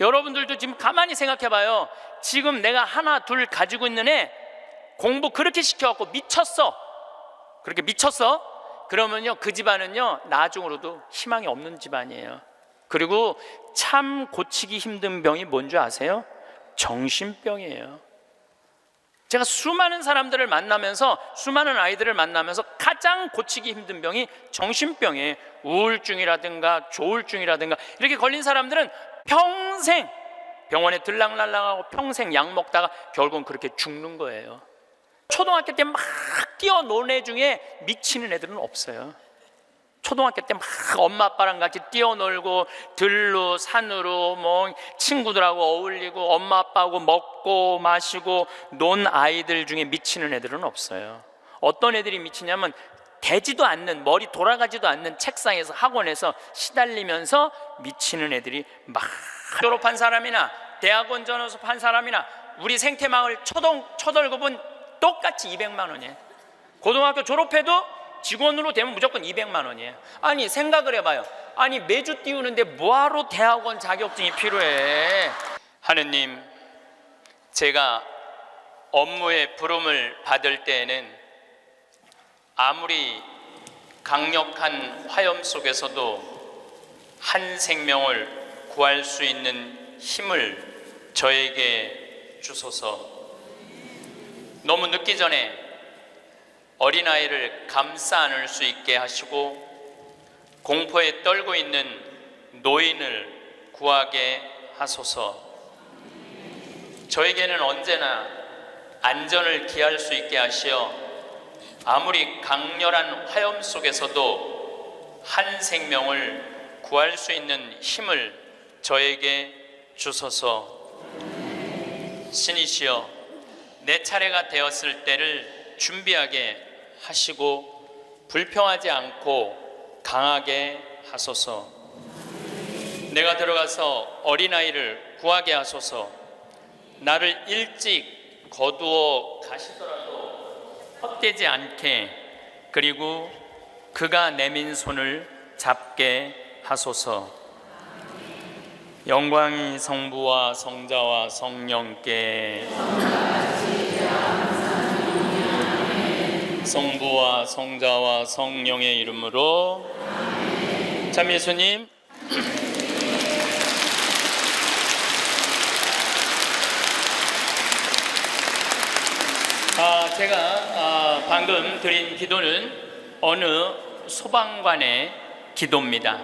여러분들도 지금 가만히 생각해 봐요. 지금 내가 하나 둘 가지고 있는 애 공부 그렇게 시켜갖고 미쳤어. 그렇게 미쳤어? 그러면요 그 집안은요 나중으로도 희망이 없는 집안이에요. 그리고 참 고치기 힘든 병이 뭔지 아세요? 정신병이에요. 제가 수많은 사람들을 만나면서, 수많은 아이들을 만나면서 가장 고치기 힘든 병이 정신병이에요. 우울증이라든가 조울증이라든가 이렇게 걸린 사람들은 평생 병원에 들락날락하고 평생 약 먹다가 결국은 그렇게 죽는 거예요. 초등학교 때 막 뛰어노는 애 중에 미치는 애들은 없어요. 초등학교 때 막 엄마 아빠랑 같이 뛰어놀고 들로 산으로 뭐 친구들하고 어울리고 엄마 아빠하고 먹고 마시고 논 아이들 중에 미치는 애들은 없어요. 어떤 애들이 미치냐면 되지도 않는, 머리 돌아가지도 않는 책상에서 학원에서 시달리면서 미치는 애들이 막 졸업한 사람이나 대학원 전업한 사람이나 우리 생태마을 초월급은 똑같이 200만 원이에요. 고등학교 졸업해도 직원으로 되면 무조건 200만 원이에요. 아니 생각을 해봐요. 아니 매주 띄우는데 뭐하러 대학원 자격증이 필요해? 하느님, 제가 업무의 부름을 받을 때에는 아무리 강력한 화염 속에서도 한 생명을 구할 수 있는 힘을 저에게 주소서. 너무 늦기 전에 어린아이를 감싸 안을 수 있게 하시고 공포에 떨고 있는 노인을 구하게 하소서. 저에게는 언제나 안전을 기할 수 있게 하시어 아무리 강렬한 화염 속에서도 한 생명을 구할 수 있는 힘을 저에게 주소서. 신이시여, 내 차례가 되었을 때를 준비하게 하시고 불평하지 않고 강하게 하소서. 내가 들어가서 어린아이를 구하게 하소서. 나를 일찍 거두어 가시더라도 헛되지 않게, 그리고 그가 내민 손을 잡게 하소서. 영광이 성부와 성자와 성령께, 성부와 성자와 성령의 이름으로. 참 예수님, 제가 방금 드린 기도는 어느 소방관의 기도입니다.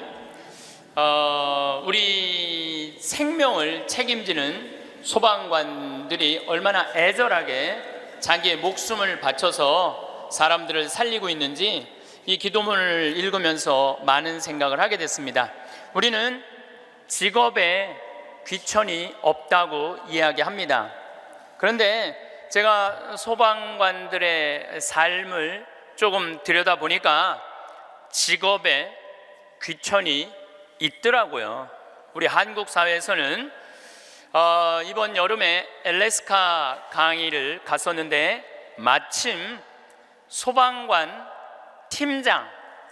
우리 생명을 책임지는 소방관들이 얼마나 애절하게 자기의 목숨을 바쳐서 사람들을 살리고 있는지 이 기도문을 읽으면서 많은 생각을 하게 됐습니다. 우리는 직업에 귀천이 없다고 이야기합니다. 그런데 제가 소방관들의 삶을 조금 들여다보니까 직업에 귀천이 있더라고요. 우리 한국 사회에서는 이번 여름에 알래스카 강의를 갔었는데 마침 소방관 팀장,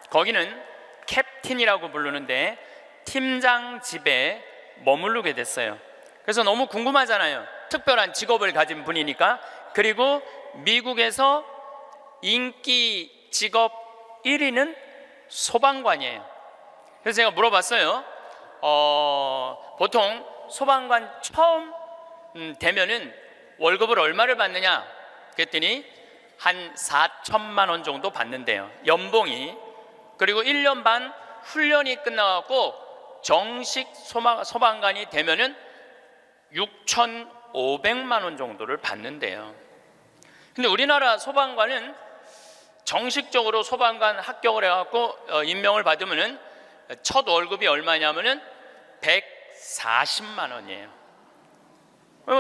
거기는 캡틴이라고 부르는데 팀장 집에 머무르게 됐어요. 그래서 너무 궁금하잖아요. 특별한 직업을 가진 분이니까. 그리고 미국에서 인기 직업 1위는 소방관이에요. 그래서 제가 물어봤어요. 보통 소방관 처음 되면은 월급을 얼마를 받느냐? 그랬더니 한 4천만 원 정도 받는데요, 연봉이. 그리고 1년 반 훈련이 끝나갖고 정식 소방관이 되면은 6,500만 원 정도를 받는데요. 근데 우리나라 소방관은 정식적으로 소방관 합격을 해갖고 임명을 받으면은 첫 월급이 얼마냐면은 140만 원이에요.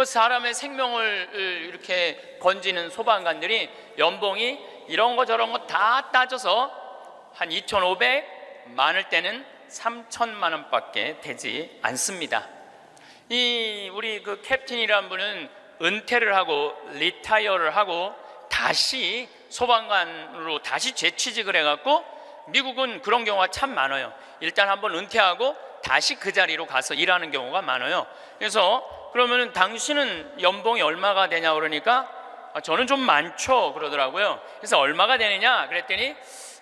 사람의 생명을 이렇게 건지는 소방관들이 연봉이 이런 거 저런 거 다 따져서 한 2,500, 많을 때는 3천만 원밖에 되지 않습니다. 우리 그 캡틴이라는 분은 은퇴를 하고 리타이어를 하고 다시 소방관으로 다시 재취직을 해갖고, 미국은 그런 경우가 참 많아요. 일단 한번 은퇴하고 다시 그 자리로 가서 일하는 경우가 많아요. 그래서 그러면 당신은 연봉이 얼마가 되냐 그러니까 저는 좀 많죠 그러더라고요. 그래서 얼마가 되느냐 그랬더니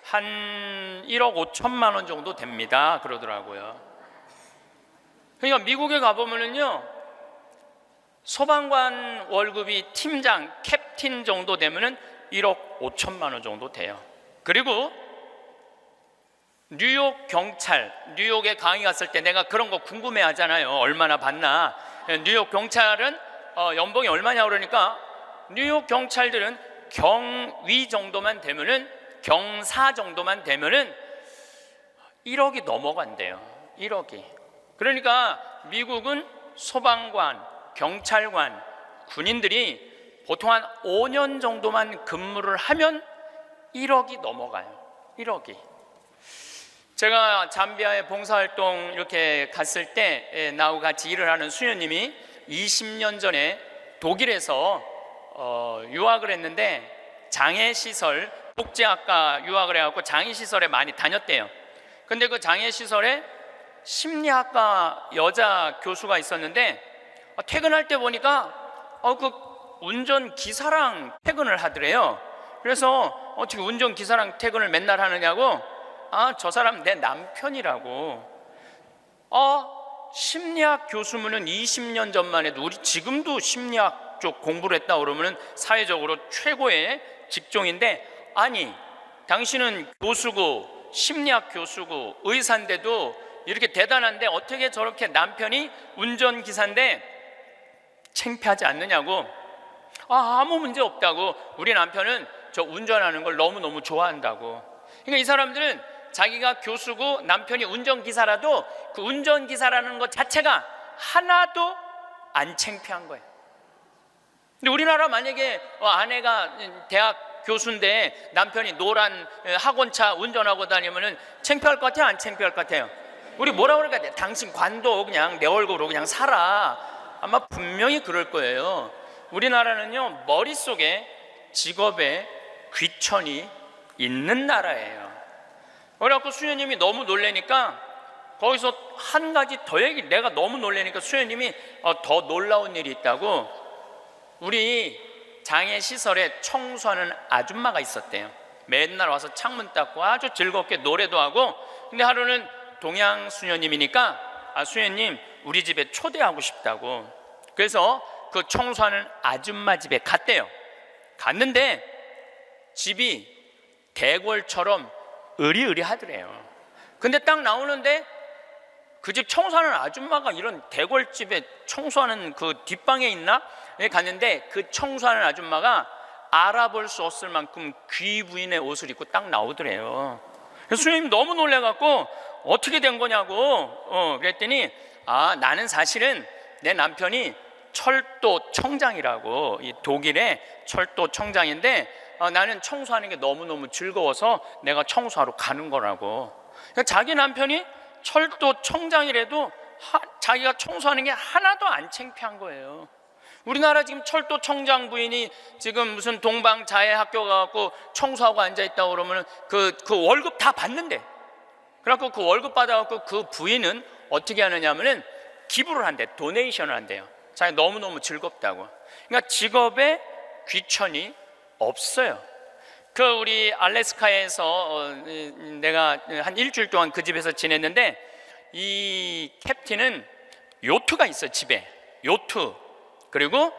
한 1억 5천만 원 정도 됩니다 그러더라고요. 그러니까 미국에 가보면은요, 소방관 월급이 팀장, 캡틴 정도 되면은 1억 5천만 원 정도 돼요. 그리고 뉴욕 경찰, 뉴욕에 강의 갔을 때 내가 그런 거 궁금해 하잖아요. 얼마나 받나. 뉴욕 경찰은 연봉이 얼마냐 그러니까 뉴욕 경찰들은 경위 정도만 되면은, 경사 정도만 되면은 1억이 넘어간대요. 1억이. 그러니까 미국은 소방관, 경찰관, 군인들이 보통 한 5년 정도만 근무를 하면 1억이 넘어가요. 1억이. 제가 잠비아에 봉사활동 이렇게 갔을 때 나하고 같이 일을 하는 수녀님이 20년 전에 독일에서 유학을 했는데 장애시설, 복지학과 유학을 해갖고 장애시설에 많이 다녔대요. 근데 그 장애시설에 심리학과 여자 교수가 있었는데 퇴근할 때 보니까 그 운전기사랑 퇴근을 하더래요. 그래서 어떻게 운전기사랑 퇴근을 맨날 하느냐고, 저 사람 내 남편이라고. 심리학 교수면은 20년 전만 해도, 우리 지금도 심리학 쪽 공부를 했다 그러면은 사회적으로 최고의 직종인데, 아니 당신은 교수고 심리학 교수고 의사인데도 이렇게 대단한데 어떻게 저렇게 남편이 운전기사인데 창피하지 않느냐고. 아무 문제 없다고. 우리 남편은 저 운전하는 걸 너무너무 좋아한다고. 그러니까 이 사람들은 자기가 교수고 남편이 운전기사라도 그 운전기사라는 것 자체가 하나도 안 창피한 거예요. 근데 우리나라 만약에 아내가 대학 교수인데 남편이 노란 학원차 운전하고 다니면은 창피할 것 같아요? 안 창피할 것 같아요? 우리 뭐라 그럴까? 당신 관도 그냥 내 얼굴로 그냥 살아. 아마 분명히 그럴 거예요. 우리나라는요, 머릿속에 직업에 귀천이 있는 나라예요. 그래갖고 수녀님이 너무 놀래니까 거기서 한 가지 더 얘기, 내가 너무 놀래니까 수녀님이 더 놀라운 일이 있다고. 우리 장애시설에 청소하는 아줌마가 있었대요. 맨날 와서 창문 닦고 아주 즐겁게 노래도 하고. 근데 하루는 동양 수녀님이니까 수녀님 우리 집에 초대하고 싶다고. 그래서 그 청소하는 아줌마 집에 갔대요. 갔는데 집이 대궐처럼 으리으리하더래요. 근데 딱 나오는데 그 집 청소하는 아줌마가 이런 대궐집에 청소하는 그 뒷방에 있나? 갔는데 그 청소하는 아줌마가 알아볼 수 없을 만큼 귀부인의 옷을 입고 딱 나오더래요. 그래서 수녀님 너무 놀래갖고 어떻게 된 거냐고 그랬더니 나는 사실은 내 남편이 철도 청장이라고, 이 독일의 철도 청장인데 나는 청소하는 게 너무너무 즐거워서 내가 청소하러 가는 거라고. 그러니까 자기 남편이 철도 청장이라도 자기가 청소하는 게 하나도 안 창피한 거예요. 우리나라 지금 철도 청장 부인이 지금 무슨 동방자애 학교 가갖고 청소하고 앉아있다고 그러면 그 월급 다 받는데, 그래갖고 그 월급 받아갖고 그 부인은 어떻게 하느냐면은 기부를 한대, 도네이션을 한대요. 자기 너무너무 즐겁다고. 그러니까 직업에 귀천이 없어요. 그 우리 알래스카에서 내가 한 일주일 동안 그 집에서 지냈는데, 이 캡틴은 요트가 있어요. 집에 요트, 그리고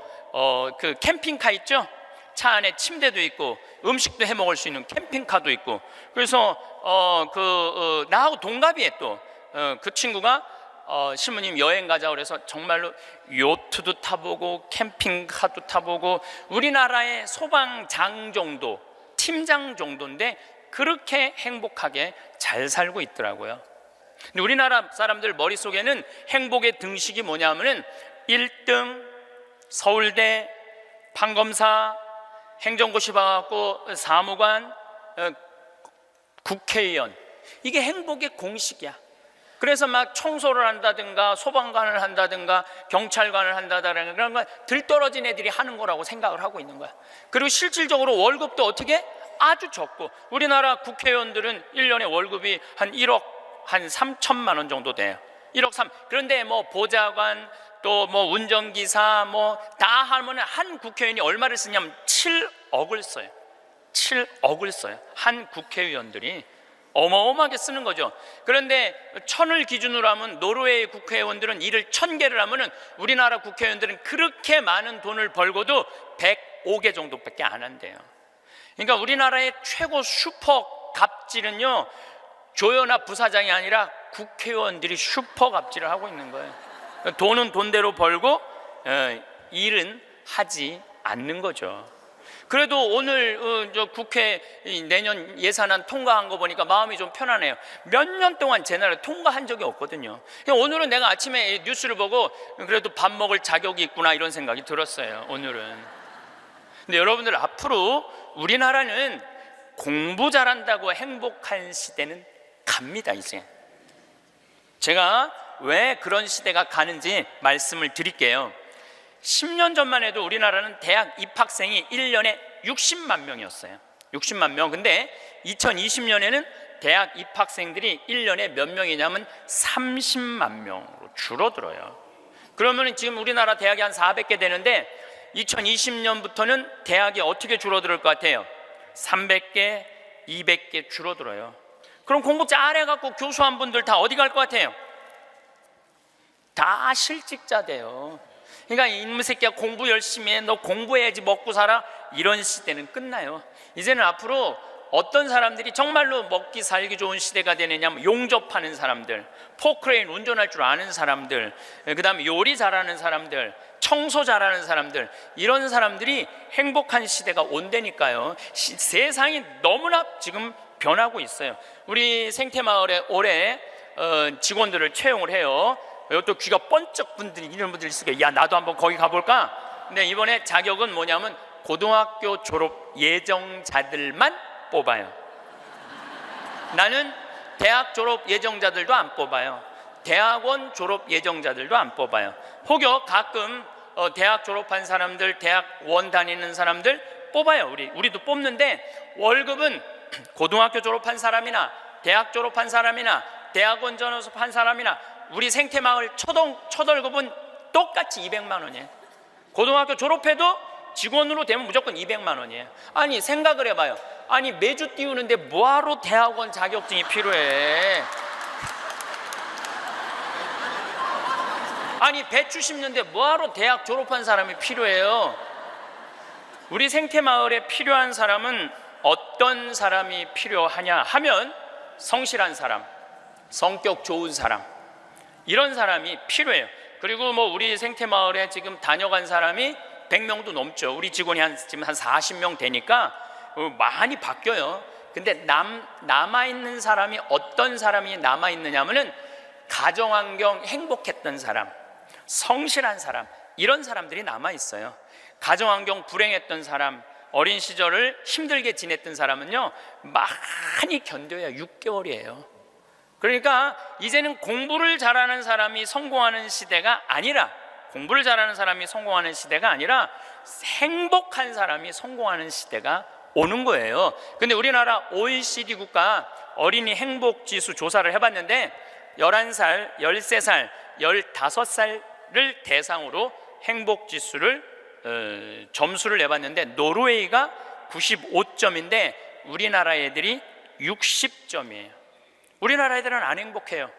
그 캠핑카 있죠. 차 안에 침대도 있고 음식도 해 먹을 수 있는 캠핑카도 있고. 그래서 나하고 동갑이에 또 그 친구가 신부님 여행 가자 그래서 정말로 요트도 타보고 캠핑카도 타보고, 우리나라의 소방장 정도, 팀장 정도인데 그렇게 행복하게 잘 살고 있더라고요. 근데 우리나라 사람들 머릿속에는 행복의 등식이 뭐냐면은 1등, 서울대, 판검사, 행정고시 봐갖고 사무관, 국회의원, 이게 행복의 공식이야. 그래서 막 청소를 한다든가 소방관을 한다든가 경찰관을 한다든가 그런 거 들떨어진 애들이 하는 거라고 생각을 하고 있는 거야. 그리고 실질적으로 월급도 어떻게? 아주 적고. 우리나라 국회의원들은 1년에 월급이 한 1억 한 3천만 원 정도 돼요. 1억 3. 그런데 뭐 보좌관 또 뭐 운전기사 뭐 다 하면 한 국회의원이 얼마를 쓰냐면 7억을 써요. 7억을 써요. 한 국회의원들이 어마어마하게 쓰는 거죠. 그런데 1000을 기준으로 하면 노르웨이 국회의원들은 일을 1000개를 하면은 우리나라 국회의원들은 그렇게 많은 돈을 벌고도 105개 정도밖에 안 한대요. 그러니까 우리나라의 최고 슈퍼 갑질은요, 조연아 부사장이 아니라 국회의원들이 슈퍼 갑질을 하고 있는 거예요. 돈은 돈대로 벌고 일은 하지 않는 거죠. 그래도 오늘 저 국회 내년 예산안 통과한 거 보니까 마음이 좀 편하네요. 몇 년 동안 제 나라 통과한 적이 없거든요. 오늘은 내가 아침에 뉴스를 보고 그래도 밥 먹을 자격이 있구나 이런 생각이 들었어요. 오늘은. 근데 여러분들, 앞으로 우리나라는 공부 잘한다고 행복한 시대는 갑니다. 이제 제가 왜 그런 시대가 가는지 말씀을 드릴게요. 10년 전만 해도 우리나라는 대학 입학생이 1년에 60만 명이었어요. 60만 명. 근데 2020년에는 대학 입학생들이 1년에 몇 명이냐면 30만 명으로 줄어들어요. 그러면 지금 우리나라 대학이 한 400개 되는데 2020년부터는 대학이 어떻게 줄어들 것 같아요? 300개, 200개 줄어들어요. 그럼 공부 잘해갖고 교수한 분들 다 어디 갈 것 같아요? 다 실직자 돼요. 그러니까 이놈의 새끼야, 공부 열심히 해, 너 공부해야지 먹고 살아, 이런 시대는 끝나요. 이제는 앞으로 어떤 사람들이 정말로 먹기 살기 좋은 시대가 되느냐면 용접하는 사람들, 포크레인 운전할 줄 아는 사람들, 그 다음에 요리 잘하는 사람들, 청소 잘하는 사람들, 이런 사람들이 행복한 시대가 온다니까요. 세상이 너무나 지금 변하고 있어요. 우리 생태마을에 올해 직원들을 채용을 해요. 또 귀가 번쩍 분들이 이런 분들이 있을 거예요. 야, 나도 한번 거기 가볼까? 근데 이번에 자격은 뭐냐면 고등학교 졸업 예정자들만 뽑아요. 나는 대학 졸업 예정자들도 안 뽑아요. 대학원 졸업 예정자들도 안 뽑아요. 혹여 가끔 대학 졸업한 사람들, 대학원 다니는 사람들 뽑아요. 우리도 뽑는데 월급은 고등학교 졸업한 사람이나 대학 졸업한 사람이나 대학원 졸업한 사람이나 우리 생태마을 첫 월급은 똑같이 200만 원이에요. 고등학교 졸업해도 직원으로 되면 무조건 200만 원이에요. 아니, 생각을 해봐요. 아니, 매주 띄우는데 뭐하러 대학원 자격증이 필요해? 아니, 배추 심는데 뭐하러 대학 졸업한 사람이 필요해요? 우리 생태마을에 필요한 사람은 어떤 사람이 필요하냐 하면 성실한 사람, 성격 좋은 사람, 이런 사람이 필요해요. 그리고 뭐 우리 생태마을에 지금 다녀간 사람이 100명도 넘죠. 우리 직원이 지금 한 40명 되니까 많이 바뀌어요. 근데 남아있는 사람이 어떤 사람이 남아있느냐면은 가정환경 행복했던 사람, 성실한 사람, 이런 사람들이 남아있어요. 가정환경 불행했던 사람, 어린 시절을 힘들게 지냈던 사람은요 많이 견뎌야 6개월이에요. 그러니까 이제는 공부를 잘하는 사람이 성공하는 시대가 아니라, 공부를 잘하는 사람이 성공하는 시대가 아니라 행복한 사람이 성공하는 시대가 오는 거예요. 근데 우리나라 OECD 국가 어린이 행복지수 조사를 해봤는데 11살, 13살, 15살을 대상으로 행복지수를 점수를 내봤는데 노르웨이가 95점인데 우리나라 애들이 60점이에요. 우리나라 애들은 안 행복해요.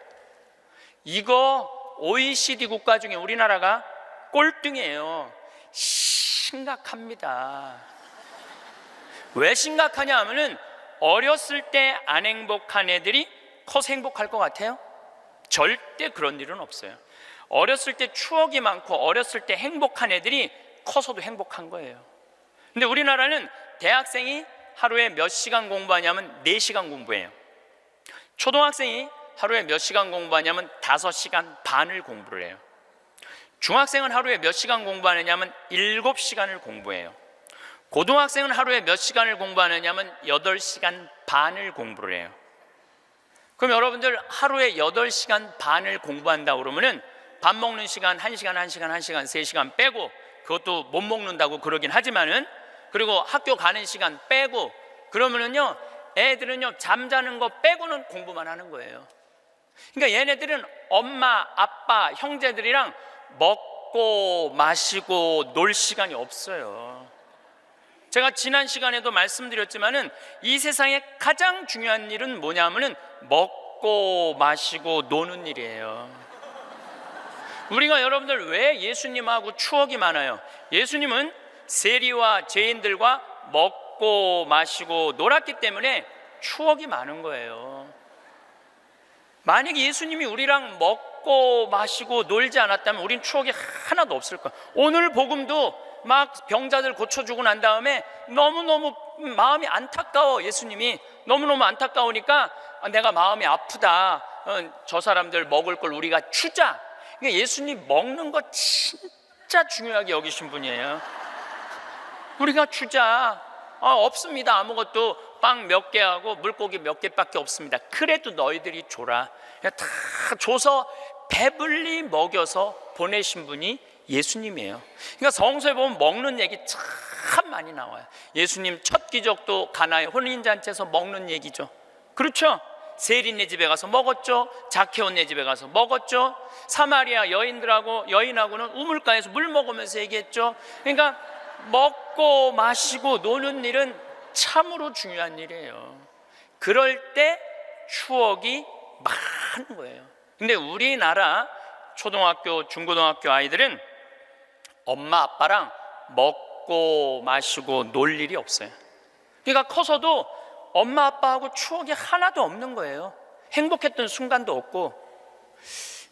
이거 OECD 국가 중에 우리나라가 꼴등이에요. 심각합니다. 왜 심각하냐 하면은 어렸을 때 안 행복한 애들이 커서 행복할 것 같아요? 절대 그런 일은 없어요. 어렸을 때 추억이 많고 어렸을 때 행복한 애들이 커서도 행복한 거예요. 근데 우리나라는 대학생이 하루에 몇 시간 공부하냐면 4시간 공부해요. 초등학생이 하루에 몇 시간 공부하냐면 5시간 반을 공부를 해요. 중학생은 하루에 몇 시간 공부하느냐면 7시간을 공부해요. 고등학생은 하루에 몇 시간을 공부하느냐면 8시간 반을 공부를 해요. 그럼 여러분들 하루에 8시간 반을 공부한다고 그러면은 밥 먹는 시간 1시간, 1시간, 1시간, 3시간 빼고, 그것도 못 먹는다고 그러긴 하지만은, 그리고 학교 가는 시간 빼고, 그러면은요 애들은요 잠자는 거 빼고는 공부만 하는 거예요. 그러니까 얘네들은 엄마, 아빠, 형제들이랑 먹고 마시고 놀 시간이 없어요. 제가 지난 시간에도 말씀드렸지만은 이 세상에 가장 중요한 일은 뭐냐면은 먹고 마시고 노는 일이에요. 우리가 여러분들 왜 예수님하고 추억이 많아요? 예수님은 세리와 죄인들과 먹고 마시고 놀았기 때문에 추억이 많은 거예요. 만약에 예수님이 우리랑 먹고 마시고 놀지 않았다면 우린 추억이 하나도 없을 거예요. 오늘 복음도 막 병자들 고쳐주고 난 다음에 너무너무 마음이 안타까워. 예수님이 너무너무 안타까우니까 내가 마음이 아프다. 저 사람들 먹을 걸 우리가 주자. 그러니까 예수님 먹는 거 진짜 중요하게 여기신 분이에요. 우리가 주자. 없습니다. 아무것도 빵 몇 개 하고 물고기 몇 개밖에 없습니다. 그래도 너희들이 줘라. 다 줘서 배불리 먹여서 보내신 분이 예수님이에요. 그러니까 성서에 보면 먹는 얘기 참 많이 나와요. 예수님 첫 기적도 가나의 혼인잔치에서 먹는 얘기죠. 그렇죠? 세리네 집에 가서 먹었죠. 자케오네 집에 가서 먹었죠. 사마리아 여인하고는 우물가에서 물 먹으면서 얘기했죠. 그러니까 먹고 마시고 노는 일은 참으로 중요한 일이에요. 그럴 때 추억이 많은 거예요. 근데 우리나라 초등학교, 중고등학교 아이들은 엄마 아빠랑 먹고 마시고 놀 일이 없어요. 그러니까 커서도 엄마 아빠하고 추억이 하나도 없는 거예요. 행복했던 순간도 없고.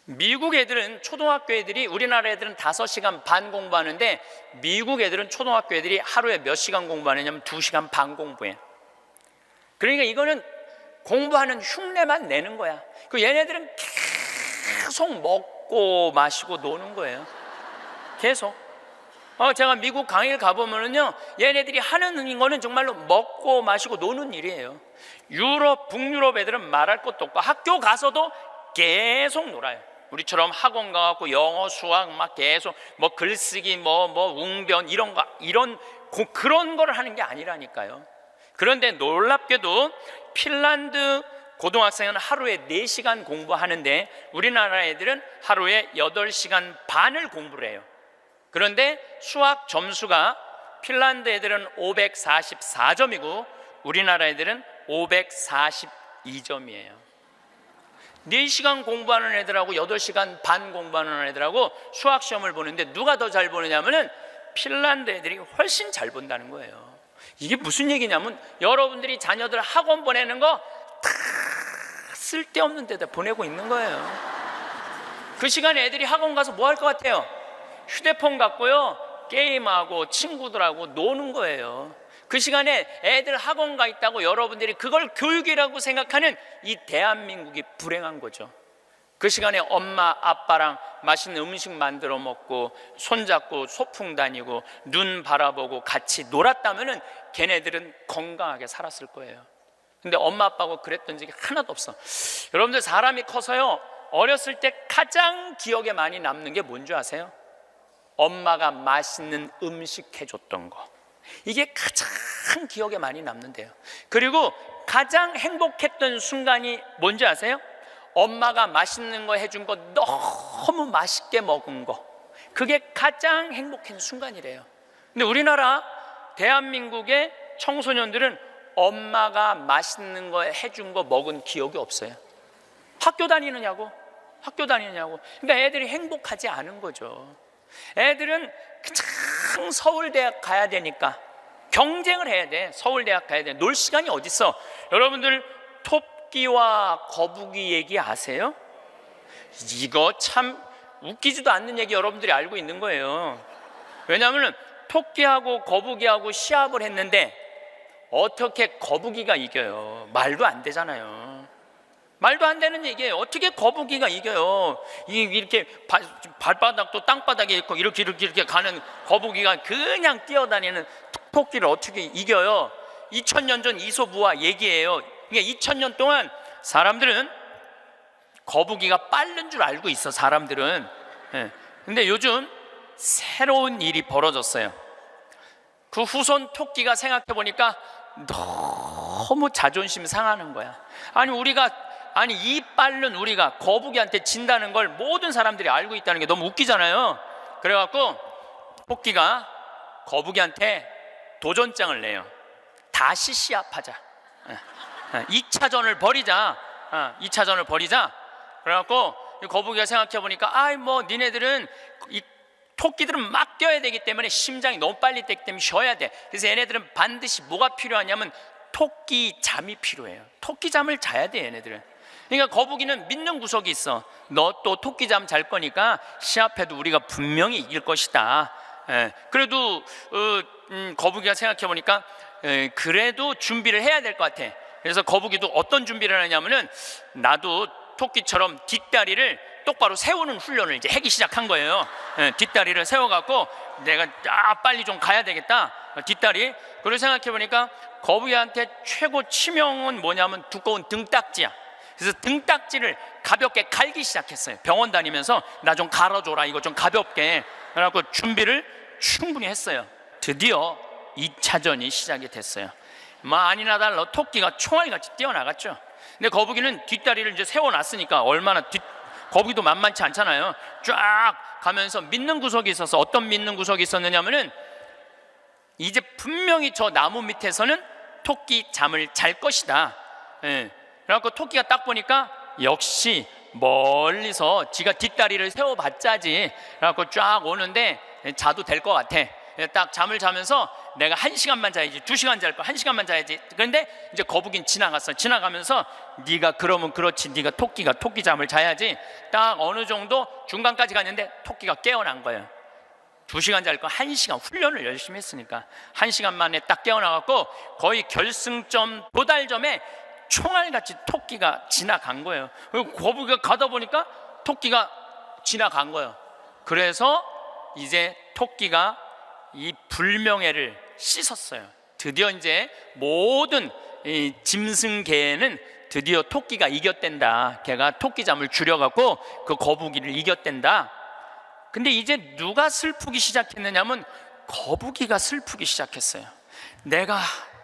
미국 애들은, 초등학교 애들이, 우리나라 애들은 5시간 반 공부하는데 미국 애들은 초등학교 애들이 하루에 몇 시간 공부하느냐면 2시간 반 공부해. 그러니까 이거는 공부하는 흉내만 내는 거야. 그 얘네들은 계속 먹고 마시고 노는 거예요. 계속. 제가 미국 강의를 가보면은요, 얘네들이 하는 거는 정말로 먹고 마시고 노는 일이에요. 유럽, 북유럽 애들은 말할 것도 없고 학교 가서도 계속 놀아요. 우리처럼 학원 가갖고 영어, 수학 막 계속 뭐 글쓰기, 뭐 웅변 그런 거를 하는 게 아니라니까요. 그런데 놀랍게도 핀란드 고등학생은 하루에 4시간 공부하는데 우리나라 애들은 하루에 8시간 반을 공부를 해요. 그런데 수학 점수가 핀란드 애들은 544점이고 우리나라 애들은 542점이에요. 4시간 공부하는 애들하고 8시간 반 공부하는 애들하고 수학 시험을 보는데 누가 더 잘 보느냐면은 핀란드 애들이 훨씬 잘 본다는 거예요. 이게 무슨 얘기냐면 여러분들이 자녀들 학원 보내는 거 다 쓸데없는 데다 보내고 있는 거예요. 그 시간에 애들이 학원 가서 뭐 할 것 같아요? 휴대폰 갖고요 게임하고 친구들하고 노는 거예요. 그 시간에 애들 학원 가 있다고 여러분들이 그걸 교육이라고 생각하는 이 대한민국이 불행한 거죠. 그 시간에 엄마 아빠랑 맛있는 음식 만들어 먹고 손잡고 소풍 다니고 눈 바라보고 같이 놀았다면은 걔네들은 건강하게 살았을 거예요. 근데 엄마 아빠하고 그랬던 적이 하나도 없어. 여러분들 사람이 커서요 어렸을 때 가장 기억에 많이 남는 게 뭔지 아세요? 엄마가 맛있는 음식 해줬던 거. 이게 가장 기억에 많이 남는데요. 그리고 가장 행복했던 순간이 뭔지 아세요? 엄마가 맛있는 거 해준 거 너무 맛있게 먹은 거. 그게 가장 행복한 순간이래요. 근데 우리나라 대한민국의 청소년들은 엄마가 맛있는 거 해준 거 먹은 기억이 없어요. 학교 다니느냐고. 그러니까 애들이 행복하지 않은 거죠. 애들은 참 서울대학 가야 되니까 경쟁을 해야 돼. 서울대학 가야 돼. 놀 시간이 어딨어. 여러분들 토끼와 거북이 얘기 아세요? 이거 참 웃기지도 않는 얘기 여러분들이 알고 있는 거예요. 왜냐하면 토끼하고 거북이하고 시합을 했는데 어떻게 거북이가 이겨요? 말도 안 되잖아요. 말도 안 되는 얘기예요. 어떻게 거북이가 이겨요? 이렇게 발바닥도 땅바닥에 있고 이렇게 가는 거북이가 그냥 뛰어다니는 토끼를 어떻게 이겨요? 2000년 전 이솝우화 얘기예요. 그러니까 2000년 동안 사람들은 거북이가 빠른 줄 알고 있어. 사람들은. 근데 요즘 새로운 일이 벌어졌어요. 그 후손 토끼가 생각해 보니까 너무 자존심 상하는 거야. 아니 우리가 아니 이빨은 우리가 거북이한테 진다는 걸 모든 사람들이 알고 있다는 게 너무 웃기잖아요. 그래갖고 토끼가 거북이한테 도전장을 내요. 다시 시합하자. 2차전을 벌이자. 2차전을 벌이자. 그래갖고 거북이가 생각해보니까 아이 뭐 니네들은 이 토끼들은 막 뛰어야 되기 때문에 심장이 너무 빨리 뛰기 때문에 쉬어야 돼. 그래서 얘네들은 반드시 뭐가 필요하냐면 토끼 잠이 필요해요. 토끼 잠을 자야 돼 얘네들은. 그러니까 거북이는 믿는 구석이 있어. 너 또 토끼 잠 잘 거니까 시합해도 우리가 분명히 이길 것이다. 그래도 거북이가 생각해보니까 그래도 준비를 해야 될 것 같아. 그래서 거북이도 어떤 준비를 하냐면은 나도 토끼처럼 뒷다리를 똑바로 세우는 훈련을 이제 하기 시작한 거예요. 뒷다리를 세워갖고 내가 빨리 좀 가야 되겠다. 뒷다리. 그리고 생각해보니까 거북이한테 최고 치명은 뭐냐면 두꺼운 등딱지야. 그래서 등딱지를 가볍게 갈기 시작했어요. 병원 다니면서 나 좀 갈아줘라, 이거 좀 가볍게. 그래갖고 준비를 충분히 했어요. 드디어 2차전이 시작이 됐어요. 아니나 달라 토끼가 총알같이 뛰어나갔죠. 근데 거북이는 뒷다리를 이제 세워놨으니까 얼마나 거북이도 만만치 않잖아요. 쫙 가면서 믿는 구석이 있어서, 어떤 믿는 구석이 있었느냐면은 이제 분명히 저 나무 밑에서는 토끼 잠을 잘 것이다. 그래갖고 토끼가 딱 보니까 역시 멀리서 지가 뒷다리를 세워봤자지. 그래갖고 쫙 오는데 자도 될 것 같아. 딱 잠을 자면서 내가 1시간만 자야지, 2시간 잘 거, 1시간만 자야지. 그런데 이제 거북이는 지나갔어. 지나가면서 네가 그러면 그렇지, 네가 토끼가 토끼 잠을 자야지. 딱 어느 정도 중간까지 갔는데 토끼가 깨어난 거예요. 2시간 잘 거 1시간 훈련을 열심히 했으니까 1시간 만에 딱 깨어나갖고 거의 결승점 도달점에 총알같이 토끼가 지나간 거예요. 그리고 거북이가 가다 보니까 토끼가 지나간 거예요. 그래서 이제 토끼가 이 불명예를 씻었어요. 드디어 이제 모든 이 짐승계에는 드디어 토끼가 이겼댄다. 걔가 토끼잠을 줄여갖고 그 거북이를 이겼댄다. 근데 이제 누가 슬프기 시작했느냐면 거북이가 슬프기 시작했어요. 내가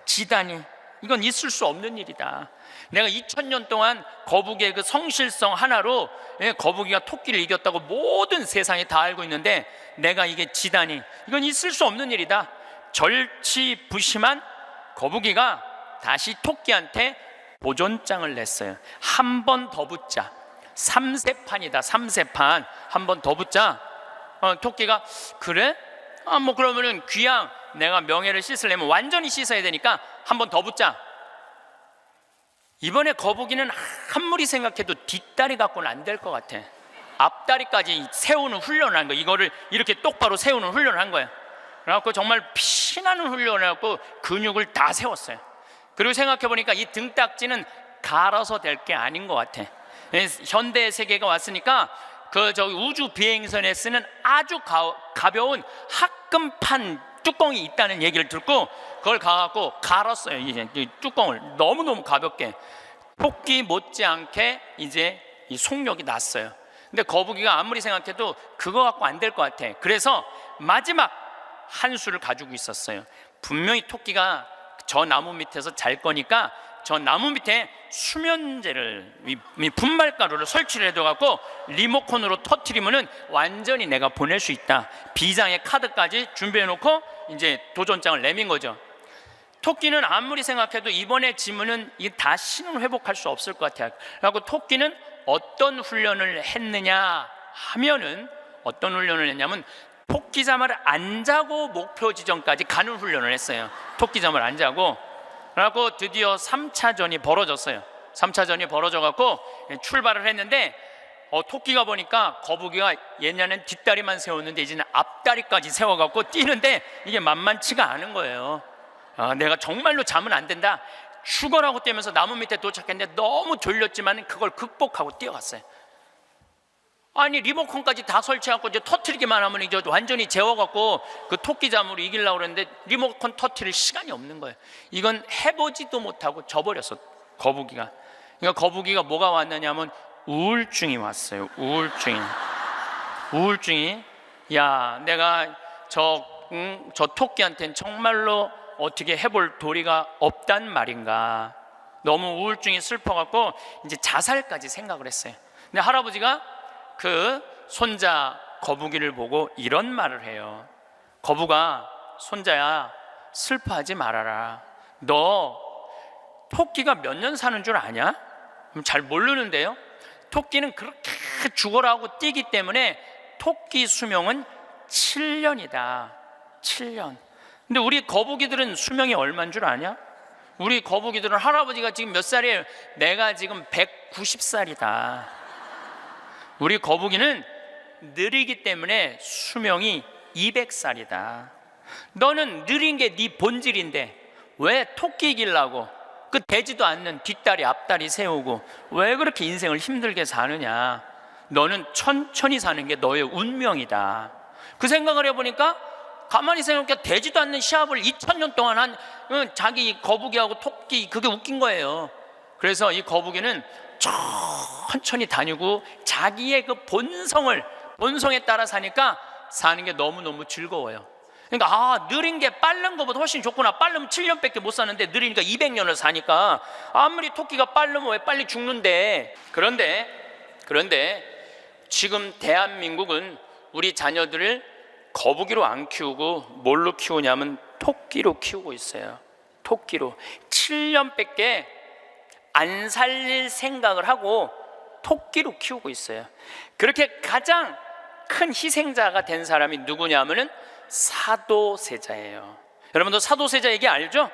지다니, 이건 있을 수 없는 일이다. 내가 2000년 동안 거북이의 그 성실성 하나로 거북이가 토끼를 이겼다고 모든 세상이 다 알고 있는데 내가 이게 지다니, 이건 있을 수 없는 일이다. 절치부심한 거북이가 다시 토끼한테 도전장을 냈어요. 한 번 더 붙자. 3세판이다. 3세판. 한 번 더 붙자. 토끼가 그래? 뭐 그러면은 귀양 내가 명예를 씻으려면 완전히 씻어야 되니까 한 번 더 붙자. 이번에 거북이는 아무리 생각해도 뒷다리 갖고는 안 될 것 같아. 앞다리까지 세우는 훈련을 한 거야. 이거를 이렇게 똑바로 세우는 훈련을 한 거야. 그래갖고 정말 피나는 훈련을 해갖고 근육을 다 세웠어요. 그리고 생각해보니까 이 등딱지는 갈아서 될 게 아닌 것 같아. 현대 세계가 왔으니까 그 저기 우주 비행선에 쓰는 아주 가벼운 합금판 뚜껑이 있다는 얘기를 듣고 그걸 가갖고 갈았어요. 이제 이 뚜껑을 너무너무 가볍게. 토끼 못지않게 이제 이 속력이 났어요. 근데 거북이가 아무리 생각해도 그거 갖고 안 될 것 같아. 그래서 마지막 한 수를 가지고 있었어요. 분명히 토끼가 저 나무 밑에서 잘 거니까 저 나무 밑에 수면제를, 이 분말가루를 설치를 해둬갖고 리모컨으로 터트리면은 완전히 내가 보낼 수 있다. 비장의 카드까지 준비해놓고 이제 도전장을 내민 거죠. 토끼는 아무리 생각해도 이번에 지면은 이 다시는 회복할 수 없을 것 같아요. 그리고 토끼는 어떤 훈련을 했느냐 하면은, 어떤 훈련을 했냐면 토끼잠을 안 자고 목표 지점까지 가는 훈련을 했어요. 토끼잠을 안 자고. 그래갖고 드디어 3차전이 벌어졌어요. 3차전이 벌어져갖고 출발을 했는데 토끼가 보니까 거북이가 옛날엔 뒷다리만 세웠는데 이제는 앞다리까지 세워갖고 뛰는데 이게 만만치가 않은 거예요. 내가 정말로 자면 안 된다. 죽어라고 뛰면서 나무 밑에 도착했는데 너무 졸렸지만 그걸 극복하고 뛰어갔어요. 아니 리모컨까지 다 설치하고 이제 터트리기만 하면 이제 완전히 재워갖고 그 토끼잠으로 이기려고 그랬는데 리모컨 터트릴 시간이 없는 거예요. 이건 해보지도 못하고 져버렸어 거북이가. 그러니까 거북이가 뭐가 왔느냐면 우울증이 왔어요. 우울증이 야 내가 저 토끼한테는 정말로 어떻게 해볼 도리가 없단 말인가. 너무 우울증이 슬퍼갖고 이제 자살까지 생각을 했어요. 근데 할아버지가 그 손자 거북이를 보고 이런 말을 해요. 거북아, 손자야, 슬퍼하지 말아라. 너 토끼가 몇 년 사는 줄 아냐? 잘 모르는데요. 토끼는 그렇게 죽어라 하고 뛰기 때문에 토끼 수명은 7년이다. 7년. 근데 우리 거북이들은 수명이 얼마인 줄 아냐? 우리 거북이들은 할아버지가 지금 몇 살이에요? 내가 지금 190살이다. 우리 거북이는 느리기 때문에 수명이 200살이다. 너는 느린 게 네 본질인데 왜 토끼 이기려고 그 되지도 않는 뒷다리 앞다리 세우고 왜 그렇게 인생을 힘들게 사느냐? 너는 천천히 사는 게 너의 운명이다. 그 생각을 해보니까 가만히 생각해 되지도 않는 시합을 2000년 동안 한 자기 거북이하고 토끼, 그게 웃긴 거예요. 그래서 이 거북이는 천천히 다니고 자기의 그 본성에 따라 사니까 사는 게 너무너무 즐거워요. 그러니까 느린 게 빠른 것보다 훨씬 좋구나. 빠르면 7년밖에 못 사는데 느리니까 200년을 사니까 아무리 토끼가 빠르면 왜 빨리 죽는데. 그런데 지금 대한민국은 우리 자녀들을 거북이로 안 키우고 뭘로 키우냐면 토끼로 키우고 있어요. 토끼로 7년밖에 안 살릴 생각을 하고 토끼로 키우고 있어요. 그렇게 가장 큰 희생자가 된 사람이 누구냐면은 사도세자예요. 여러분도 사도세자 얘기 알죠?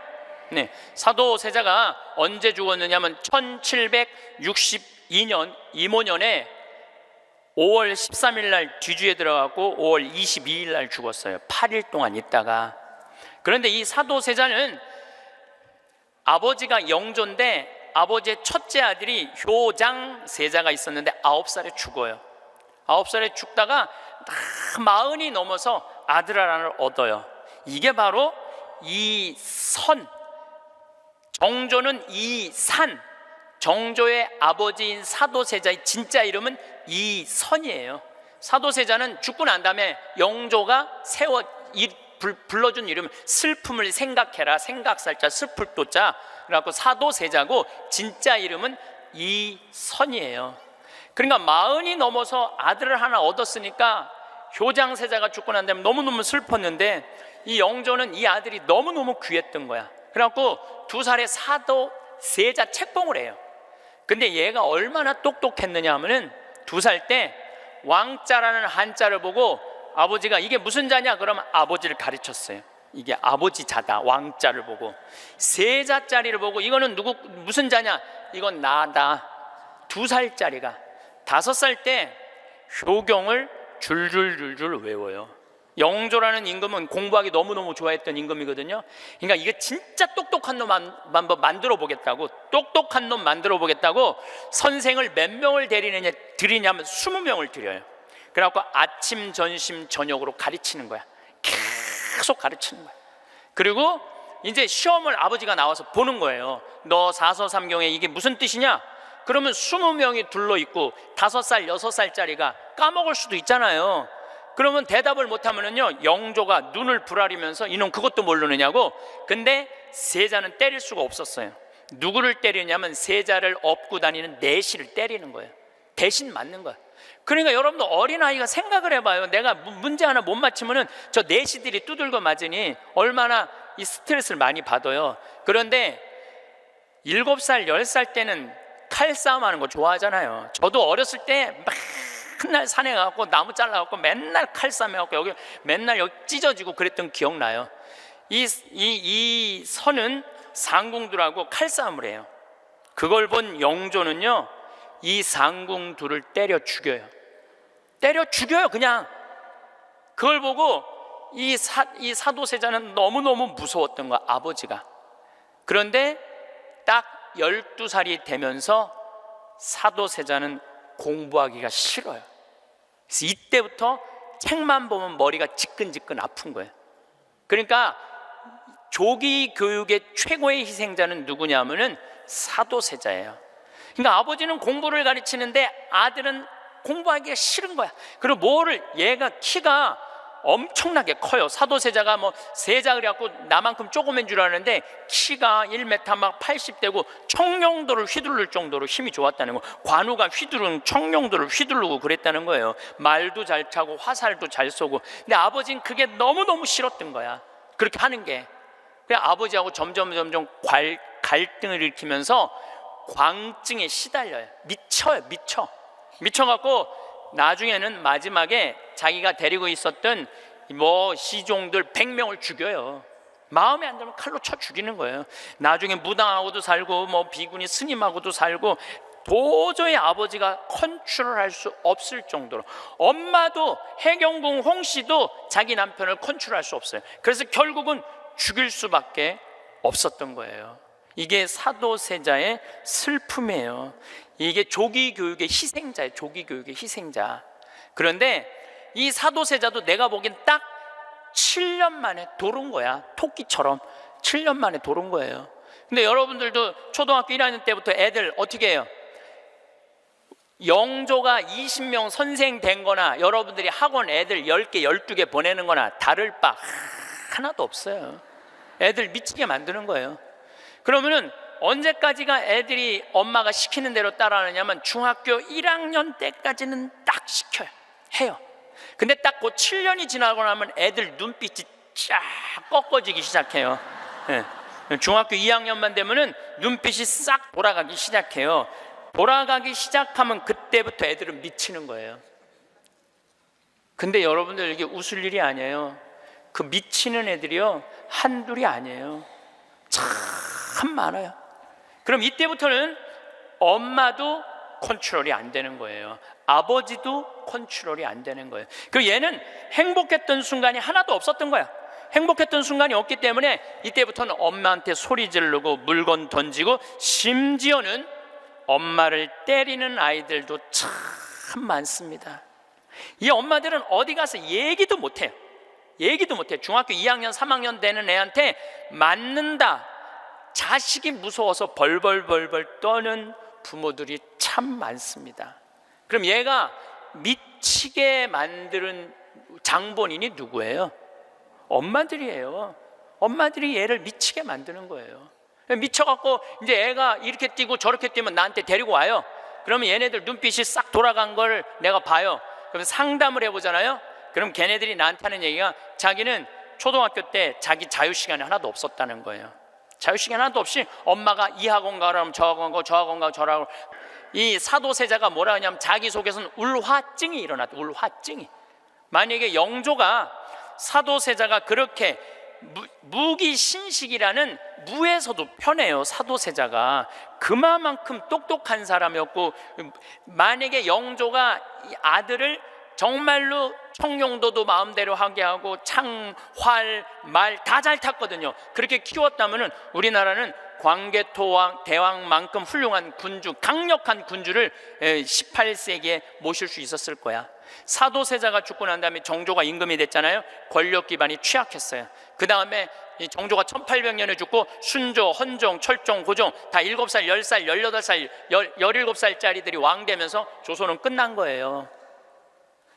네, 사도세자가 언제 죽었느냐면 1762년 이모년에 5월 13일 날 뒤주에 들어가고 5월 22일 날 죽었어요. 8일 동안 있다가. 그런데 이 사도세자는 아버지가 영조인데 아버지의 첫째 아들이 효장세자가 있었는데 9살에 죽어요. 9살에 죽다가 40이 넘어서 아들 하나를 얻어요. 이게 바로 이선, 정조는 이산, 정조의 아버지인 사도세자의 진짜 이름은 이선이에요. 사도세자는 죽고 난 다음에 영조가 불러준 이름, 슬픔을 생각해라, 생각살자, 슬플 도자, 그래갖고 사도세자고 진짜 이름은 이선이에요. 그러니까 40이 넘어서 아들을 하나 얻었으니까 효장세자가 죽고 난 다음에 너무너무 슬펐는데 이 영조는 이 아들이 너무너무 귀했던 거야. 그래갖고 2살에 사도세자 책봉을 해요. 근데 얘가 얼마나 똑똑했느냐 하면은 2살 때 왕자라는 한자를 보고 아버지가 이게 무슨 자냐 그러면 아버지를 가르쳤어요. 이게 아버지 자다. 왕자를 보고 세자짜리를 보고 이거는 무슨 자냐, 이건 나다. 2살짜리가 5살 때 효경을 줄줄줄줄 외워요. 영조라는 임금은 공부하기 너무너무 좋아했던 임금이거든요. 그러니까 이게 진짜 똑똑한 놈 한번 만들어 보겠다고, 똑똑한 놈 만들어 보겠다고 선생을 몇 명을 들이냐면 20명을 들여요. 그래갖고 아침, 점심, 저녁으로 가르치는 거야. 계속 가르치는 거야. 그리고 이제 시험을 아버지가 나와서 보는 거예요. 너 사서삼경에 이게 무슨 뜻이냐? 그러면 20명이 둘러있고 5살, 6살짜리가 까먹을 수도 있잖아요. 그러면 대답을 못하면은요, 영조가 눈을 부라리면서 이놈 그것도 모르느냐고. 근데 세자는 때릴 수가 없었어요. 누구를 때리냐면 세자를 업고 다니는 내시를 때리는 거예요. 대신 맞는 거예요. 그러니까 여러분도 어린아이가 생각을 해봐요. 내가 문제 하나 못 맞히면은 저 내시들이 두들겨 맞으니 얼마나 이 스트레스를 많이 받아요. 그런데 7살, 10살 때는 칼싸움 하는 거 좋아하잖아요. 저도 어렸을 때 맨날 산에 가고 나무 잘라갖고 맨날 칼싸움 해갖고 여기 맨날 여기 찢어지고 그랬던 기억나요. 이 선은 상궁들하고 칼싸움을 해요. 그걸 본 영조는요, 이 상궁들을 때려 죽여요. 그냥. 그걸 보고 이 사도세자는 너무너무 무서웠던 거야, 아버지가. 그런데 딱 12살이 되면서 사도세자는 공부하기가 싫어요. 그래서 이때부터 책만 보면 머리가 지끈지끈 아픈 거예요. 그러니까 조기 교육의 최고의 희생자는 누구냐면은 사도세자예요. 그러니까 아버지는 공부를 가르치는데 아들은 공부하기가 싫은 거야. 그리고 얘가 키가 엄청나게 커요. 사도세자가 뭐 세자 그래갖고 나만큼 조그만 줄 아는데 키가 1m 막 80대고 청룡도를 휘두를 정도로 힘이 좋았다는 거. 관우가 휘두른 청룡도를 휘두르고 그랬다는 거예요. 말도 잘 타고 화살도 잘 쏘고. 근데 아버지는 그게 너무너무 싫었던 거야, 그렇게 하는 게. 그냥 아버지하고 점점 갈등을 일으키면서 광증에 시달려요. 미쳐갖고 나중에는 마지막에 자기가 데리고 있었던 뭐 시종들 100명을 죽여요. 마음에 안 들면 칼로 쳐 죽이는 거예요. 나중에 무당하고도 살고 뭐 비구니 스님하고도 살고, 도저히 아버지가 컨트롤할 수 없을 정도로. 엄마도 해경궁 홍씨도 자기 남편을 컨트롤할 수 없어요. 그래서 결국은 죽일 수밖에 없었던 거예요. 이게 사도세자의 슬픔이에요. 이게 조기교육의 희생자예요. 조기교육의 희생자. 그런데 이 사도세자도 내가 보기엔 딱 7년 만에 돌은 거야. 토끼처럼 7년 만에 돌은 거예요. 근데 여러분들도 초등학교 1학년 때부터 애들 어떻게 해요? 영조가 20명 선생 된 거나 여러분들이 학원 애들 10개 12개 보내는 거나 다를 바 하나도 없어요. 애들 미치게 만드는 거예요. 그러면은 언제까지가 애들이 엄마가 시키는 대로 따라하느냐면 중학교 1학년 때까지는 딱 시켜요. 해요. 근데 딱 그 7년이 지나고 나면 애들 눈빛이 쫙 꺾어지기 시작해요. 네. 중학교 2학년만 되면은 눈빛이 싹 돌아가기 시작해요. 돌아가기 시작하면 그때부터 애들은 미치는 거예요. 근데 여러분들 이게 웃을 일이 아니에요. 그 미치는 애들이요 한둘이 아니에요. 참 많아요. 그럼 이때부터는 엄마도 컨트롤이 안 되는 거예요. 아버지도 컨트롤이 안 되는 거예요. 그리고 얘는 행복했던 순간이 하나도 없었던 거야. 행복했던 순간이 없기 때문에 이때부터는 엄마한테 소리 지르고 물건 던지고, 심지어는 엄마를 때리는 아이들도 참 많습니다. 이 엄마들은 어디 가서 얘기도 못해요. 중학교 2학년 3학년 되는 애한테 맞는다, 자식이 무서워서 벌벌 떠는 부모들이 참 많습니다. 그럼 얘가 미치게 만드는 장본인이 누구예요? 엄마들이에요. 엄마들이 얘를 미치게 만드는 거예요. 미쳐갖고 이제 애가 이렇게 뛰고 저렇게 뛰면 나한테 데리고 와요. 그러면 얘네들 눈빛이 싹 돌아간 걸 내가 봐요. 그럼 상담을 해보잖아요. 그럼 걔네들이 나한테 하는 얘기가, 자기는 초등학교 때 자기 자유시간이 하나도 없었다는 거예요. 자유시간 하나도 없이 엄마가 이 학원 가라면 저 학원 가고 저 학원 가고 저 학원. 이 사도세자가 뭐라 하냐면 자기 속에서는 울화증이 일어났다. 울화증이. 만약에 영조가 사도세자가 그렇게 무기신식이라는, 무에서도 편해요. 사도세자가 그만큼 똑똑한 사람이었고, 만약에 영조가 이 아들을 정말로 청룡도도 마음대로 하게 하고 창, 활, 말 다 잘 탔거든요. 그렇게 키웠다면 우리나라는 광개토왕 대왕만큼 훌륭한 군주, 강력한 군주를 18세기에 모실 수 있었을 거야. 사도세자가 죽고 난 다음에 정조가 임금이 됐잖아요. 권력 기반이 취약했어요. 그 다음에 정조가 1800년에 죽고 순조, 헌종, 철종, 고종 다 7살, 10살, 18살, 17살짜리들이 왕 되면서 조선은 끝난 거예요.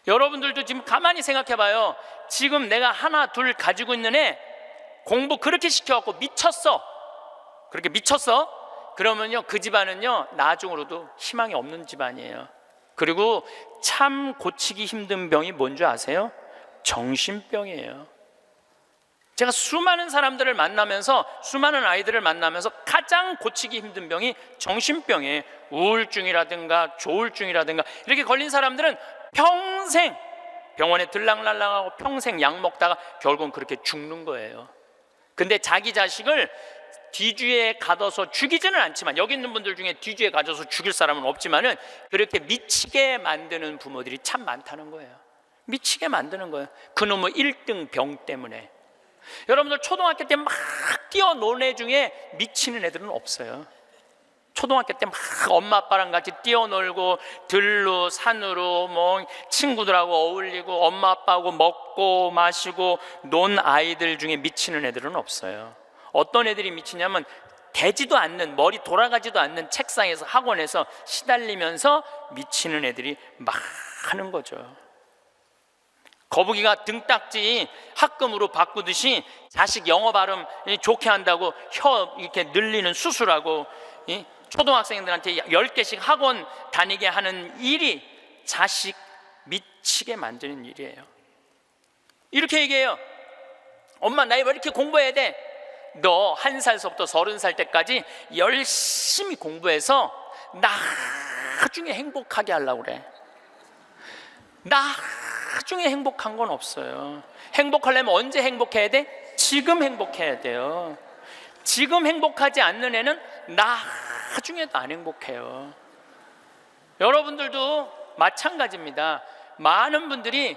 여러분들도 지금 가만히 생각해 봐요. 지금 내가 하나 둘 가지고 있는 애 공부 그렇게 시켜갖고 미쳤어. 그렇게 미쳤어? 그러면요 그 집안은요 나중으로도 희망이 없는 집안이에요. 그리고 참 고치기 힘든 병이 뭔지 아세요? 정신병이에요. 제가 수많은 사람들을 만나면서, 수많은 아이들을 만나면서 가장 고치기 힘든 병이 정신병이에요. 우울증이라든가 조울증이라든가 이렇게 걸린 사람들은 평생 병원에 들락날락하고 평생 약 먹다가 결국은 그렇게 죽는 거예요. 근데 자기 자식을 뒤주에 가둬서 죽이지는 않지만, 여기 있는 분들 중에 뒤주에 가둬서 죽일 사람은 없지만은 그렇게 미치게 만드는 부모들이 참 많다는 거예요. 미치게 만드는 거예요. 그놈의 1등 병 때문에. 여러분들 초등학교 때 막 뛰어노는 애 중에 미치는 애들은 없어요. 초등학교 때 막 엄마 아빠랑 같이 뛰어놀고 들로 산으로 뭐 친구들하고 어울리고 엄마 아빠하고 먹고 마시고 논 아이들 중에 미치는 애들은 없어요. 어떤 애들이 미치냐면 되지도 않는, 머리 돌아가지도 않는 책상에서 학원에서 시달리면서 미치는 애들이 많은 거죠. 거북이가 등딱지 합금으로 바꾸듯이 자식 영어 발음 좋게 한다고 혀 이렇게 늘리는 수술하고 초등학생들한테 10개씩 학원 다니게 하는 일이 자식 미치게 만드는 일이에요. 이렇게 얘기해요. 엄마, 나 왜 이렇게 공부해야 돼? 너 1살서부터 30살 때까지 열심히 공부해서 나중에 행복하게 하려고 그래. 나중에 행복한 건 없어요. 행복하려면 언제 행복해야 돼? 지금 행복해야 돼요. 지금 행복하지 않는 애는 나중에도 안 행복해요. 여러분들도 마찬가지입니다. 많은 분들이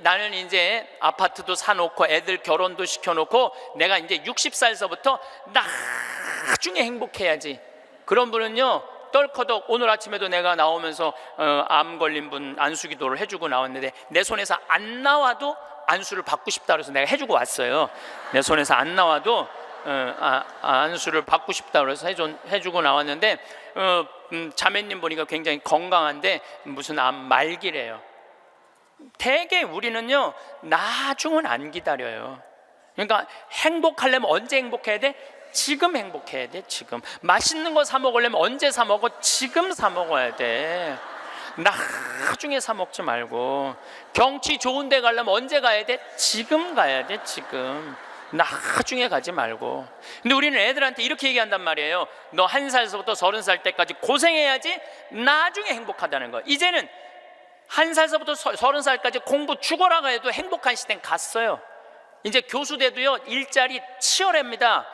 나는 이제 아파트도 사놓고 애들 결혼도 시켜놓고 내가 이제 60살서부터 나중에 행복해야지. 그런 분은요, 떨커덕 오늘 아침에도 내가 나오면서 암 걸린 분 안수기도를 해주고 나왔는데 내 손에서 안 나와도 안수를 받고 싶다 그래서 내가 해주고 왔어요. 내 손에서 안 나와도 안수를 받고 싶다 그래서 해주고 나왔는데 자매님 보니까 굉장히 건강한데 무슨 암 말기래요. 대개 우리는요, 나중은 안 기다려요. 그러니까 행복하려면 언제 행복해야 돼? 지금 행복해야 돼. 지금 맛있는 거 사 먹으려면 언제 사 먹어? 지금 사 먹어야 돼. 나중에 사 먹지 말고. 경치 좋은 데 가려면 언제 가야 돼? 지금 가야 돼. 지금. 나중에 가지 말고. 근데 우리는 애들한테 이렇게 얘기한단 말이에요. 너 1살서부터 30살 때까지 고생해야지 나중에 행복하다는 거. 이제는 1살서부터 30살까지 공부 죽어라 해도 행복한 시대는 갔어요. 이제 교수 돼도요, 일자리 치열합니다.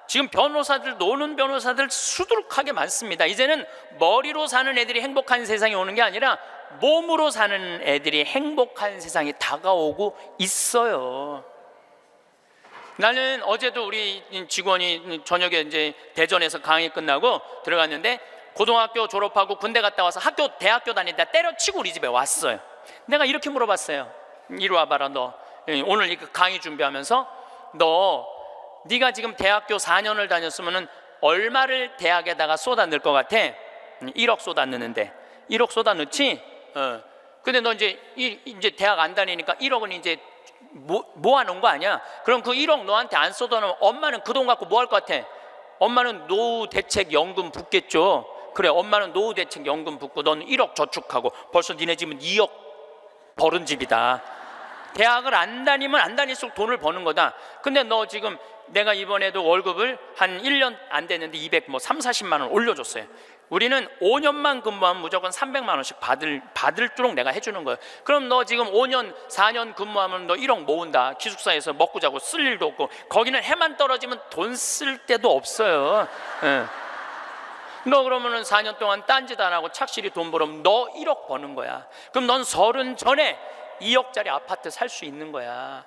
지금 변호사들, 노는 변호사들 수두룩하게 많습니다. 이제는 머리로 사는 애들이 행복한 세상이 오는 게 아니라 몸으로 사는 애들이 행복한 세상이 다가오고 있어요. 나는 어제도 우리 직원이 저녁에 이제 대전에서 강의 끝나고 들어갔는데 고등학교 졸업하고 군대 갔다 와서 대학교 다니다 때려치고 우리 집에 왔어요. 내가 이렇게 물어봤어요. 이리 와봐라, 너 오늘 강의 준비하면서 네가 지금 대학교 4년을 다녔으면 얼마를 대학에다가 쏟아 넣을 것 같아? 1억 쏟아 넣는데 1억 쏟아 넣지? 근데 너 이제 대학 안 다니니까 1억은 이제 모아놓은 거 아니야? 그럼 그 1억 너한테 안 쏟아놓으면 엄마는 그 돈 갖고 뭐 할 것 같아? 엄마는 노후대책연금 붓겠죠. 그래, 엄마는 노후대책연금 붓고 넌 1억 저축하고 벌써 니네 집은 2억 벌은 집이다. 대학을 안 다니면 안 다닐수록 돈을 버는 거다. 근데 너 지금 내가 이번에도 월급을 한 1년 안 됐는데 340만 원 올려줬어요. 우리는 5년만 근무하면 무조건 300만 원씩 받을도록 내가 해주는 거예요. 그럼 너 지금 5년 4년 근무하면 너 1억 모은다. 기숙사에서 먹고 자고 쓸 일도 없고, 거기는 해만 떨어지면 돈 쓸 데도 없어요. 너 그러면은 4년 동안 딴짓 안 하고 착실히 돈 벌으면 너 1억 버는 거야. 그럼 넌 30 전에 2억짜리 아파트 살 수 있는 거야.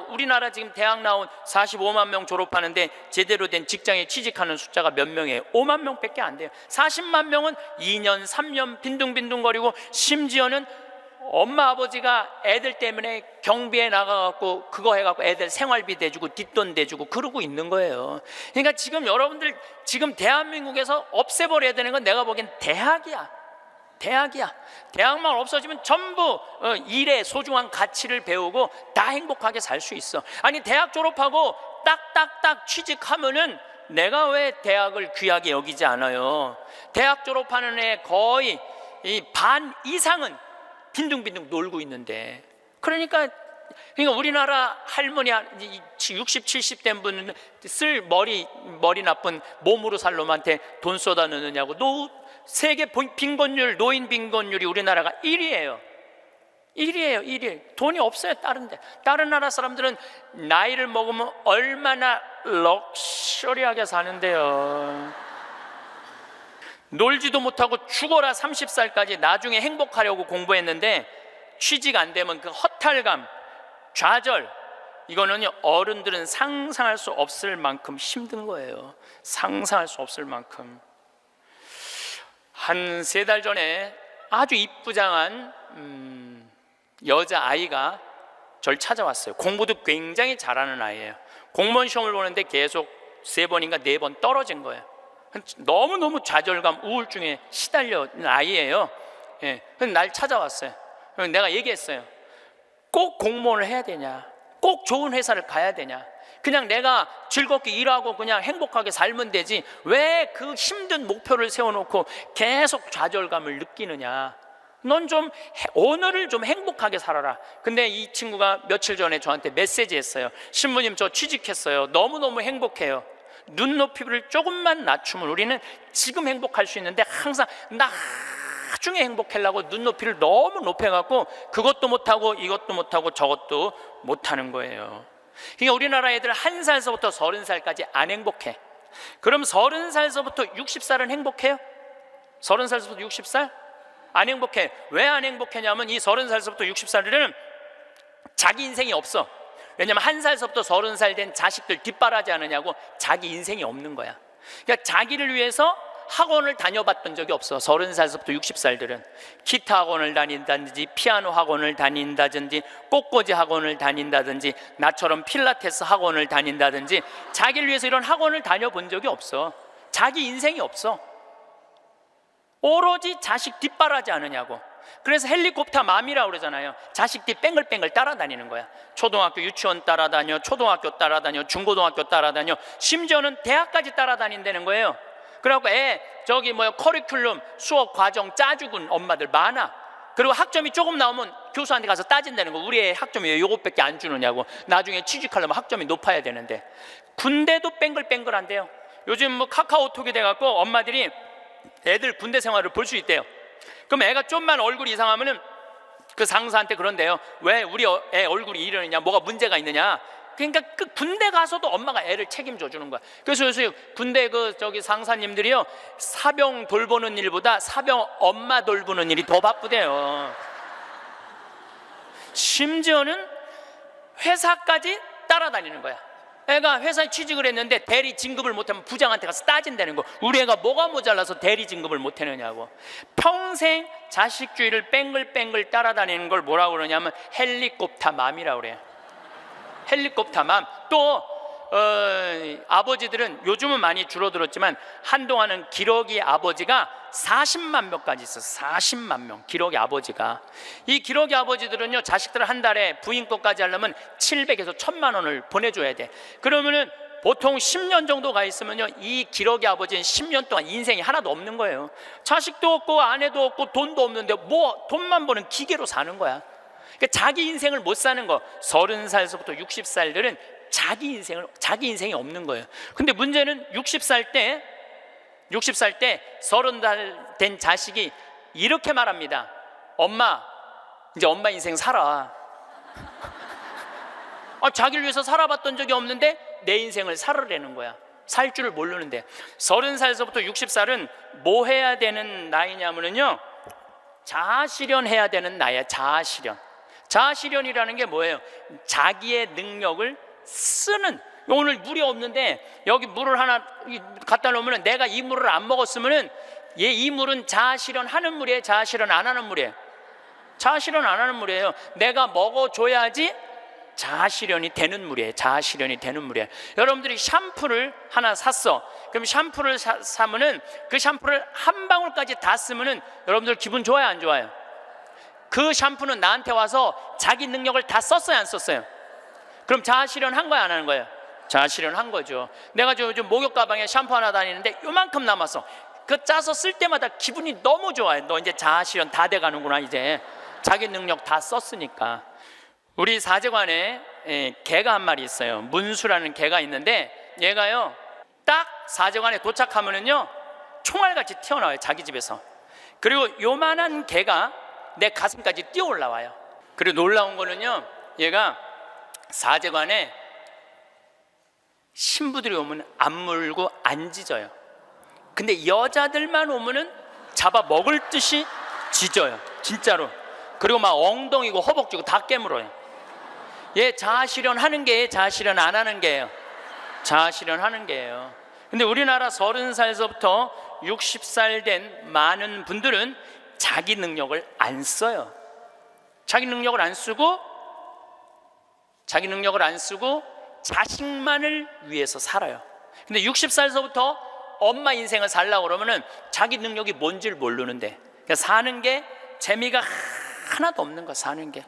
우리나라 지금 대학 나온 45만 명 졸업하는데 제대로 된 직장에 취직하는 숫자가 몇 명이에요? 5만 명밖에 안 돼요. 40만 명은 2년 3년 빈둥빈둥거리고, 심지어는 엄마 아버지가 애들 때문에 경비에 나가갖고 그거 해갖고 애들 생활비 대주고 뒷돈 대주고 그러고 있는 거예요. 그러니까 지금 여러분들 지금 대한민국에서 없애버려야 되는 건 내가 보기엔 대학이야. 대학만 없어지면 전부 일의 소중한 가치를 배우고 다 행복하게 살 수 있어. 아니, 대학 졸업하고 딱딱딱 취직하면은 내가 왜 대학을 귀하게 여기지 않아요? 대학 졸업하는 애 거의 반 이상은 빈둥빈둥 놀고 있는데. 그러니까 우리나라 할머니 60, 70 된 분은 쓸 머리 나쁜 몸으로 살 놈한테 돈 쏟아 넣느냐고. 세계 빈곤율, 노인 빈곤율이 우리나라가 1위예요. 1위. 돈이 없어요. 다른 나라 사람들은 나이를 먹으면 얼마나 럭셔리하게 사는데요. 놀지도 못하고 죽어라 30살까지 나중에 행복하려고 공부했는데 취직 안 되면 그 허탈감, 좌절, 이거는 어른들은 상상할 수 없을 만큼 힘든 거예요. 상상할 수 없을 만큼. 한 3달 전에 아주 이쁘장한 여자아이가 절 찾아왔어요. 공부도 굉장히 잘하는 아이예요. 공무원 시험을 보는데 계속 3번인가 4번 떨어진 거예요. 너무너무 좌절감, 우울증에 시달려 있는 아이예요. 날 찾아왔어요. 내가 얘기했어요. 꼭 공무원을 해야 되냐? 꼭 좋은 회사를 가야 되냐? 그냥 내가 즐겁게 일하고 그냥 행복하게 살면 되지 왜 그 힘든 목표를 세워놓고 계속 좌절감을 느끼느냐? 넌 좀 오늘을 좀 행복하게 살아라. 근데 이 친구가 며칠 전에 저한테 메시지 했어요. 신부님, 저 취직했어요. 너무너무 행복해요. 눈높이를 조금만 낮추면 우리는 지금 행복할 수 있는데 항상 나중에 행복하려고 눈높이를 너무 높여갖고 그것도 못하고 이것도 못하고 저것도 못하는 거예요. 그러니까 우리나라 애들 1살서부터 30살까지 안 행복해. 그럼 30살서부터 60살은 행복해요? 30살서부터 60살? 안 행복해. 왜 안 행복하냐면 이 30살서부터 60살들은 자기 인생이 없어. 왜냐면 1살서부터 30살 된 자식들 뒷바라지 않느냐고 자기 인생이 없는 거야. 그러니까 자기를 위해서 학원을 다녀봤던 적이 없어. 30살서부터 60살들은 기타 학원을 다닌다든지 피아노 학원을 다닌다든지 꽃꽂이 학원을 다닌다든지 나처럼 필라테스 학원을 다닌다든지 자기를 위해서 이런 학원을 다녀본 적이 없어. 자기 인생이 없어. 오로지 자식 뒷바라지 않느냐고. 그래서 헬리콥터 맘이라고 그러잖아요. 자식 뒤 뺑글뺑글 따라다니는 거야. 초등학교 유치원 따라다녀, 초등학교 따라다녀, 중고등학교 따라다녀, 심지어는 대학까지 따라다닌다는 거예요. 그래갖고 커리큘럼 수업 과정 짜주군 엄마들 많아. 그리고 학점이 조금 나오면 교수한테 가서 따진다는 거. 우리 애 학점이 왜 요것밖에 안 주느냐고. 나중에 취직하려면 학점이 높아야 되는데. 군대도 뺑글뺑글한데요. 요즘 카카오톡이 돼갖고 엄마들이 애들 군대 생활을 볼 수 있대요. 그럼 애가 좀만 얼굴이 이상하면은 그 상사한테 그런대요. 왜 우리 애 얼굴이 이러느냐, 뭐가 문제가 있느냐. 그러니까 그 군대 가서도 엄마가 애를 책임져 주는 거야. 그래서 요새 군대 상사님들이요, 사병 돌보는 일보다 사병 엄마 돌보는 일이 더 바쁘대요. 심지어는 회사까지 따라다니는 거야. 애가 회사에 취직을 했는데 대리 진급을 못하면 부장한테 가서 따진다는 거. 우리 애가 뭐가 모자라서 대리 진급을 못하느냐고. 평생 자식주의를 뺑글뺑글 따라다니는 걸 뭐라고 그러냐면 헬리콥터 맘이라고 그래요. 헬리콥터 맘. 또 아버지들은 요즘은 많이 줄어들었지만 한동안은 기러기 아버지가 40만 명까지 있었어요. 40만 명 기러기 아버지가. 이 기러기 아버지들은요, 자식들 한 달에 부인 것까지 하려면 700에서 1000만 원을 보내줘야 돼. 그러면은 보통 10년 정도 가 있으면요, 이 기러기 아버지는 10년 동안 인생이 하나도 없는 거예요. 자식도 없고 아내도 없고 돈도 없는데 뭐 돈만 버는 기계로 사는 거야. 그러니까 자기 인생을 못 사는 거. 30살서부터 60살들은 자기 인생이 없는 거예요. 근데 문제는 60살 때 30살 된 자식이 이렇게 말합니다. 엄마, 이제 엄마 인생 살아. 자기를 위해서 살아봤던 적이 없는데 내 인생을 살으라는 거야. 살 줄을 모르는데. 30살서부터 60살은 뭐 해야 되는 나이냐면요, 자아실현해야 되는 나이야. 자아실현이라는 게 뭐예요? 자기의 능력을 쓰는. 오늘 물이 없는데 여기 물을 하나 갖다 놓으면 내가 이 물을 안 먹었으면은 이 물은 자아실현하는 물이에요? 자아실현 안 하는 물이에요? 자아실현 안 하는 물이에요. 내가 먹어줘야지 자아실현이 되는 물이에요. 자아실현이 되는 물이에요. 여러분들이 샴푸를 하나 샀어. 그럼 샴푸를 사면은 그 샴푸를 한 방울까지 다 쓰면은 여러분들 기분 좋아요, 안 좋아요? 그 샴푸는 나한테 와서 자기 능력을 다 썼어요, 안 썼어요? 그럼 자아실현 한 거야, 안 하는 거예요? 자아실현 한 거죠. 내가 요즘 목욕 가방에 샴푸 하나 다니는데 요만큼 남았어. 그 짜서 쓸 때마다 기분이 너무 좋아요. 너 이제 자아실현 다 돼가는구나. 이제 자기 능력 다 썼으니까. 우리 사제관에 개가 한 마리 있어요. 문수라는 개가 있는데 얘가요, 딱 사제관에 도착하면은요, 총알같이 튀어나와요, 자기 집에서. 그리고 요만한 개가 내 가슴까지 뛰어 올라와요. 그리고 놀라운 거는요, 얘가 사제관에 신부들이 오면 안 물고 안 짖어요. 근데 여자들만 오면은 잡아 먹을 듯이 짖어요, 진짜로. 그리고 막 엉덩이고 허벅지고 다 깨물어요. 얘 자아실현 하는 게 자아실현 안 하는 게예요. 자아실현 하는 게예요. 근데 우리나라 30살서부터 60살 된 많은 분들은 자기 능력을 안 써요. 자기 능력을 안 쓰고 자식만을 위해서 살아요. 근데 60살서부터 엄마 인생을 살려고 그러면은 자기 능력이 뭔지를 모르는데, 그러니까 사는 게 재미가 하나도 없는 거 사는 게.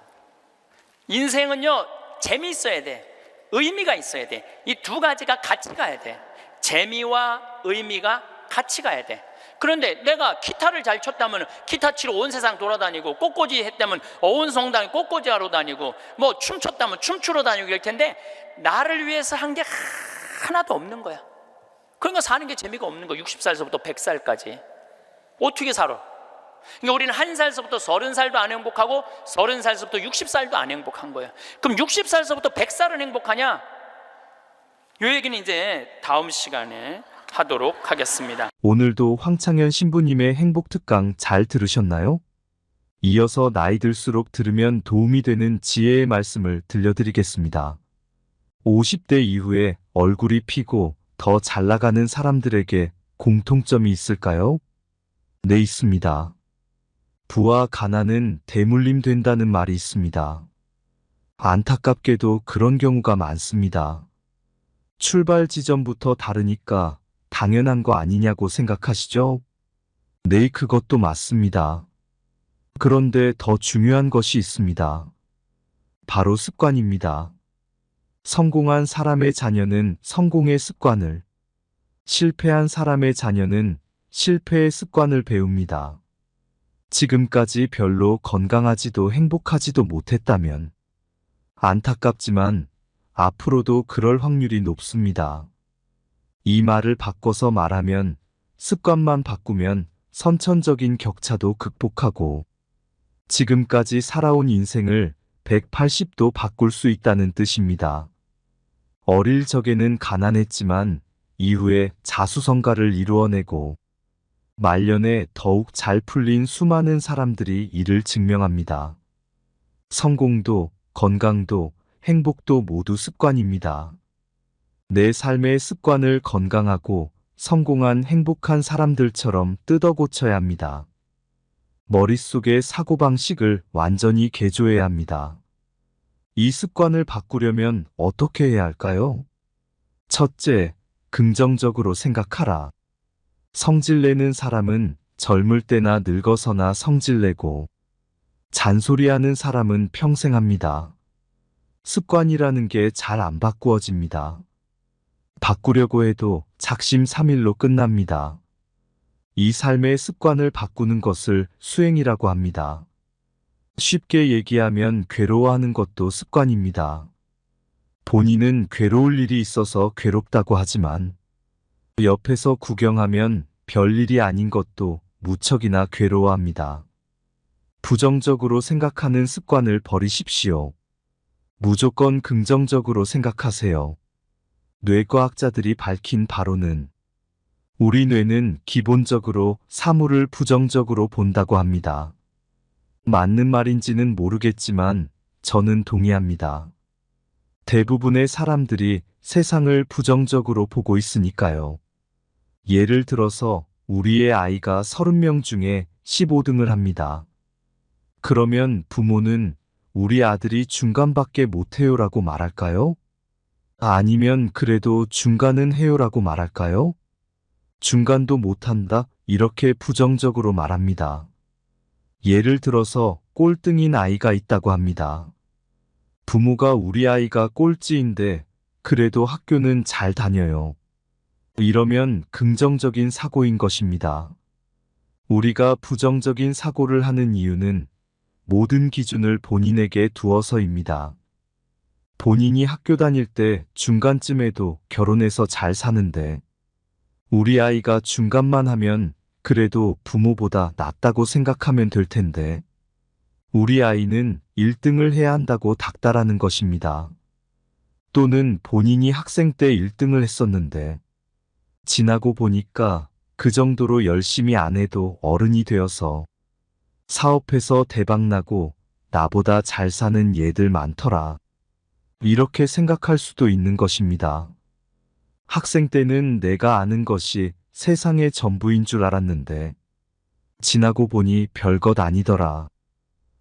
인생은요, 재미있어야 돼. 의미가 있어야 돼. 이 두 가지가 같이 가야 돼. 재미와 의미가 같이 가야 돼. 그런데 내가 기타를 잘 쳤다면 기타 치러 온 세상 돌아다니고, 꽃꽂이 했다면 온 성당에 꽃꽂이 하러 다니고, 뭐 춤췄다면 춤추러 다니고 이럴 텐데, 나를 위해서 한 게 하나도 없는 거야. 그러니까 사는 게 재미가 없는 거야. 60살서부터 100살까지 어떻게 살아? 그러니까 우리는 1살서부터 30살도 안 행복하고 30살서부터 60살도 안 행복한 거야. 그럼 60살서부터 100살은 행복하냐? 이 얘기는 이제 다음 시간에 하도록 하겠습니다. 오늘도 황창현 신부님의 행복특강 잘 들으셨나요? 이어서 나이 들수록 들으면 도움이 되는 지혜의 말씀을 들려드리겠습니다. 50대 이후에 얼굴이 피고 더 잘 나가는 사람들에게 공통점이 있을까요? 네, 있습니다. 부와 가난은 대물림 된다는 말이 있습니다. 안타깝게도 그런 경우가 많습니다. 출발 지점부터 다르니까 당연한 거 아니냐고 생각하시죠? 네, 그것도 맞습니다. 그런데 더 중요한 것이 있습니다. 바로 습관입니다. 성공한 사람의 자녀는 성공의 습관을, 실패한 사람의 자녀는 실패의 습관을 배웁니다. 지금까지 별로 건강하지도 행복하지도 못했다면 안타깝지만 앞으로도 그럴 확률이 높습니다. 이 말을 바꿔서 말하면 습관만 바꾸면 선천적인 격차도 극복하고 지금까지 살아온 인생을 180도 바꿀 수 있다는 뜻입니다. 어릴 적에는 가난했지만 이후에 자수성가를 이루어내고 말년에 더욱 잘 풀린 수많은 사람들이 이를 증명합니다. 성공도 건강도 행복도 모두 습관입니다. 내 삶의 습관을 건강하고 성공한 행복한 사람들처럼 뜯어 고쳐야 합니다. 머릿속의 사고방식을 완전히 개조해야 합니다. 이 습관을 바꾸려면 어떻게 해야 할까요? 첫째, 긍정적으로 생각하라. 성질내는 사람은 젊을 때나 늙어서나 성질내고 잔소리하는 사람은 평생 합니다. 습관이라는 게 잘 안 바꾸어집니다. 바꾸려고 해도 작심삼일로 끝납니다. 이 삶의 습관을 바꾸는 것을 수행이라고 합니다. 쉽게 얘기하면 괴로워하는 것도 습관입니다. 본인은 괴로울 일이 있어서 괴롭다고 하지만 옆에서 구경하면 별일이 아닌 것도 무척이나 괴로워합니다. 부정적으로 생각하는 습관을 버리십시오. 무조건 긍정적으로 생각하세요. 뇌과학자들이 밝힌 바로는 우리 뇌는 기본적으로 사물을 부정적으로 본다고 합니다. 맞는 말인지는 모르겠지만 저는 동의합니다. 대부분의 사람들이 세상을 부정적으로 보고 있으니까요. 예를 들어서 우리의 아이가 30명 중에 15등을 합니다. 그러면 부모는 우리 아들이 중간밖에 못해요라고 말할까요? 아니면 그래도 중간은 해요라고 말할까요? 중간도 못한다, 이렇게 부정적으로 말합니다. 예를 들어서 꼴등인 아이가 있다고 합니다. 부모가 우리 아이가 꼴찌인데 그래도 학교는 잘 다녀요. 이러면 긍정적인 사고인 것입니다. 우리가 부정적인 사고를 하는 이유는 모든 기준을 본인에게 두어서입니다. 본인이 학교 다닐 때 중간쯤에도 결혼해서 잘 사는데 우리 아이가 중간만 하면 그래도 부모보다 낫다고 생각하면 될 텐데 우리 아이는 1등을 해야 한다고 닥달하는 것입니다. 또는 본인이 학생 때 1등을 했었는데 지나고 보니까 그 정도로 열심히 안 해도 어른이 되어서 사업해서 대박나고 나보다 잘 사는 얘들 많더라. 이렇게 생각할 수도 있는 것입니다. 학생 때는 내가 아는 것이 세상의 전부인 줄 알았는데 지나고 보니 별것 아니더라.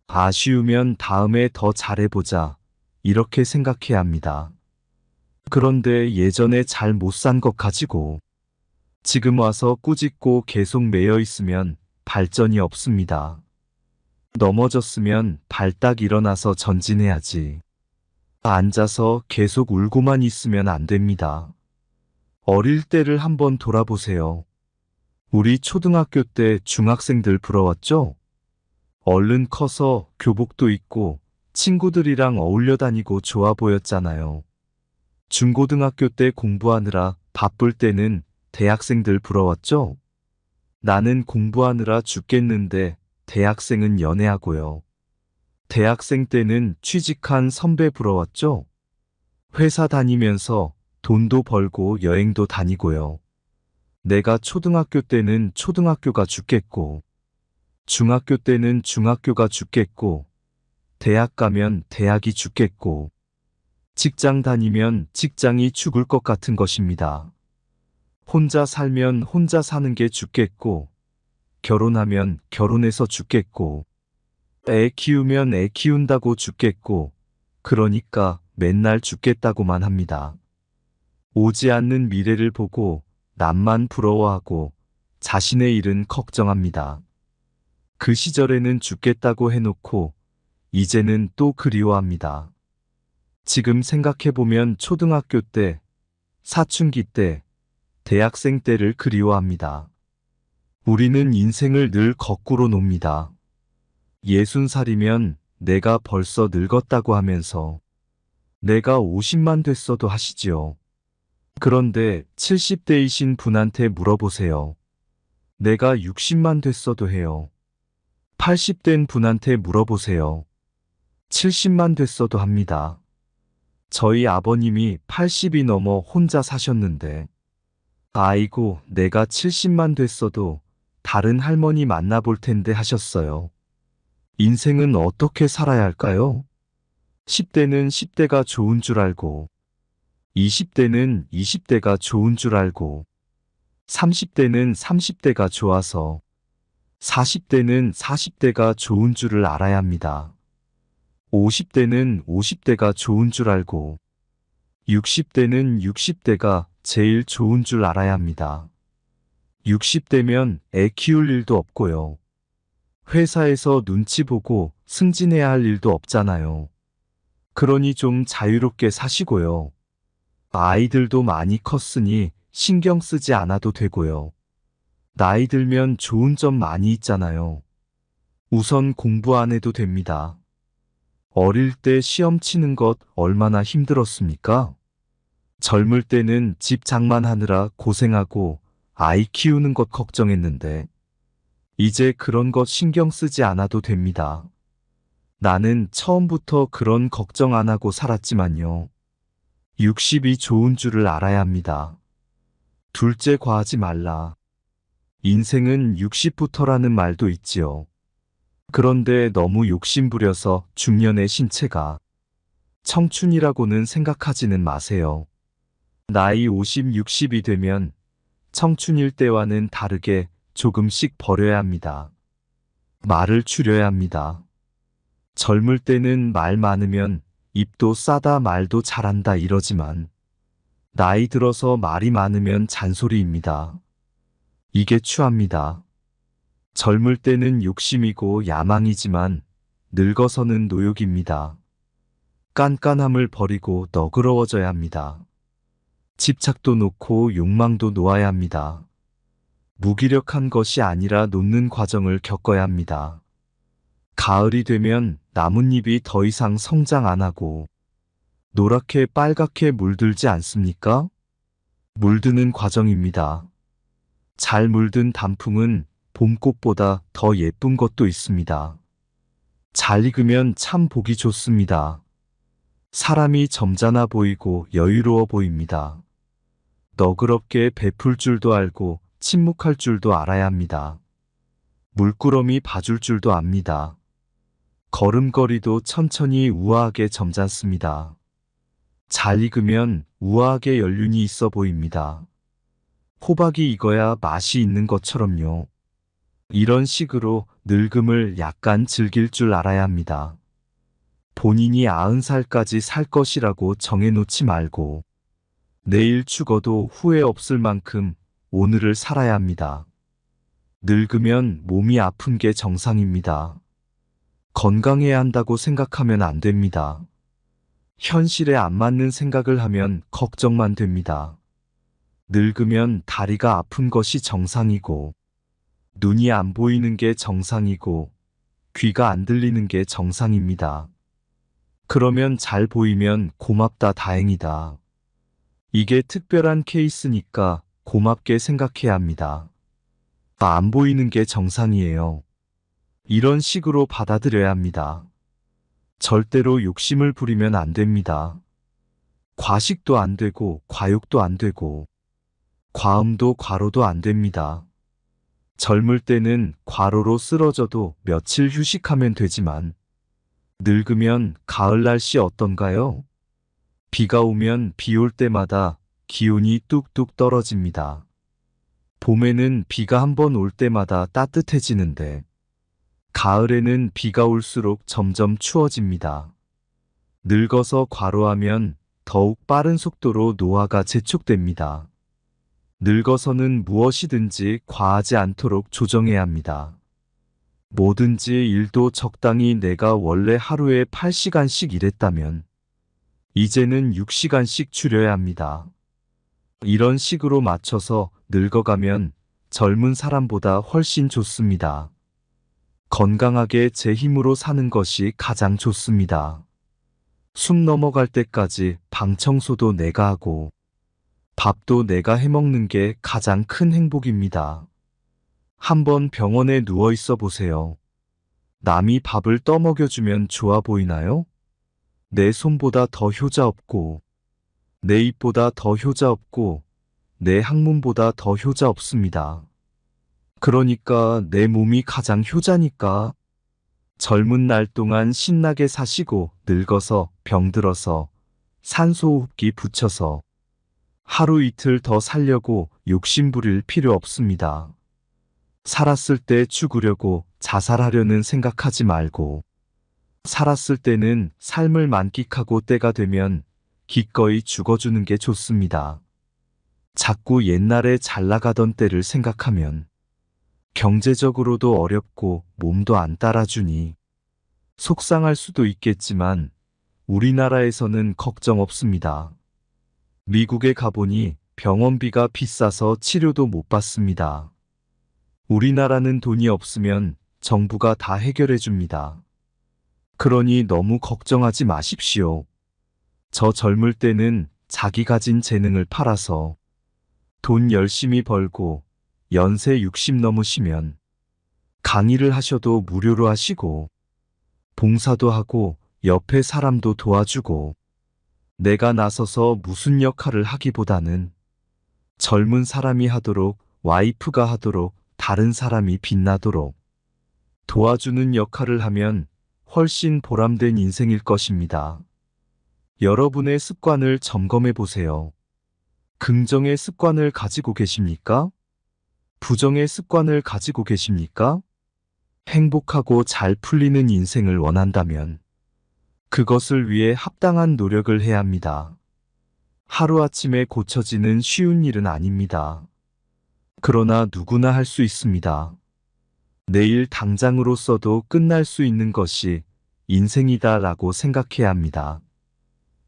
아쉬우면 다음에 더 잘해보자. 이렇게 생각해야 합니다. 그런데 예전에 잘 못 산 것 가지고 지금 와서 꾸짖고 계속 매여 있으면 발전이 없습니다. 넘어졌으면 발딱 일어나서 전진해야지. 앉아서 계속 울고만 있으면 안 됩니다. 어릴 때를 한번 돌아보세요. 우리 초등학교 때 중학생들 부러웠죠? 얼른 커서 교복도 입고 친구들이랑 어울려 다니고 좋아 보였잖아요. 중고등학교 때 공부하느라 바쁠 때는 대학생들 부러웠죠? 나는 공부하느라 죽겠는데 대학생은 연애하고요. 대학생 때는 취직한 선배 부러웠죠? 회사 다니면서 돈도 벌고 여행도 다니고요. 내가 초등학교 때는 초등학교가 죽겠고, 중학교 때는 중학교가 죽겠고, 대학 가면 대학이 죽겠고, 직장 다니면 직장이 죽을 것 같은 것입니다. 혼자 살면 혼자 사는 게 죽겠고, 결혼하면 결혼해서 죽겠고, 애 키우면 애 키운다고 죽겠고, 그러니까 맨날 죽겠다고만 합니다. 오지 않는 미래를 보고 남만 부러워하고 자신의 일은 걱정합니다. 그 시절에는 죽겠다고 해놓고 이제는 또 그리워합니다. 지금 생각해보면 초등학교 때, 사춘기 때, 대학생 때를 그리워합니다. 우리는 인생을 늘 거꾸로 놉니다. 60살이면 내가 벌써 늙었다고 하면서 내가 50만 됐어도 하시지요. 그런데 70대이신 분한테 물어보세요. 내가 60만 됐어도 해요. 80된 분한테 물어보세요. 70만 됐어도 합니다. 저희 아버님이 80이 넘어 혼자 사셨는데, 아이고, 내가 70만 됐어도 다른 할머니 만나볼 텐데 하셨어요. 인생은 어떻게 살아야 할까요? 10대는 10대가 좋은 줄 알고, 20대는 20대가 좋은 줄 알고, 30대는 30대가 좋아서, 40대는 40대가 좋은 줄을 알아야 합니다. 50대는 50대가 좋은 줄 알고, 60대는 60대가 제일 좋은 줄 알아야 합니다. 60대면 애 키울 일도 없고요. 회사에서 눈치 보고 승진해야 할 일도 없잖아요. 그러니 좀 자유롭게 사시고요. 아이들도 많이 컸으니 신경 쓰지 않아도 되고요. 나이 들면 좋은 점 많이 있잖아요. 우선 공부 안 해도 됩니다. 어릴 때 시험 치는 것 얼마나 힘들었습니까? 젊을 때는 집 장만하느라 고생하고 아이 키우는 것 걱정했는데, 이제 그런 것 신경 쓰지 않아도 됩니다. 나는 처음부터 그런 걱정 안 하고 살았지만요. 60이 좋은 줄을 알아야 합니다. 둘째 과하지 말라. 인생은 60부터라는 말도 있지요. 그런데 너무 욕심부려서 중년의 신체가 청춘이라고는 생각하지는 마세요. 나이 50, 60이 되면 청춘일 때와는 다르게 조금씩 버려야 합니다. 말을 줄여야 합니다. 젊을 때는 말 많으면 입도 싸다 말도 잘한다 이러지만 나이 들어서 말이 많으면 잔소리입니다. 이게 추합니다. 젊을 때는 욕심이고 야망이지만 늙어서는 노욕입니다. 깐깐함을 버리고 너그러워져야 합니다. 집착도 놓고 욕망도 놓아야 합니다. 무기력한 것이 아니라 놓는 과정을 겪어야 합니다. 가을이 되면 나뭇잎이 더 이상 성장 안 하고 노랗게 빨갛게 물들지 않습니까? 물드는 과정입니다. 잘 물든 단풍은 봄꽃보다 더 예쁜 것도 있습니다. 잘 익으면 참 보기 좋습니다. 사람이 점잖아 보이고 여유로워 보입니다. 너그럽게 베풀 줄도 알고 침묵할 줄도 알아야 합니다. 물끄러미 봐줄 줄도 압니다. 걸음걸이도 천천히 우아하게 점잖습니다. 잘 익으면 우아하게 연륜이 있어 보입니다. 호박이 익어야 맛이 있는 것처럼요. 이런 식으로 늙음을 약간 즐길 줄 알아야 합니다. 본인이 90살까지 살 것이라고 정해놓지 말고 내일 죽어도 후회 없을 만큼 오늘을 살아야 합니다. 늙으면 몸이 아픈 게 정상입니다. 건강해야 한다고 생각하면 안 됩니다. 현실에 안 맞는 생각을 하면 걱정만 됩니다. 늙으면 다리가 아픈 것이 정상이고, 눈이 안 보이는 게 정상이고, 귀가 안 들리는 게 정상입니다. 그러면 잘 보이면 고맙다, 다행이다. 이게 특별한 케이스니까 고맙게 생각해야 합니다. 안 보이는 게 정상이에요. 이런 식으로 받아들여야 합니다. 절대로 욕심을 부리면 안 됩니다. 과식도 안 되고, 과욕도 안 되고, 과음도 과로도 안 됩니다. 젊을 때는 과로로 쓰러져도 며칠 휴식하면 되지만, 늙으면 가을 날씨 어떤가요? 비가 오면 비 올 때마다 기온이 뚝뚝 떨어집니다. 봄에는 비가 한 번 올 때마다 따뜻해지는데, 가을에는 비가 올수록 점점 추워집니다. 늙어서 과로하면 더욱 빠른 속도로 노화가 재촉됩니다. 늙어서는 무엇이든지 과하지 않도록 조정해야 합니다. 뭐든지 일도 적당히. 내가 원래 하루에 8시간씩 일했다면 이제는 6시간씩 줄여야 합니다. 이런 식으로 맞춰서 늙어가면 젊은 사람보다 훨씬 좋습니다. 건강하게 제 힘으로 사는 것이 가장 좋습니다. 숨 넘어갈 때까지 방 청소도 내가 하고 밥도 내가 해먹는 게 가장 큰 행복입니다. 한번 병원에 누워 있어 보세요. 남이 밥을 떠먹여주면 좋아 보이나요? 내 손보다 더 효자 없고, 내 입보다 더 효자 없고, 내 학문보다 더 효자 없습니다. 그러니까 내 몸이 가장 효자니까. 젊은 날 동안 신나게 사시고 늙어서 병들어서 산소호흡기 붙여서 하루 이틀 더 살려고 욕심 부릴 필요 없습니다. 살았을 때 죽으려고 자살하려는 생각하지 말고, 살았을 때는 삶을 만끽하고 때가 되면 기꺼이 죽어주는 게 좋습니다. 자꾸 옛날에 잘 나가던 때를 생각하면 경제적으로도 어렵고 몸도 안 따라주니 속상할 수도 있겠지만 우리나라에서는 걱정 없습니다. 미국에 가보니 병원비가 비싸서 치료도 못 받습니다. 우리나라는 돈이 없으면 정부가 다 해결해 줍니다. 그러니 너무 걱정하지 마십시오. 저 젊을 때는 자기 가진 재능을 팔아서 돈 열심히 벌고 연세 60 넘으시면 강의를 하셔도 무료로 하시고 봉사도 하고 옆에 사람도 도와주고 내가 나서서 무슨 역할을 하기보다는 젊은 사람이 하도록, 와이프가 하도록, 다른 사람이 빛나도록 도와주는 역할을 하면 훨씬 보람된 인생일 것입니다. 여러분의 습관을 점검해 보세요. 긍정의 습관을 가지고 계십니까? 부정의 습관을 가지고 계십니까? 행복하고 잘 풀리는 인생을 원한다면 그것을 위해 합당한 노력을 해야 합니다. 하루아침에 고쳐지는 쉬운 일은 아닙니다. 그러나 누구나 할 수 있습니다. 내일 당장으로서도 끝날 수 있는 것이 인생이다라고 생각해야 합니다.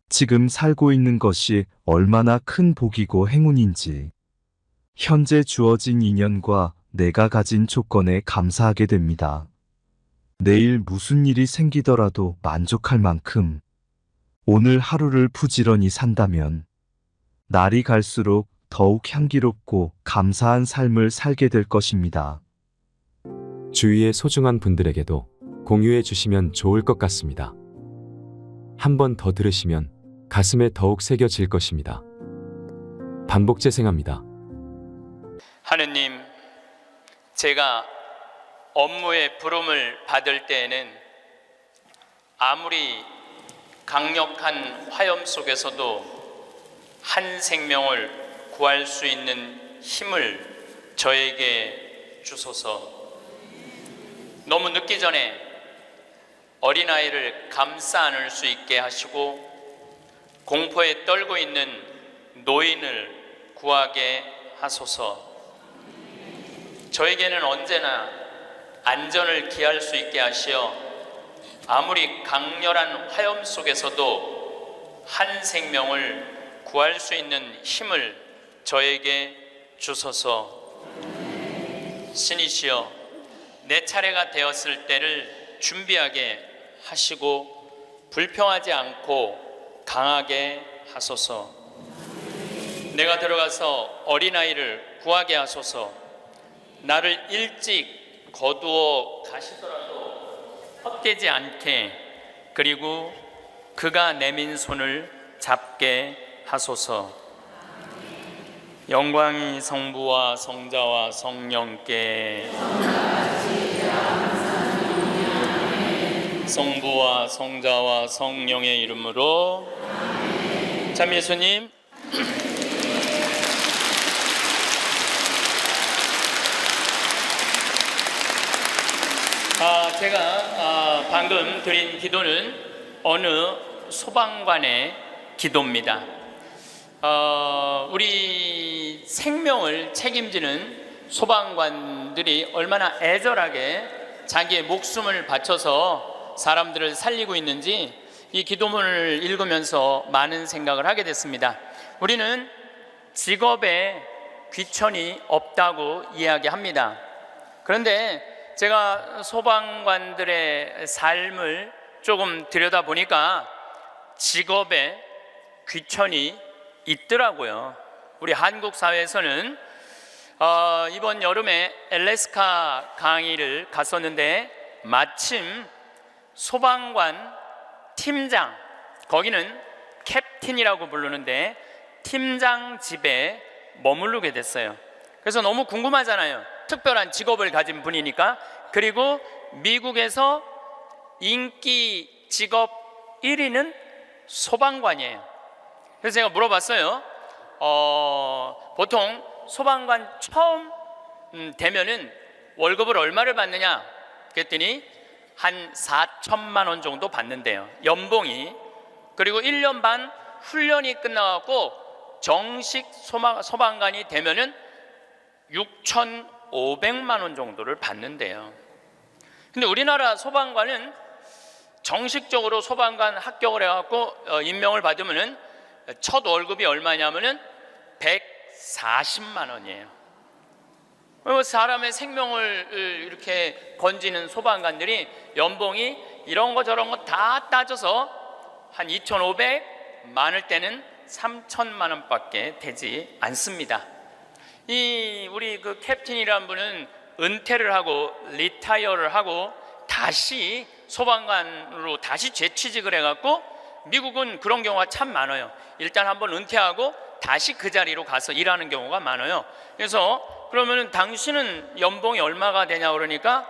지금 살고 있는 것이 얼마나 큰 복이고 행운인지 현재 주어진 인연과 내가 가진 조건에 감사하게 됩니다. 내일 무슨 일이 생기더라도 만족할 만큼 오늘 하루를 부지런히 산다면 날이 갈수록 더욱 향기롭고 감사한 삶을 살게 될 것입니다. 주위의 소중한 분들에게도 공유해 주시면 좋을 것 같습니다. 한 번 더 들으시면 가슴에 더욱 새겨질 것입니다. 반복 재생합니다. 하느님, 제가 업무의 부름을 받을 때에는 아무리 강력한 화염 속에서도 한 생명을 구할 수 있는 힘을 저에게 주소서. 너무 늦기 전에 어린아이를 감싸 안을 수 있게 하시고 공포에 떨고 있는 노인을 구하게 하소서. 저에게는 언제나 안전을 기할 수 있게 하시어 아무리 강렬한 화염 속에서도 한 생명을 구할 수 있는 힘을 저에게 주소서. 신이시여, 내 차례가 되었을 때를 준비하게 하시고 불평하지 않고 강하게 하소서. 내가 들어가서 어린아이를 구하게 하소서. 나를 일찍 거두어 가시더라도 헛되지 않게, 그리고 그가 내민 손을 잡게 하소서. 영광이 성부와 성자와 성령께, 성부와 성자와 성령의 이름으로. 참 예수님, 제가 방금 드린 기도는 어느 소방관의 기도입니다. 우리 생명을 책임지는 소방관들이 얼마나 애절하게 자기의 목숨을 바쳐서 사람들을 살리고 있는지 이 기도문을 읽으면서 많은 생각을 하게 됐습니다. 우리는 직업에 귀천이 없다고 이야기합니다. 그런데 제가 소방관들의 삶을 조금 들여다보니까 직업에 귀천이 있더라고요. 우리 한국 사회에서는 이번 여름에 알래스카 강의를 갔었는데 마침 소방관 팀장, 거기는 캡틴이라고 부르는데 팀장 집에 머무르게 됐어요. 그래서 너무 궁금하잖아요. 특별한 직업을 가진 분이니까. 그리고 미국에서 인기 직업 1위는 소방관이에요. 그래서 제가 물어봤어요. 보통 소방관 처음 되면은 월급을 얼마를 받느냐? 그랬더니 한 4천만 원 정도 받는데요, 연봉이. 그리고 1년 반 훈련이 끝나갖고 정식 소방관이 되면은 6,500만 원 정도를 받는데요. 근데 우리나라 소방관은 정식적으로 소방관 합격을 해갖고 임명을 받으면은 첫 월급이 얼마냐면은 140만 원이에요. 사람의 생명을 이렇게 건지는 소방관들이 연봉이 이런 거 저런 거 다 따져서 한 2,500, 많을 때는 3천만 원밖에 되지 않습니다. 우리 그 캡틴이라는 분은 은퇴를 하고 리타이어를 하고 다시 소방관으로 다시 재취직을 해갖고, 미국은 그런 경우가 참 많아요. 일단 한번 은퇴하고 다시 그 자리로 가서 일하는 경우가 많아요. 그래서 그러면 당신은 연봉이 얼마가 되냐 그러니까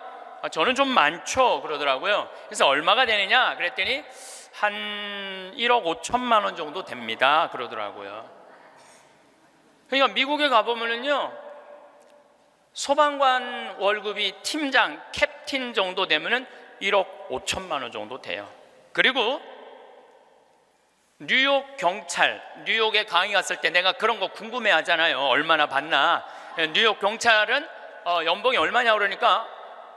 저는 좀 많죠 그러더라고요. 그래서 얼마가 되느냐 그랬더니 한 1억 5천만 원 정도 됩니다 그러더라고요. 그러니까 미국에 가보면은요, 소방관 월급이 팀장, 캡틴 정도 되면은 1억 5천만 원 정도 돼요. 그리고 뉴욕 경찰, 뉴욕에 강의 갔을 때 내가 그런 거 궁금해 하잖아요. 얼마나 받나. 뉴욕 경찰은 연봉이 얼마냐 그러니까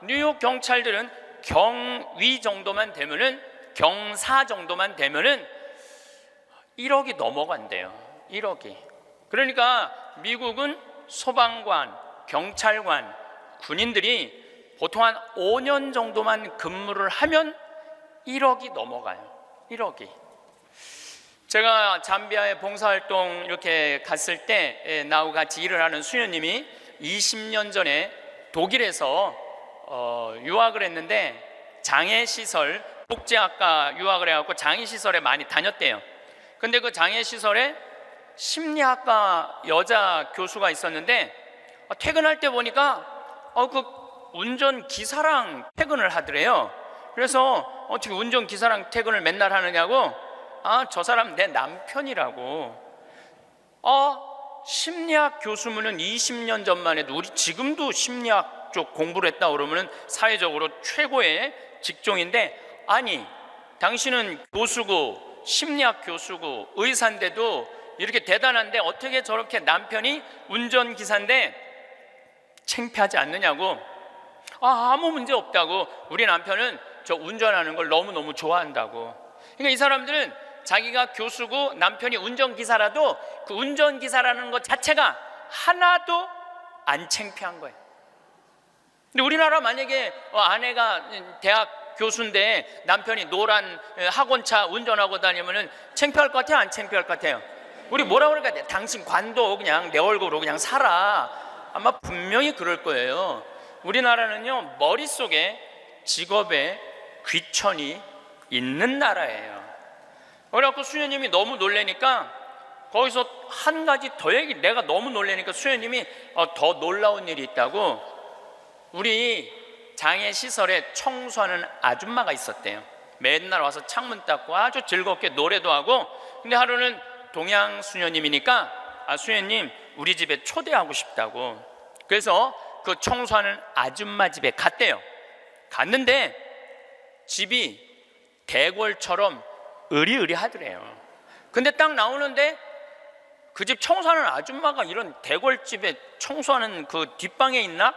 뉴욕 경찰들은 경위 정도만 되면은, 경사 정도만 되면은 1억이 넘어간대요. 1억이. 그러니까 미국은 소방관, 경찰관, 군인들이 보통 한 5년 정도만 근무를 하면 1억이 넘어가요. 1억이. 제가 잠비아에 봉사활동 이렇게 갔을 때 나하고 같이 일을 하는 수녀님이 20년 전에 독일에서 유학을 했는데 장애시설, 복지학과 유학을 해갖고 장애시설에 많이 다녔대요. 근데 그 장애시설에 심리학과 여자 교수가 있었는데 퇴근할 때 보니까 그 운전기사랑 퇴근을 하더래요. 그래서 어떻게 운전기사랑 퇴근을 맨날 하느냐고, 저 사람 내 남편이라고. 심리학 교수면은 20년 전만 해도, 우리 지금도 심리학 쪽 공부를 했다 그러면은 사회적으로 최고의 직종인데, 아니 당신은 교수고 심리학 교수고 의사인데도 이렇게 대단한데 어떻게 저렇게 남편이 운전기사인데 창피하지 않느냐고. 아무 문제 없다고. 우리 남편은 저 운전하는 걸 너무너무 좋아한다고. 그러니까 이 사람들은 자기가 교수고 남편이 운전기사라도 그 운전기사라는 것 자체가 하나도 안 창피한 거예요. 근데 우리나라 만약에 아내가 대학 교수인데 남편이 노란 학원차 운전하고 다니면은 창피할 것 같아요? 안 창피할 것 같아요? 우리 뭐라 그럴까? 당신 관도 그냥 내 얼굴로 그냥 살아. 아마 분명히 그럴 거예요. 우리나라는요, 머릿속에 직업에 귀천이 있는 나라예요. 그래갖고 수녀님이 너무 놀래니까 거기서 한 가지 더 내가 너무 놀래니까 수녀님이 더 놀라운 일이 있다고, 우리 장애 시설에 청소하는 아줌마가 있었대요. 맨날 와서 창문 닦고 아주 즐겁게 노래도 하고. 근데 하루는 동양 수녀님이니까 수녀님 우리 집에 초대하고 싶다고. 그래서 그 청소하는 아줌마 집에 갔대요. 갔는데 집이 대궐처럼 으리으리하더래요. 근데 딱 나오는데 그 집 청소하는 아줌마가 이런 대궐집에 청소하는 그 뒷방에 있나?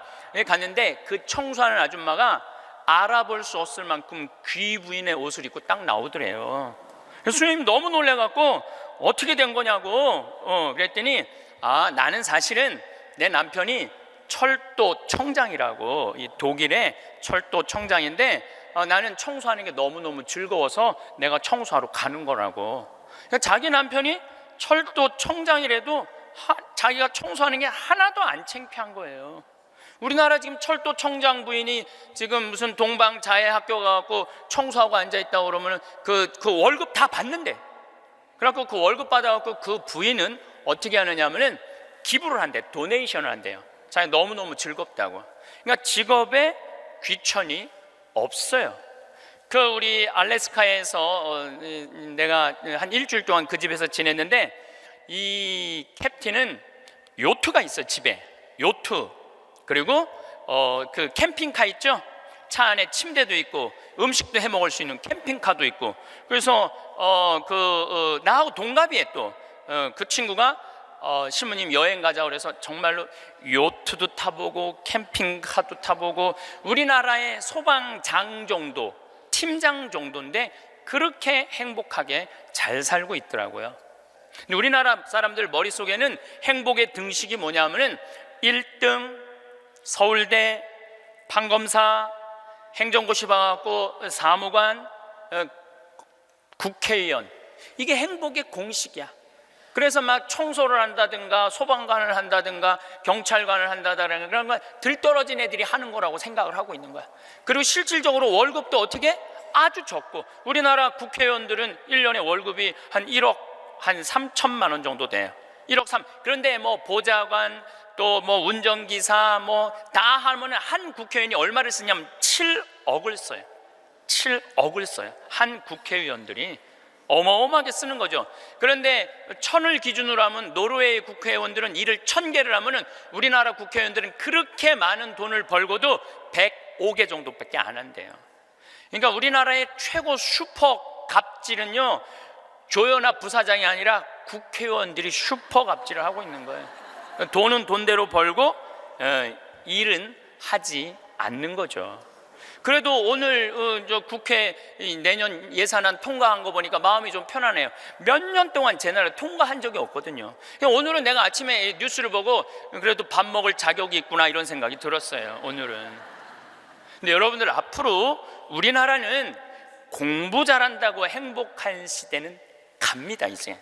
갔는데 그 청소하는 아줌마가 알아볼 수 없을 만큼 귀부인의 옷을 입고 딱 나오더래요. 그래서 수녀님 너무 놀래갖고 어떻게 된 거냐고 그랬더니 나는 사실은 내 남편이 철도 청장이라고, 이 독일의 철도 청장인데 나는 청소하는 게 너무너무 즐거워서 내가 청소하러 가는 거라고. 그러니까 자기 남편이 철도 청장이라도 자기가 청소하는 게 하나도 안 창피한 거예요. 우리나라 지금 철도 청장 부인이 지금 무슨 동방자애 학교 가갖고 청소하고 앉아있다고 그러면 그 월급 다 받는데, 그래갖고 그 월급 받아갖고 그 부인은 어떻게 하느냐 하면은 기부를 한대, 도네이션을 한대요. 자기 너무너무 즐겁다고. 그러니까 직업에 귀천이 없어요. 그 우리 알래스카에서 내가 한 일주일 동안 그 집에서 지냈는데, 이 캡틴은 요트가 있어, 집에. 요트. 그리고 그 캠핑카 있죠? 차 안에 침대도 있고 음식도 해 먹을 수 있는 캠핑카도 있고. 그래서 나하고 동갑이에 또 그 친구가 신부님 여행 가자 그래서 정말로 요트도 타보고 캠핑카도 타보고, 우리나라의 소방장 정도, 팀장 정도인데 그렇게 행복하게 잘 살고 있더라고요. 근데 우리나라 사람들 머릿속에는 행복의 등식이 뭐냐면은 1등 서울대, 판검사, 행정고시 봐갖고 사무관, 국회의원, 이게 행복의 공식이야. 그래서 막 청소를 한다든가 소방관을 한다든가 경찰관을 한다든가 그런 거 들떨어진 애들이 하는 거라고 생각을 하고 있는 거야. 그리고 실질적으로 월급도 어떻게? 아주 적고, 우리나라 국회의원들은 1년에 월급이 한 1억 한 3천만 원 정도 돼요. 1억 3. 그런데 뭐 보좌관 또 뭐 운전기사 뭐 다 하면 한 국회의원이 얼마를 쓰냐면 7억을 써요. 7억을 써요. 한 국회의원들이 어마어마하게 쓰는 거죠. 그런데 1000을 기준으로 하면 노르웨이 국회의원들은 일을 1000개를 하면은 우리나라 국회의원들은 그렇게 많은 돈을 벌고도 105개 정도밖에 안 한대요. 그러니까 우리나라의 최고 슈퍼 갑질은요, 조연아 부사장이 아니라 국회의원들이 슈퍼 갑질을 하고 있는 거예요. 돈은 돈대로 벌고 일은 하지 않는 거죠. 그래도 오늘 저 국회 내년 예산안 통과한 거 보니까 마음이 좀 편하네요. 몇 년 동안 제 나라 통과한 적이 없거든요. 오늘은 내가 아침에 뉴스를 보고 그래도 밥 먹을 자격이 있구나 이런 생각이 들었어요. 오늘은. 근데 여러분들, 앞으로 우리나라는 공부 잘한다고 행복한 시대는 갑니다. 이제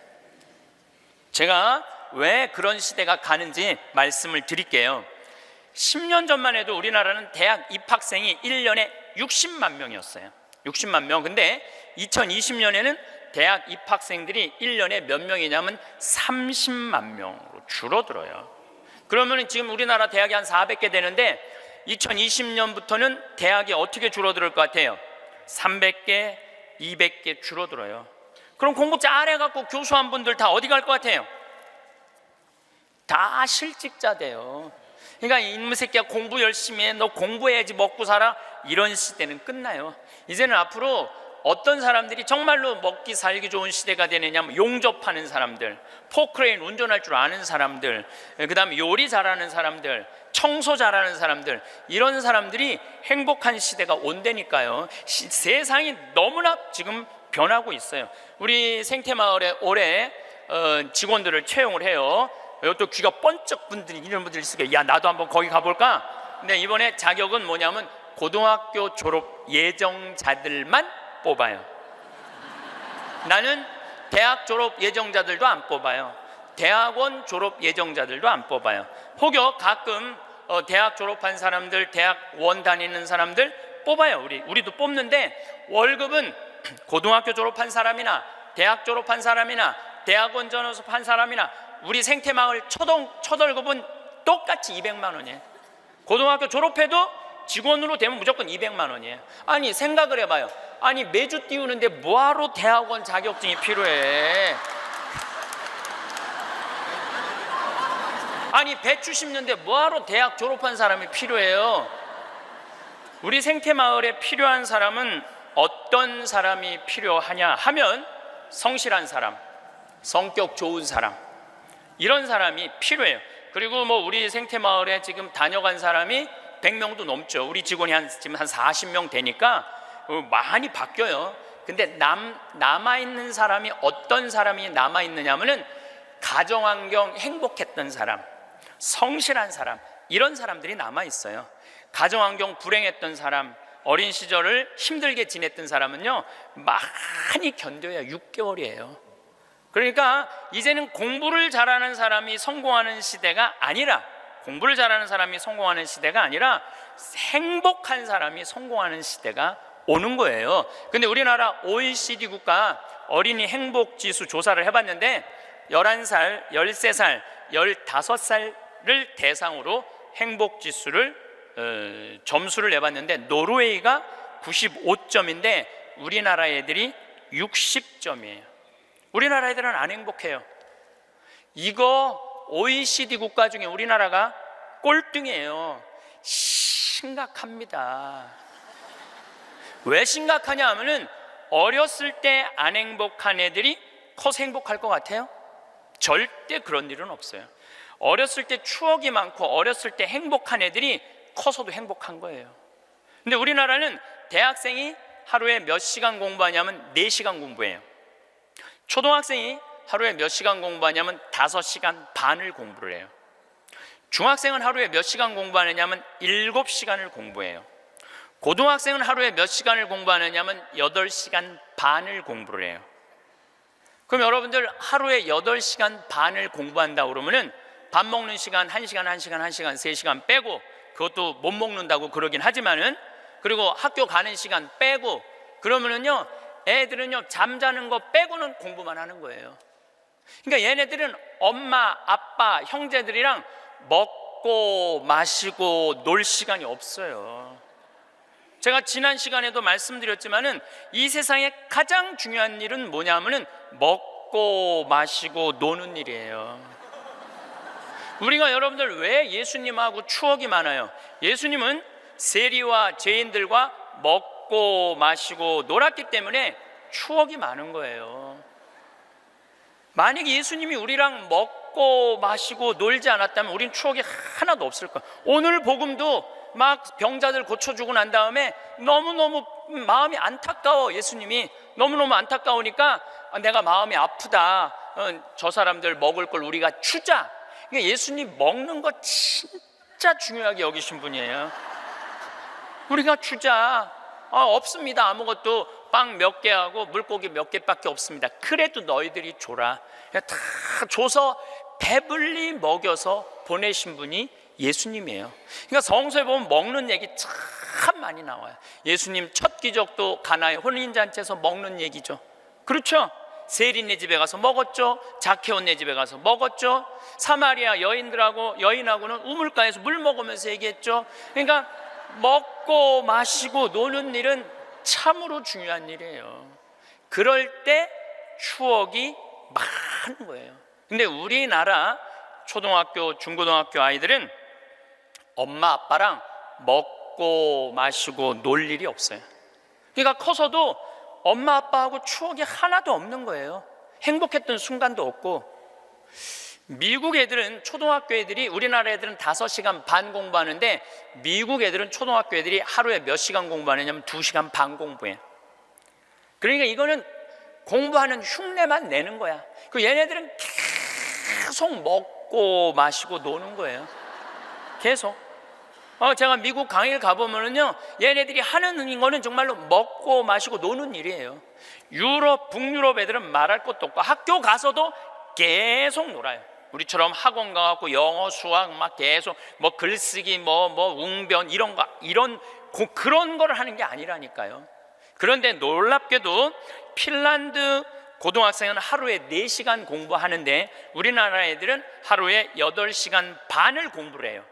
제가 왜 그런 시대가 가는지 말씀을 드릴게요. 10년 전만 해도 우리나라는 대학 입학생이 1년에 60만 명이었어요. 60만 명. 근데 2020년에는 대학 입학생들이 1년에 몇 명이냐면 30만 명으로 줄어들어요. 그러면 지금 우리나라 대학이 한 400개 되는데 2020년부터는 대학이 어떻게 줄어들 것 같아요? 300개, 200개 줄어들어요. 그럼 공부 잘해갖고 교수한 분들 다 어디 갈 것 같아요? 다 실직자 돼요. 그러니까 이놈의 새끼야 공부 열심히 해, 너 공부해야지 먹고 살아, 이런 시대는 끝나요. 이제는 앞으로 어떤 사람들이 정말로 먹기 살기 좋은 시대가 되느냐면 용접하는 사람들, 포크레인 운전할 줄 아는 사람들, 그 다음에 요리 잘하는 사람들, 청소 잘하는 사람들, 이런 사람들이 행복한 시대가 온다니까요. 세상이 너무나 지금 변하고 있어요. 우리 생태마을에 올해 직원들을 채용을 해요. 이것도 귀가 번쩍 분들이 이런 분들이 있을 거예요. 야, 나도 한번 거기 가볼까? 근데 이번에 자격은 뭐냐면 고등학교 졸업 예정자들만 뽑아요. 나는 대학 졸업 예정자들도 안 뽑아요. 대학원 졸업 예정자들도 안 뽑아요. 혹여 가끔 대학 졸업한 사람들, 대학원 다니는 사람들 뽑아요. 우리도 뽑는데 월급은 고등학교 졸업한 사람이나 대학 졸업한 사람이나 대학원 졸업한 사람이나 우리 생태마을 첫 월급은 똑같이 200만 원이에요. 고등학교 졸업해도 직원으로 되면 무조건 200만 원이에요. 아니 생각을 해봐요. 아니 매주 띄우는데 뭐하러 대학원 자격증이 필요해? 아니 배추 심는데 뭐하러 대학 졸업한 사람이 필요해요? 우리 생태마을에 필요한 사람은 어떤 사람이 필요하냐 하면 성실한 사람, 성격 좋은 사람, 이런 사람이 필요해요. 그리고 뭐 우리 생태마을에 지금 다녀간 사람이 100명도 넘죠. 우리 직원이 지금 한 40명 되니까 많이 바뀌어요. 근데 남아있는 사람이 어떤 사람이 남아있느냐 하면은 가정환경 행복했던 사람, 성실한 사람, 이런 사람들이 남아있어요. 가정환경 불행했던 사람, 어린 시절을 힘들게 지냈던 사람은요 많이 견뎌야 6개월이에요. 그러니까 이제는 공부를 잘하는 사람이 성공하는 시대가 아니라, 공부를 잘하는 사람이 성공하는 시대가 아니라 행복한 사람이 성공하는 시대가 오는 거예요. 근데 우리나라 OECD 국가 어린이 행복지수 조사를 해봤는데 11살, 13살, 15살을 대상으로 행복지수를 점수를 내봤는데 노르웨이가 95점인데 우리나라 애들이 60점이에요. 우리나라 애들은 안 행복해요. 이거 OECD 국가 중에 우리나라가 꼴등이에요. 심각합니다. 왜 심각하냐 하면은 어렸을 때 안 행복한 애들이 커서 행복할 것 같아요? 절대 그런 일은 없어요. 어렸을 때 추억이 많고 어렸을 때 행복한 애들이 커서도 행복한 거예요. 근데 우리나라는 대학생이 하루에 몇 시간 공부하냐면 4시간 공부해요. 초등학생이 하루에 몇 시간 공부하냐면 5시간 반을 공부를 해요. 중학생은 하루에 몇 시간 공부하느냐면 7시간을 공부해요. 고등학생은 하루에 몇 시간을 공부하느냐면 8시간 반을 공부를 해요. 그럼 여러분들 하루에 8시간 반을 공부한다 그러면은 밥 먹는 시간 1시간, 1시간, 1시간, 3시간 빼고, 그것도 못 먹는다고 그러긴 하지만은, 그리고 학교 가는 시간 빼고, 그러면은요 애들은요 잠자는 거 빼고는 공부만 하는 거예요. 그러니까 얘네들은 엄마, 아빠, 형제들이랑 먹고 마시고 놀 시간이 없어요. 제가 지난 시간에도 말씀드렸지만은 이 세상에 가장 중요한 일은 뭐냐면은 먹고 마시고 노는 일이에요. 우리가 여러분들 왜 예수님하고 추억이 많아요? 예수님은 세리와 죄인들과 먹고 마시고 놀았기 때문에 추억이 많은 거예요. 만약에 예수님이 우리랑 먹고 마시고 놀지 않았다면 우린 추억이 하나도 없을 거예요. 오늘 복음도 막 병자들 고쳐주고 난 다음에 너무너무 마음이 안타까워. 예수님이 너무너무 안타까우니까 내가 마음이 아프다. 저 사람들 먹을 걸 우리가 주자. 그러니까 예수님 먹는 거 진짜 중요하게 여기신 분이에요. 우리가 주자. 없습니다. 아무것도 빵 몇 개 하고 물고기 몇 개밖에 없습니다. 그래도 너희들이 줘라. 다 줘서 배불리 먹여서 보내신 분이 예수님이에요. 그러니까 성서에 보면 먹는 얘기 참 많이 나와요. 예수님 첫 기적도 가나의 혼인잔치에서 먹는 얘기죠. 그렇죠? 세리네 집에 가서 먹었죠. 자케오네 집에 가서 먹었죠. 사마리아 여인하고는 우물가에서 물 먹으면서 얘기했죠. 그러니까 먹고 마시고 노는 일은 참으로 중요한 일이에요. 그럴 때 추억이 많은 거예요. 근데 우리나라 초등학교, 중고등학교 아이들은 엄마 아빠랑 먹고 마시고 놀 일이 없어요. 그러니까 커서도 엄마 아빠하고 추억이 하나도 없는 거예요. 행복했던 순간도 없고. 미국 애들은 초등학교 애들이 우리나라 애들은 5시간 반 공부하는데 미국 애들은 초등학교 애들이 하루에 몇 시간 공부하느냐면 2시간 반 공부해. 그러니까 이거는 공부하는 흉내만 내는 거야. 그 얘네들은 계속 먹고 마시고 노는 거예요. 계속. 제가 미국 강의를 가보면은요, 얘네들이 하는 거는 정말로 먹고 마시고 노는 일이에요. 유럽, 북유럽 애들은 말할 것도 없고 학교 가서도 계속 놀아요. 우리처럼 학원 가갖고 영어, 수학 막 계속 뭐 글쓰기, 뭐 웅변 그런 거를 하는 게 아니라니까요. 그런데 놀랍게도 핀란드 고등학생은 하루에 4시간 공부하는데 우리나라 애들은 하루에 8시간 반을 공부를 해요.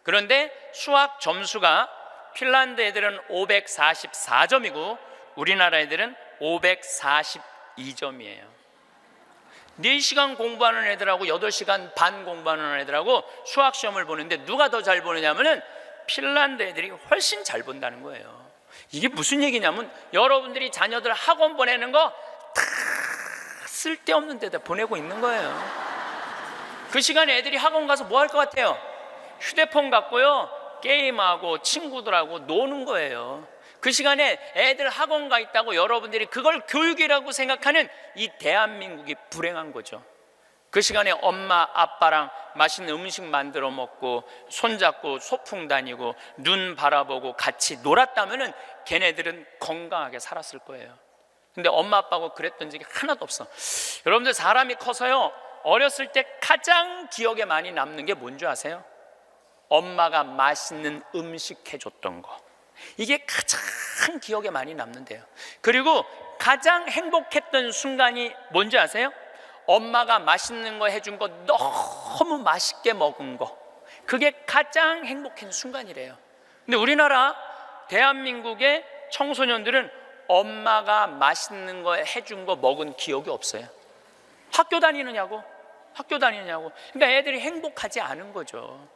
그런데 수학 점수가 핀란드 애들은 544점이고 우리나라 애들은 542점이에요. 4시간 공부하는 애들하고 8시간 반 공부하는 애들하고 수학 시험을 보는데 누가 더 잘 보느냐면은 핀란드 애들이 훨씬 잘 본다는 거예요. 이게 무슨 얘기냐면 여러분들이 자녀들 학원 보내는 거 다 쓸데없는 데다 보내고 있는 거예요. 그 시간에 애들이 학원 가서 뭐 할 것 같아요? 휴대폰 갖고요 게임하고 친구들하고 노는 거예요. 그 시간에 애들 학원 가 있다고 여러분들이 그걸 교육이라고 생각하는 이 대한민국이 불행한 거죠. 그 시간에 엄마 아빠랑 맛있는 음식 만들어 먹고 손잡고 소풍 다니고 눈 바라보고 같이 놀았다면은 걔네들은 건강하게 살았을 거예요. 근데 엄마 아빠하고 그랬던 적이 하나도 없어. 여러분들 사람이 커서요 어렸을 때 가장 기억에 많이 남는 게 뭔지 아세요? 엄마가 맛있는 음식 해줬던 거. 이게 가장 기억에 많이 남는데요. 그리고 가장 행복했던 순간이 뭔지 아세요? 엄마가 맛있는 거 해준 거 너무 맛있게 먹은 거. 그게 가장 행복한 순간이래요. 근데 우리나라 대한민국의 청소년들은 엄마가 맛있는 거 해준 거 먹은 기억이 없어요. 학교 다니느냐고. 그러니까 애들이 행복하지 않은 거죠.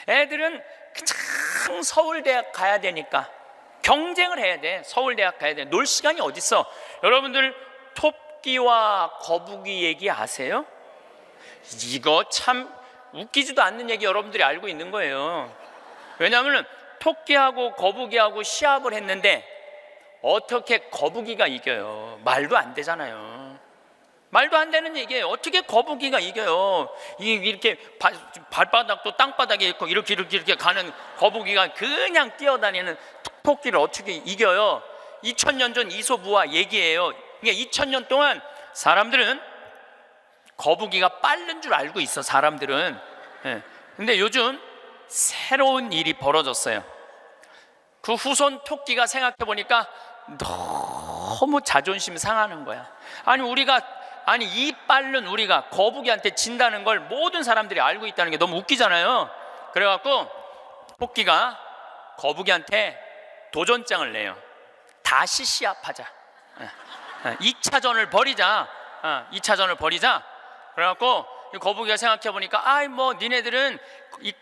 애들은 그냥 서울대학 가야 되니까 경쟁을 해야 돼. 서울대학 가야 돼. 놀 시간이 어딨어. 여러분들 토끼와 거북이 얘기 아세요? 이거 참 웃기지도 않는 얘기 여러분들이 알고 있는 거예요. 왜냐하면 토끼하고 거북이하고 시합을 했는데 어떻게 거북이가 이겨요? 말도 안 되잖아요. 말도 안 되는 얘기예요. 어떻게 거북이가 이겨요? 이렇게 발바닥도 땅바닥에 있고 이렇게 가는 거북이가 그냥 뛰어다니는 토끼를 어떻게 이겨요? 2000년 전 이솝우화 얘기예요. 그러니까 2000년 동안 사람들은 거북이가 빠른 줄 알고 있어. 사람들은. 근데 요즘 새로운 일이 벌어졌어요. 그 후손 토끼가 생각해 보니까 너무 자존심 상하는 거야. 아니 이 빠른 우리가 거북이한테 진다는 걸 모든 사람들이 알고 있다는 게 너무 웃기잖아요. 그래갖고 토끼가 거북이한테 도전장을 내요. 다시 시합하자. 2차전을 벌이자. 2차전을 벌이자. 그래갖고 거북이가 생각해 보니까 니네들은 이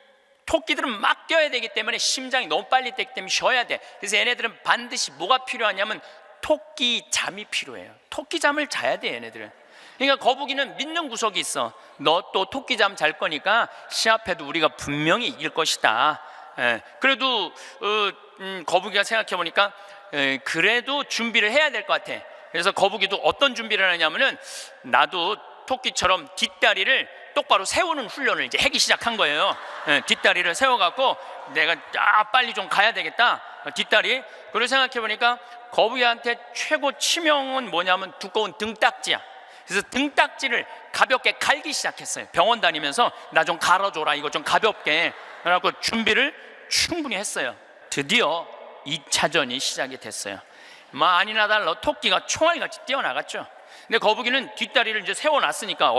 토끼들은 막 뛰어야 되기 때문에 심장이 너무 빨리 뛰기 때문에 쉬어야 돼. 그래서 얘네들은 반드시 뭐가 필요하냐면 토끼 잠이 필요해요. 토끼 잠을 자야 돼 얘네들은. 그러니까 거북이는 믿는 구석이 있어. 너 또 토끼 잠 잘 거니까 시합해도 우리가 분명히 이길 것이다. 그래도 거북이가 생각해 보니까 그래도 준비를 해야 될 것 같아. 그래서 거북이도 어떤 준비를 하냐면은 나도 토끼처럼 뒷다리를 똑바로 세우는 훈련을 이제 하기 시작한 거예요. 뒷다리를 세워갖고 내가 빨리 좀 가야 되겠다. 뒷다리. 그걸 생각해 보니까 거북이한테 최고 치명은 뭐냐면 두꺼운 등딱지야. 그래서 등딱지를 가볍게 갈기 시작했어요. 병원 다니면서 나 좀 갈아줘라. 이거 좀 가볍게. 그래갖고 준비를 충분히 했어요. 드디어 2차전이 시작이 됐어요. 아니나 달라 토끼가 총알같이 뛰어나갔죠. 근데 거북이는 뒷다리를 이제 세워놨으니까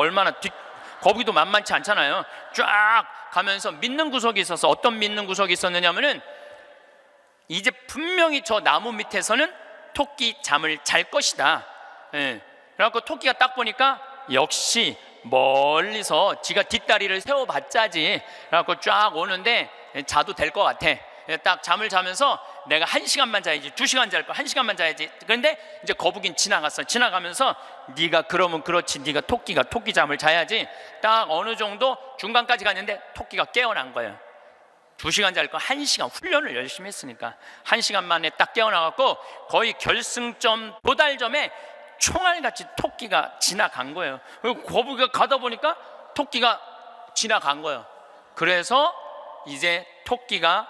거북이도 만만치 않잖아요. 쫙 가면서 믿는 구석이 있어서 어떤 믿는 구석이 있었느냐면은 이제 분명히 저 나무 밑에서는 토끼 잠을 잘 것이다. 그래갖고 토끼가 딱 보니까 역시 멀리서 지가 뒷다리를 세워봤자지. 그래갖고 쫙 오는데 자도 될 것 같아. 딱 잠을 자면서 내가 1시간만 자야지, 2시간 잘 거, 1시간만 자야지. 그런데 이제 거북이는 지나갔어. 지나가면서 네가 그러면 그렇지, 네가 토끼가 토끼 잠을 자야지. 딱 어느 정도 중간까지 갔는데 토끼가 깨어난 거예요. 2시간 잘 거 1시간, 훈련을 열심히 했으니까 1시간 만에 딱 깨어나갖고 거의 결승점 도달점에 총알같이 토끼가 지나간 거예요. 그리고 거북이가 가다 보니까 토끼가 지나간 거예요. 그래서 이제 토끼가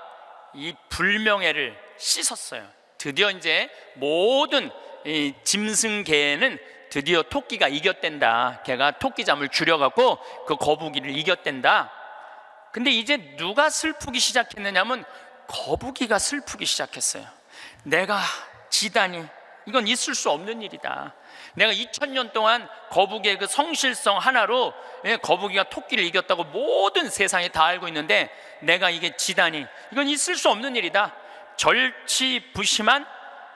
이 불명예를 씻었어요. 드디어 이제 모든 이 짐승계에는 드디어 토끼가 이겼댄다. 걔가 토끼잠을 줄여갖고 그 거북이를 이겼댄다. 근데 이제 누가 슬프기 시작했느냐면 거북이가 슬프기 시작했어요. 내가 지다니, 이건 있을 수 없는 일이다. 내가 2000년 동안 거북이의 그 성실성 하나로 거북이가 토끼를 이겼다고 모든 세상이 다 알고 있는데 내가 이게 지다니, 이건 있을 수 없는 일이다. 절치부심한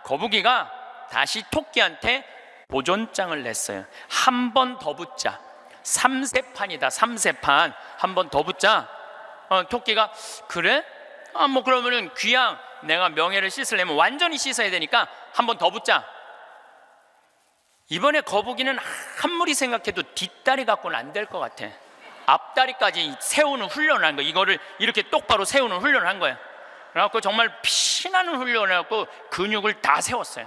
거북이가 다시 토끼한테 도전장을 냈어요. 한 번 더 붙자. 3세판이다. 3세판. 한 번 더 붙자. 토끼가 그래? 뭐 그러면은 귀양 내가 명예를 씻으려면 완전히 씻어야 되니까 한 번 더 붙자. 이번에 거북이는 아무리 생각해도 뒷다리 갖고는 안 될 것 같아. 앞다리까지 세우는 훈련을 한 거야. 이거를 이렇게 똑바로 세우는 훈련을 한 거야. 그래갖고 정말 피나는 훈련을 해갖고 근육을 다 세웠어요.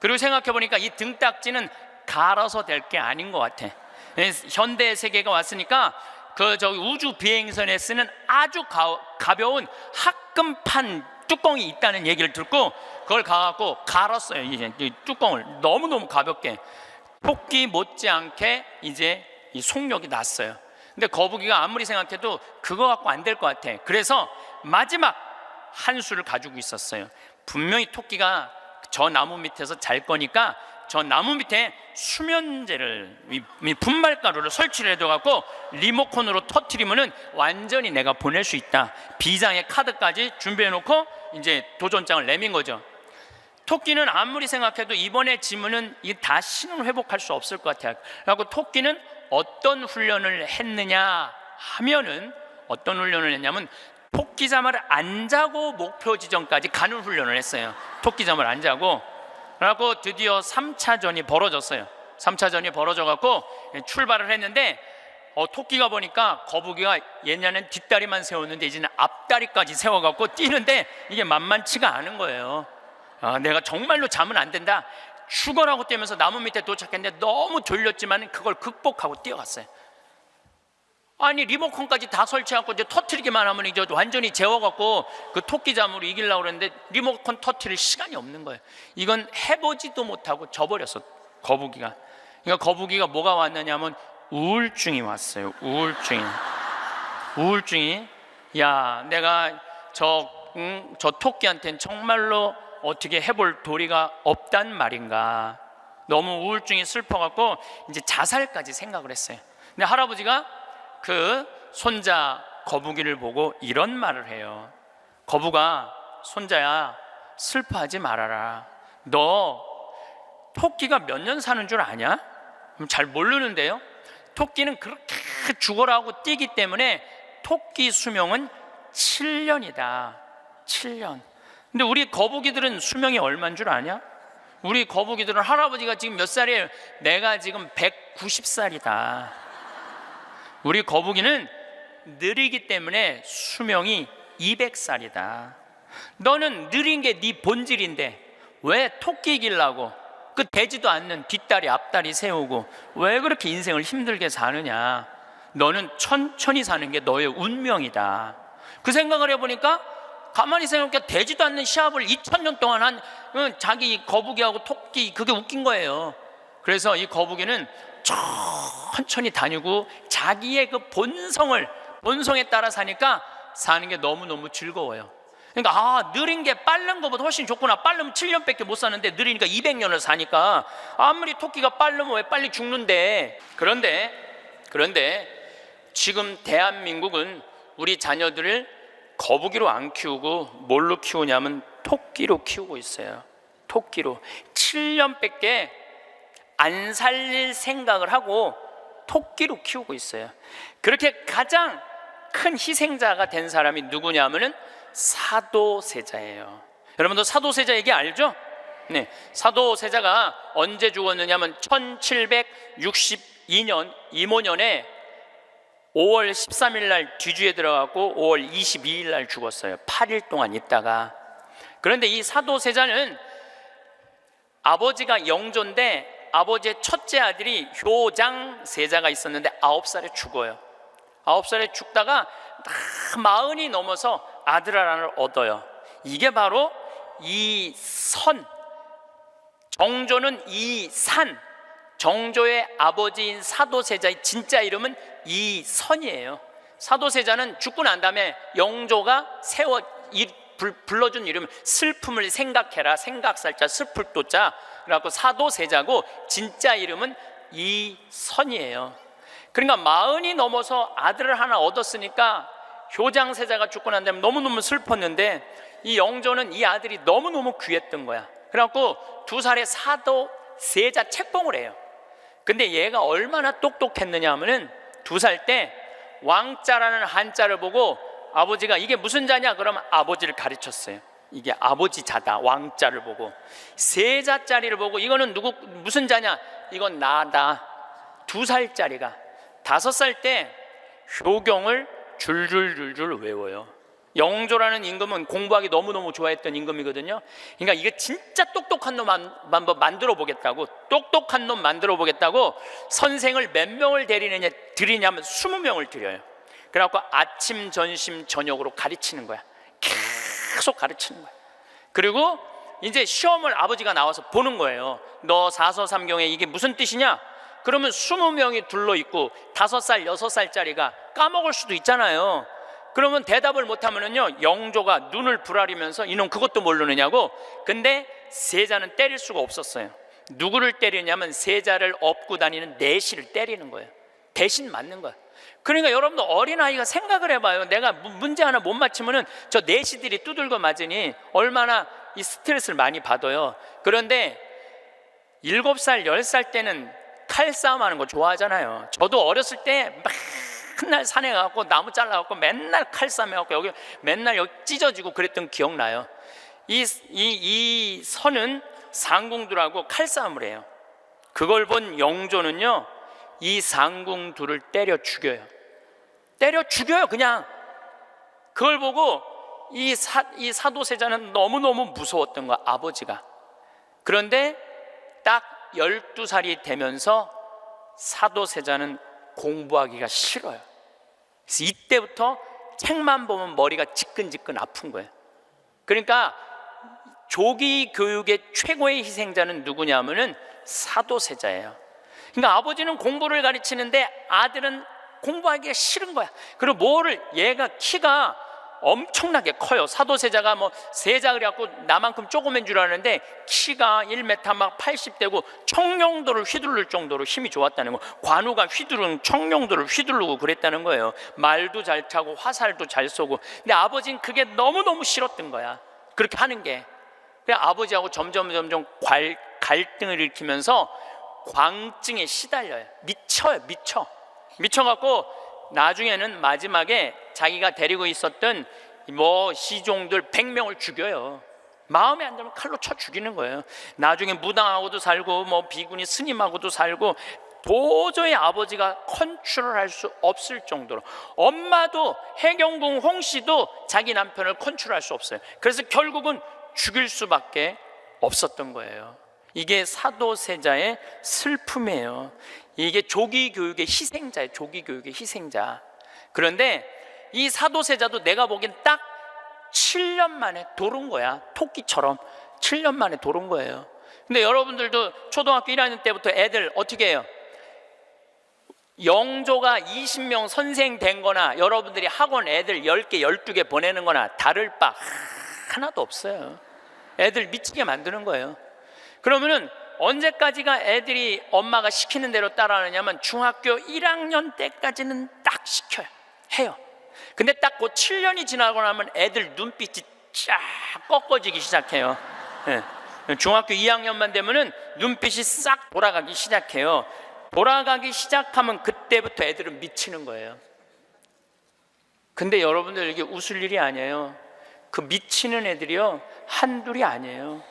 그리고 생각해보니까 이 등딱지는 갈아서 될 게 아닌 것 같아. 현대 세계가 왔으니까 그 저기 우주 비행선에 쓰는 아주 가벼운 합금판 뚜껑이 있다는 얘기를 듣고 그걸 가갖고 갈았어요. 이제 이 뚜껑을 너무너무 가볍게. 토끼 못지않게 이제 이 속력이 났어요. 근데 거북이가 아무리 생각해도 그거 갖고 안 될 것 같아. 그래서 마지막 한 수를 가지고 있었어요. 분명히 토끼가 저 나무 밑에서 잘 거니까 저 나무 밑에 수면제를, 이 분말가루를 설치를 해둬갖고 리모컨으로 터트리면은 완전히 내가 보낼 수 있다. 비장의 카드까지 준비해놓고 이제 도전장을 내민 거죠. 토끼는 아무리 생각해도 이번에 지면은 이 다시는 회복할 수 없을 것 같아요. 그래갖고 토끼는 어떤 훈련을 했느냐 하면은, 어떤 훈련을 했냐면 토끼잠을 안 자고 목표 지점까지 가는 훈련을 했어요. 토끼잠을 안 자고. 그래갖고 드디어 3차전이 벌어졌어요. 3차전이 벌어져갖고 출발을 했는데 토끼가 보니까 거북이가 옛날엔 뒷다리만 세웠는데 이제는 앞다리까지 세워갖고 뛰는데 이게 만만치가 않은 거예요. 내가 정말로 자면 안 된다, 죽어라고 뛰면서 나무 밑에 도착했는데 너무 졸렸지만 그걸 극복하고 뛰어갔어요. 아니 리모컨까지 다 설치하고 이제 터트리기만 하면 이제 완전히 재워갖고 그 토끼잠으로 이기려고 그랬는데 리모컨 터트릴 시간이 없는 거예요. 이건 해보지도 못하고 져버렸어 거북이가. 그러니까 거북이가 뭐가 왔느냐면 우울증이 왔어요. 우울증이 야, 내가 저 토끼한테는 정말로 어떻게 해볼 도리가 없단 말인가. 너무 우울증이 슬퍼갖고 이제 자살까지 생각을 했어요. 근데 할아버지가 그 손자 거북이를 보고 이런 말을 해요. 거북아, 손자야, 슬퍼하지 말아라. 너 토끼가 몇 년 사는 줄 아냐? 잘 모르는데요. 토끼는 그렇게 죽어라 하고 뛰기 때문에 토끼 수명은 7년이다. 7년. 근데 우리 거북이들은 수명이 얼마인 줄 아냐? 우리 거북이들은 할아버지가 지금 몇 살이에요? 내가 지금 190살이다. 우리 거북이는 느리기 때문에 수명이 200살이다. 너는 느린 게 네 본질인데 왜 토끼 이기려고 그 되지도 않는 뒷다리 앞다리 세우고 왜 그렇게 인생을 힘들게 사느냐. 너는 천천히 사는 게 너의 운명이다. 그 생각을 해보니까 가만히 생각해 되지도 않는 시합을 2000년 동안 한 자기 거북이하고 토끼, 그게 웃긴 거예요. 그래서 이 거북이는 천천히 다니고 자기의 그 본성에 따라 사니까 사는 게 너무너무 즐거워요. 그러니까 느린 게 빠른 것보다 훨씬 좋구나. 빠르면 7년밖에 못 사는데 느리니까 200년을 사니까 아무리 토끼가 빠르면 왜 빨리 죽는데. 그런데 지금 대한민국은 우리 자녀들을 거북이로 안 키우고 뭘로 키우냐면 토끼로 키우고 있어요. 토끼로 7년밖에 안 살릴 생각을 하고 토끼로 키우고 있어요. 그렇게 가장 큰 희생자가 된 사람이 누구냐면은 사도세자예요. 여러분도 사도세자 얘기 알죠? 네, 사도세자가 언제 죽었느냐면 1762년 이모년에 5월 13일 날 뒤주에 들어가고 5월 22일 날 죽었어요. 8일 동안 있다가. 그런데 이 사도세자는 아버지가 영조인데 아버지의 첫째 아들이 효장세자가 있었는데 9살에 죽어요. 9살에 죽다가 다 40이 넘어서 아들 하나를 얻어요. 이게 바로 이선, 정조는 이산, 정조의 아버지인 사도세자의 진짜 이름은 이선이에요. 사도세자는 죽고 난 다음에 영조가 불러준 이름은 슬픔을 생각해라, 생각살자 슬플 도자 그래갖고 사도세자고 진짜 이름은 이선이에요. 그러니까 40이 넘어서 아들을 하나 얻었으니까 효장세자가 죽고 난 다음에 너무너무 슬펐는데 이 영조는 이 아들이 너무너무 귀했던 거야. 그래갖고 2살에 사도세자 책봉을 해요. 근데 얘가 얼마나 똑똑했느냐 하면은 2살 때 왕자라는 한자를 보고 아버지가 이게 무슨 자냐 그러면 아버지를 가르쳤어요. 이게 아버지 자다. 왕자를 보고 세자짜리를 보고 이거는 누구 무슨 자냐 이건 나다. 2살짜리가 5살 때 효경을 줄줄줄줄 외워요. 영조라는 임금은 공부하기 너무너무 좋아했던 임금이거든요. 그러니까 이게 진짜 똑똑한 놈 만들어 보겠다고, 똑똑한 놈 만들어 보겠다고 선생을 몇 명을 들이냐면 20명을 들여요. 그래갖고 아침, 점심, 저녁으로 가르치는 거야. 계속 가르치는 거야. 그리고 이제 시험을 아버지가 나와서 보는 거예요. 너 사서삼경에 이게 무슨 뜻이냐? 그러면 20명이 둘러있고 5살, 6살짜리가 까먹을 수도 있잖아요. 그러면 대답을 못하면은요 영조가 눈을 부라리면서 이놈 그것도 모르느냐고. 근데 세자는 때릴 수가 없었어요. 누구를 때리냐면 세자를 업고 다니는 내시를 때리는 거예요. 대신 맞는 거예요. 그러니까 여러분도 어린아이가 생각을 해봐요. 내가 문제 하나 못 맞추면은 저 내시들이 두들겨 맞으니 얼마나 이 스트레스를 많이 받아요. 그런데 7살, 10살 때는 칼싸움 하는 거 좋아하잖아요. 저도 어렸을 때 맨날 산에 가고 나무 잘라갖고 맨날 칼싸움 해갖고 여기 맨날 여기 찢어지고 그랬던 기억나요. 이 선은 상궁들하고 칼싸움을 해요. 그걸 본 영조는요 이 상궁들을 때려 죽여요. 그냥. 그걸 보고 이 사도세자는 너무너무 무서웠던 거야, 아버지가. 그런데 딱 12살이 되면서 사도세자는 공부하기가 싫어요. 그래서 이때부터 책만 보면 머리가 지끈지끈 아픈 거예요. 그러니까 조기 교육의 최고의 희생자는 누구냐면은 사도세자예요. 그러니까 아버지는 공부를 가르치는데 아들은 공부하기가 싫은 거야. 그리고 얘가 키가 엄청나게 커요. 사도세자가 뭐 세자 그래갖고 나만큼 조그만 줄 아는데 키가 1m 막 80대고 청룡도를 휘두를 정도로 힘이 좋았다는 거. 관우가 휘두른 청룡도를 휘두르고 그랬다는 거예요. 말도 잘 타고 화살도 잘 쏘고. 근데 아버지는 그게 너무너무 싫었던 거야, 그렇게 하는 게. 그래서 아버지하고 점점 갈등을 일으키면서 광증에 시달려요. 미쳐갖고 나중에는 마지막에 자기가 데리고 있었던 시종들 100명을 죽여요. 마음에 안 들면 칼로 쳐 죽이는 거예요. 나중에 무당하고도 살고 비구니 스님하고도 살고 도저히 아버지가 컨트롤할 수 없을 정도로. 엄마도 해경궁 홍씨도 자기 남편을 컨트롤할 수 없어요. 그래서 결국은 죽일 수밖에 없었던 거예요. 이게 사도세자의 슬픔이에요. 이게 조기교육의 희생자예요. 조기교육의 희생자. 그런데 이 사도세자도 내가 보기엔 딱 7년 만에 돌은 거야. 토끼처럼 7년 만에 돌은 거예요. 근데 여러분들도 초등학교 1학년 때부터 애들 어떻게 해요? 영조가 20명 선생 된 거나 여러분들이 학원 애들 10개, 12개 보내는 거나 다를 바 하나도 없어요. 애들 미치게 만드는 거예요. 그러면은 언제까지가 애들이 엄마가 시키는 대로 따라하느냐면 중학교 1학년 때까지는 딱 시켜요. 해요. 근데 딱 그 7년이 지나고 나면 애들 눈빛이 쫙 꺾어지기 시작해요. 네. 중학교 2학년만 되면은 눈빛이 싹 돌아가기 시작해요. 돌아가기 시작하면 그때부터 애들은 미치는 거예요. 근데 여러분들 이게 웃을 일이 아니에요. 그 미치는 애들이요 한둘이 아니에요.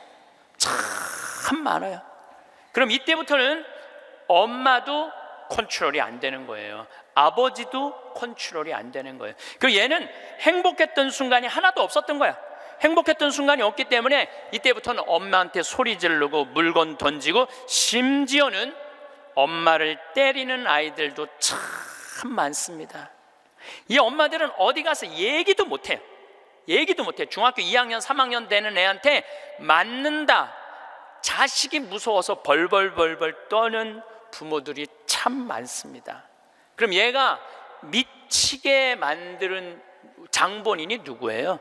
참 많아요. 그럼 이때부터는 엄마도 컨트롤이 안 되는 거예요. 아버지도 컨트롤이 안 되는 거예요. 그리고 얘는 행복했던 순간이 하나도 없었던 거야. 행복했던 순간이 없기 때문에 이때부터는 엄마한테 소리 지르고 물건 던지고 심지어는 엄마를 때리는 아이들도 참 많습니다. 이 엄마들은 어디 가서 얘기도 못해요. 얘기도 못해. 중학교 2학년 3학년 되는 애한테 맞는다, 자식이 무서워서 벌벌벌벌 떠는 부모들이 참 많습니다. 그럼 얘가 미치게 만드는 장본인이 누구예요?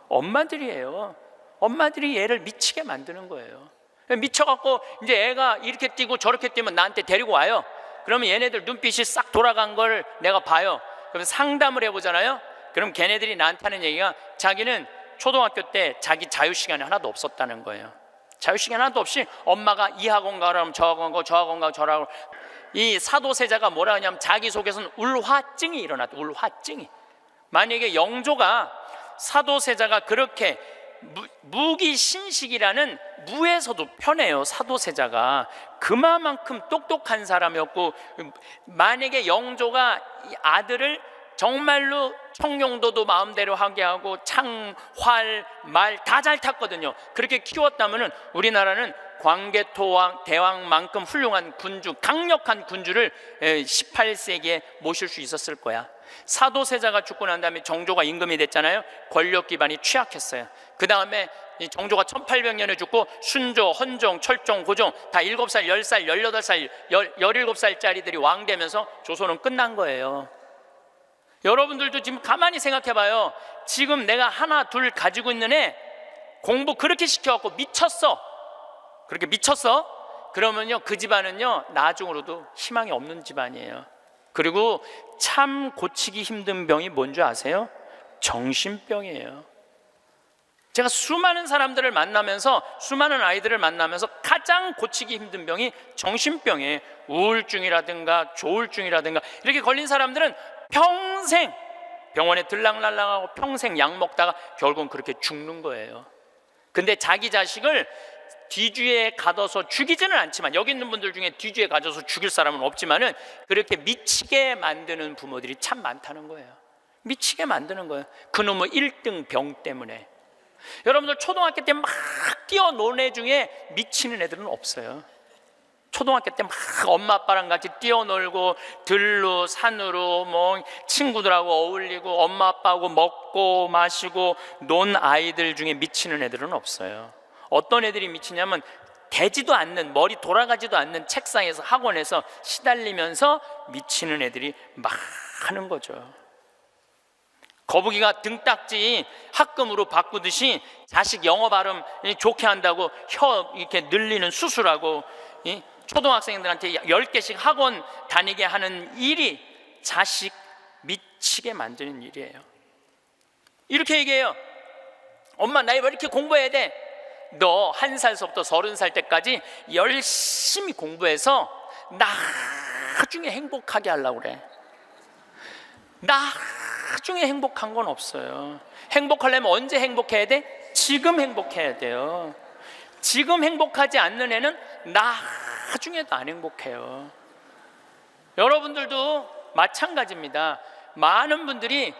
엄마들이에요. 엄마들이 얘를 미치게 만드는 거예요. 미쳐갖고 이제 애가 이렇게 뛰고 저렇게 뛰면 나한테 데리고 와요. 그러면 얘네들 눈빛이 싹 돌아간 걸 내가 봐요. 그럼 상담을 해보잖아요. 그럼 걔네들이 나한테 하는 얘기가 자기는 초등학교 때 자기 자유시간이 하나도 없었다는 거예요. 자유시간 하나도 없이 엄마가 이 학원 가라면 저 학원 가고 저 학원 가고 저라고. 이 사도세자가 뭐라 하냐면 자기 속에서는 울화증이 일어났다. 울화증이. 만약에 영조가 사도세자가 그렇게 무기신식이라는 무에서도 편해요. 사도세자가 그만큼 똑똑한 사람이었고, 만약에 영조가 이 아들을 정말로 청룡도도 마음대로 하게 하고 창, 활, 말 다 잘 탔거든요. 그렇게 키웠다면 우리나라는 광개토왕 대왕만큼 훌륭한 군주, 강력한 군주를 18세기에 모실 수 있었을 거야. 사도세자가 죽고 난 다음에 정조가 임금이 됐잖아요. 권력 기반이 취약했어요. 그 다음에 정조가 1800년에 죽고 순조, 헌종, 철종, 고종 다 7살, 10살, 18살, 17살짜리들이 왕 되면서 조선은 끝난 거예요. 여러분들도 지금 가만히 생각해 봐요. 지금 내가 하나 둘 가지고 있는 애 공부 그렇게 시켜갖고 미쳤어. 그렇게 미쳤어? 그러면요 그 집안은요 나중으로도 희망이 없는 집안이에요. 그리고 참 고치기 힘든 병이 뭔지 아세요? 정신병이에요. 제가 수많은 사람들을 만나면서, 수많은 아이들을 만나면서 가장 고치기 힘든 병이 정신병이에요. 우울증이라든가 조울증이라든가 이렇게 걸린 사람들은 평생 병원에 들락날락하고 평생 약 먹다가 결국은 그렇게 죽는 거예요. 근데 자기 자식을 뒤주에 가둬서 죽이지는 않지만, 여기 있는 분들 중에 뒤주에 가둬서 죽일 사람은 없지만은 그렇게 미치게 만드는 부모들이 참 많다는 거예요. 미치게 만드는 거예요. 그놈의 1등 병 때문에. 여러분들 초등학교 때 막 뛰어노는 애 중에 미치는 애들은 없어요. 초등학교 때 막 엄마 아빠랑 같이 뛰어놀고 들로 산으로 뭐 친구들하고 어울리고 엄마 아빠하고 먹고 마시고 논 아이들 중에 미치는 애들은 없어요. 어떤 애들이 미치냐면 되지도 않는, 머리 돌아가지도 않는 책상에서 학원에서 시달리면서 미치는 애들이 많은 거죠. 거북이가 등딱지 합금으로 바꾸듯이 자식 영어 발음 좋게 한다고 혀 이렇게 늘리는 수술하고 초등학생들한테 10개씩 학원 다니게 하는 일이 자식 미치게 만드는 일이에요. 이렇게 얘기해요. 엄마 나 왜 이렇게 공부해야 돼? 너 1살서부터 30살 때까지 열심히 공부해서 나중에 행복하게 하려고 그래. 나중에 행복한 건 없어요. 행복하려면 언제 행복해야 돼? 지금 행복해야 돼요. 지금 행복하지 않는 애는 나중에도 안 행복해요. 여러분들도 마찬가지입니다. 많은 분들이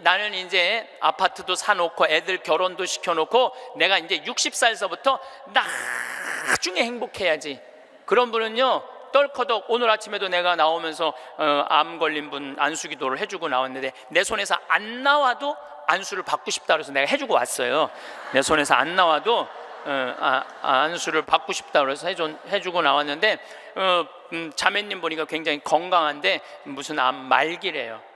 나는 이제 아파트도 사놓고 애들 결혼도 시켜놓고 내가 이제 60살서부터 나중에 행복해야지. 그런 분은요 떨커덕, 오늘 아침에도 내가 나오면서 암 걸린 분 안수기도를 해주고 나왔는데 내 손에서 안 나와도 안수를 받고 싶다 그래서 내가 해주고 왔어요. 내 손에서 안 나와도 안수를 받고 싶다 그래서 해주고 나왔는데 자매님 보니까 굉장히 건강한데 무슨 암 말기래요.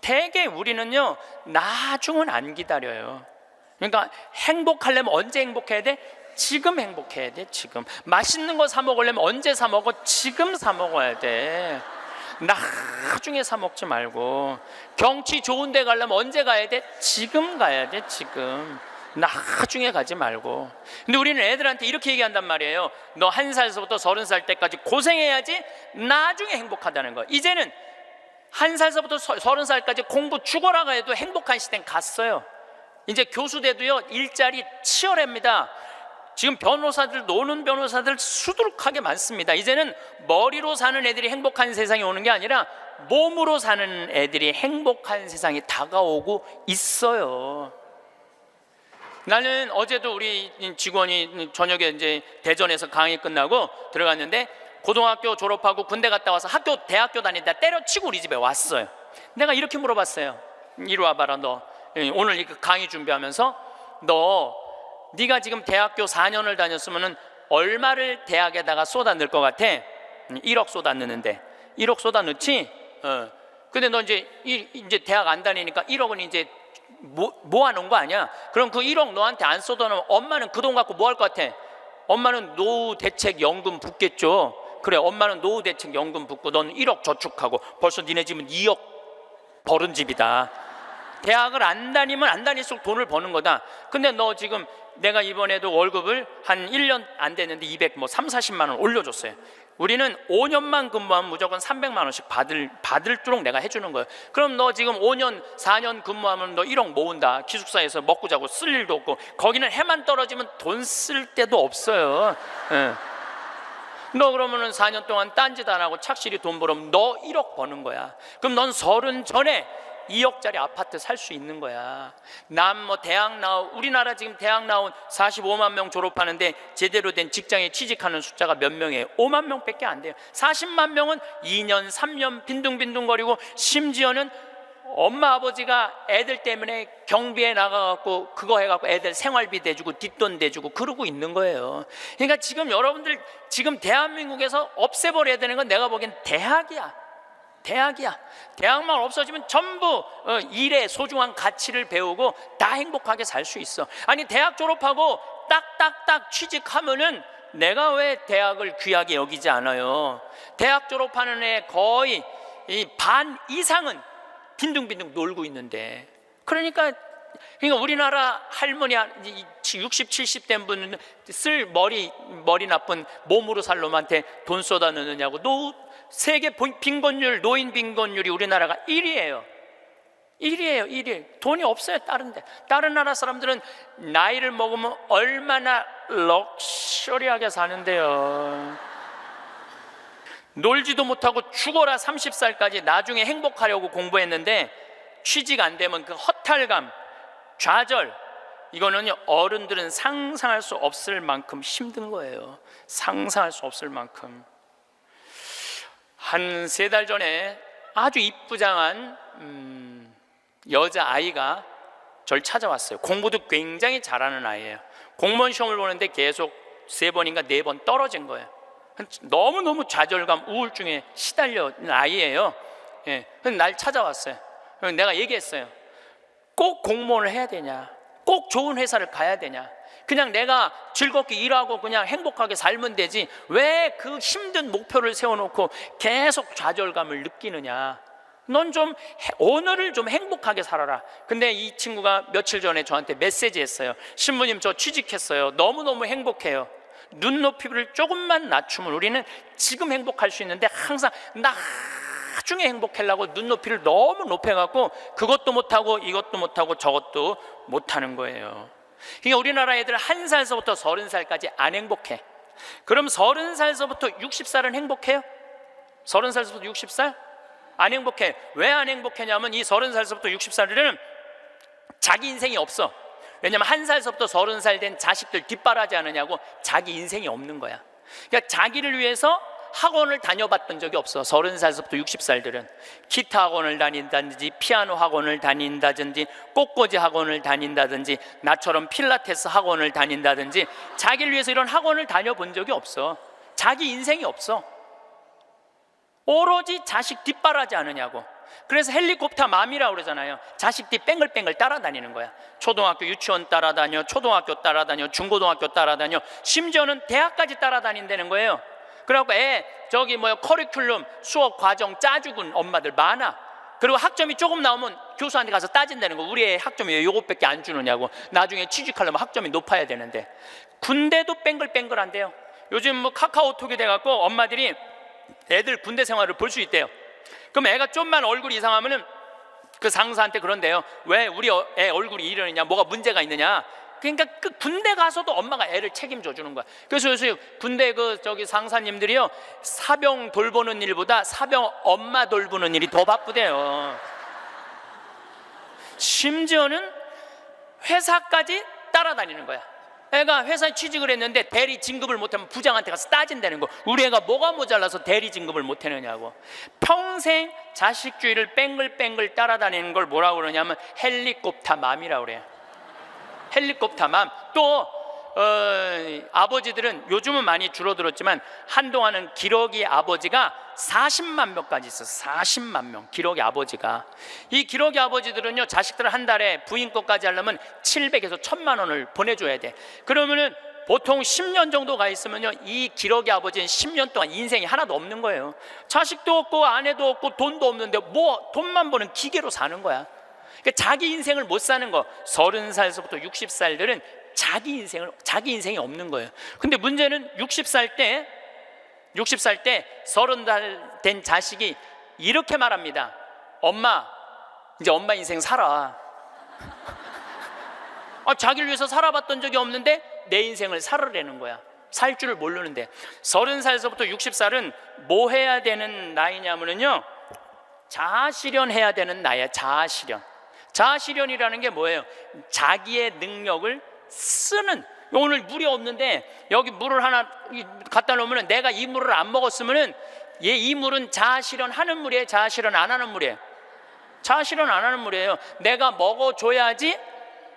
대개 우리는요 나중은 안 기다려요. 그러니까 행복하려면 언제 행복해야 돼? 지금 행복해야 돼. 지금 맛있는 거 사 먹으려면 언제 사 먹어? 지금 사 먹어야 돼. 나중에 사 먹지 말고. 경치 좋은 데 가려면 언제 가야 돼? 지금 가야 돼. 지금. 나중에 가지 말고. 근데 우리는 애들한테 이렇게 얘기한단 말이에요. 너 1살서부터 30살 때까지 고생해야지 나중에 행복하다는 거. 이제는 1살서부터 30살까지 공부 죽어라 해도 행복한 시대는 갔어요. 이제 교수대도요 일자리 치열합니다. 지금 변호사들, 노는 변호사들 수두룩하게 많습니다. 이제는 머리로 사는 애들이 행복한 세상이 오는 게 아니라 몸으로 사는 애들이 행복한 세상이 다가오고 있어요. 나는 어제도 우리 직원이 저녁에 이제 대전에서 강의 끝나고 들어갔는데 고등학교 졸업하고 군대 갔다 와서 대학교 다니다 때려치고 우리 집에 왔어요. 내가 이렇게 물어봤어요. 이리 와봐라, 너 오늘 이 강의 준비하면서 네가 지금 대학교 4년을 다녔으면은 얼마를 대학에다가 쏟아 넣을 것 같아? 1억 쏟아 넣는데 1억 쏟아 넣지? 근데 너 이제 대학 안 다니니까 1억은 이제 모아놓은 거 아니야? 그럼 그 1억 너한테 안 쏟아놓으면 엄마는 그 돈 갖고 뭐 할 것 같아? 엄마는 노후대책연금 붓겠죠. 그래, 엄마는 노후대책연금 붓고 넌 1억 저축하고 벌써 니네 집은 2억 벌은 집이다. 대학을 안 다니면 안 다닐수록 돈을 버는 거다. 근데 너 지금 내가 이번에도 월급을 한 1년 안 됐는데 340만 원 올려줬어요. 우리는 5년만 근무하면 무조건 300만 원씩 받을도록 내가 해주는 거예요. 그럼 너 지금 5년 4년 근무하면 너 1억 모은다. 기숙사에서 먹고 자고 쓸 일도 없고, 거기는 해만 떨어지면 돈 쓸 데도 없어요. 너 그러면은 4년 동안 딴짓 안 하고 착실히 돈 벌으면 너 1억 버는 거야. 그럼 넌 30 전에 2억짜리 아파트 살 수 있는 거야. 우리나라 지금 대학 나온 45만 명 졸업하는데 제대로 된 직장에 취직하는 숫자가 몇 명이에요? 5만 명밖에 안 돼요. 40만 명은 2년 3년 빈둥빈둥거리고, 심지어는 엄마 아버지가 애들 때문에 경비에 나가갖고 그거 해갖고 애들 생활비 대주고 뒷돈 대주고 그러고 있는 거예요. 그러니까 지금 여러분들 지금 대한민국에서 없애버려야 되는 건 내가 보기엔 대학이야. 대학만 없어지면 전부 일의 소중한 가치를 배우고 다 행복하게 살 수 있어. 아니, 대학 졸업하고 딱딱딱 취직하면은 내가 왜 대학을 귀하게 여기지 않아요? 대학 졸업하는 애 거의 반 이상은 빈둥빈둥 놀고 있는데, 그러니까 우리나라 할머니 60, 70 된 분은 쓸 머리 나쁜 몸으로 살 놈한테 돈 쏟아 넣느냐고. 세계 빈곤율, 노인 빈곤율이 우리나라가 1위예요. 1위. 돈이 없어요. 다른 나라 사람들은 나이를 먹으면 얼마나 럭셔리하게 사는데요. 놀지도 못하고 죽어라 30살까지 나중에 행복하려고 공부했는데 취직 안 되면 그 허탈감, 좌절, 이거는 어른들은 상상할 수 없을 만큼 힘든 거예요. 상상할 수 없을 만큼. 한 3달 전에 아주 이쁘장한 여자아이가 절 찾아왔어요. 공부도 굉장히 잘하는 아이예요. 공무원 시험을 보는데 계속 3번인가 4번 떨어진 거예요. 너무너무 좌절감, 우울증에 시달려있는 아이예요. 그래서 날 찾아왔어요. 그래서 내가 얘기했어요. 꼭 공무원을 해야 되냐? 꼭 좋은 회사를 가야 되냐? 그냥 내가 즐겁게 일하고 그냥 행복하게 살면 되지 왜 그 힘든 목표를 세워놓고 계속 좌절감을 느끼느냐? 넌 좀 오늘을 좀 행복하게 살아라. 근데 이 친구가 며칠 전에 저한테 메시지 했어요. 신부님, 저 취직했어요. 너무너무 행복해요. 눈높이를 조금만 낮추면 우리는 지금 행복할 수 있는데 항상 나중에 행복하려고 눈높이를 너무 높여갖고 그것도 못하고 이것도 못하고 저것도 못하는 거예요. 그러니까 우리나라 애들 1살서부터 30살까지 안 행복해. 그럼 30살서부터 60살은 행복해요? 30살서부터 60살? 안 행복해. 왜 안 행복하냐면 이 30살서부터 60살들은 자기 인생이 없어. 왜냐면 1살서부터 30살 된 자식들 뒷바라지 않으냐고 자기 인생이 없는 거야. 그러니까 자기를 위해서 학원을 다녀봤던 적이 없어. 30살서부터 60살들은 기타 학원을 다닌다든지 피아노 학원을 다닌다든지 꽃꽂이 학원을 다닌다든지 나처럼 필라테스 학원을 다닌다든지 자기를 위해서 이런 학원을 다녀본 적이 없어. 자기 인생이 없어. 오로지 자식 뒷바라지 않으냐고. 그래서 헬리콥터 맘이라고 그러잖아요. 자식 뒤 뺑글뺑글 따라다니는 거야. 초등학교 유치원 따라다녀, 초등학교 따라다녀, 중고등학교 따라다녀, 심지어는 대학까지 따라다닌다는 거예요. 그래갖고 커리큘럼 수업 과정 짜주군 엄마들 많아. 그리고 학점이 조금 나오면 교수한테 가서 따진다는 거. 우리 애 학점이 왜 이것밖에 안 주느냐고. 나중에 취직하려면 학점이 높아야 되는데. 군대도 뺑글뺑글한데요. 요즘 카카오톡이 돼갖고 엄마들이 애들 군대 생활을 볼 수 있대요. 그럼 애가 좀만 얼굴이 이상하면은 그 상사한테 그런데요. 왜 우리 애 얼굴이 이러느냐, 뭐가 문제가 있느냐. 그러니까 그 군대 가서도 엄마가 애를 책임져 주는 거야. 그래서 요새 군대 저기 상사님들이요, 사병 돌보는 일보다 사병 엄마 돌보는 일이 더 바쁘대요. 심지어는 회사까지 따라다니는 거야. 애가 회사에 취직을 했는데 대리 진급을 못하면 부장한테 가서 따진다는 거. 우리 애가 뭐가 모자라서 대리 진급을 못하느냐고. 평생 자식주의를 뺑글뺑글 따라다니는 걸 뭐라고 그러냐면 헬리콥터 맘이라고 그래요. 헬리콥터 맘. 또 아버지들은 요즘은 많이 줄어들었지만 한동안은 기러기 아버지가 40만 명까지 있었어요. 40만 명 기러기 아버지가. 이 기러기 아버지들은요, 자식들 한 달에 부인 것까지 하려면 700에서 1000만 원을 보내줘야 돼. 그러면은 보통 10년 정도 가 있으면요, 이 기러기 아버지는 10년 동안 인생이 하나도 없는 거예요. 자식도 없고 아내도 없고 돈도 없는데 뭐 돈만 버는 기계로 사는 거야. 그러니까 자기 인생을 못 사는 거. 30살에서부터 60살들은 자기 인생이 없는 거예요. 근데 문제는 60살 때 30살 된 자식이 이렇게 말합니다. 엄마, 이제 엄마 인생 살아. 자기를 위해서 살아봤던 적이 없는데 내 인생을 살으라는 거야. 살 줄을 모르는데. 30살에서부터 60살은 뭐 해야 되는 나이냐면요, 자아실현해야 되는 나이야. 자아실현이라는 게 뭐예요? 자기의 능력을 쓰는. 오늘 물이 없는데 여기 물을 하나 갖다 놓으면 내가 이 물을 안 먹었으면은 이 물은 자아실현하는 물이에요, 자아실현 안 하는 물이에요? 자아실현 안 하는 물이에요. 내가 먹어줘야지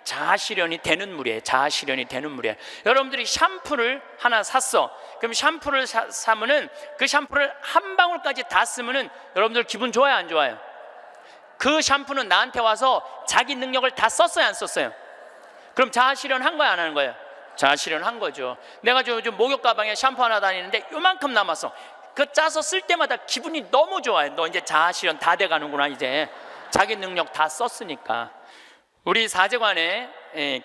자아실현이 되는 물이에요. 자아실현이 되는 물이에요. 여러분들이 샴푸를 하나 샀어. 그럼 샴푸를 사면은 그 샴푸를 한 방울까지 다 쓰면은 여러분들 기분 좋아요, 안 좋아요? 그 샴푸는 나한테 와서 자기 능력을 다 썼어요, 안 썼어요? 그럼 자아실현 한 거야, 안 하는 거예요? 자아실현 한 거죠. 내가 요즘 목욕 가방에 샴푸 하나 다니는데 요만큼 남았어. 그 짜서 쓸 때마다 기분이 너무 좋아요. 너 이제 자아실현 다 돼가는구나. 이제 자기 능력 다 썼으니까. 우리 사제관에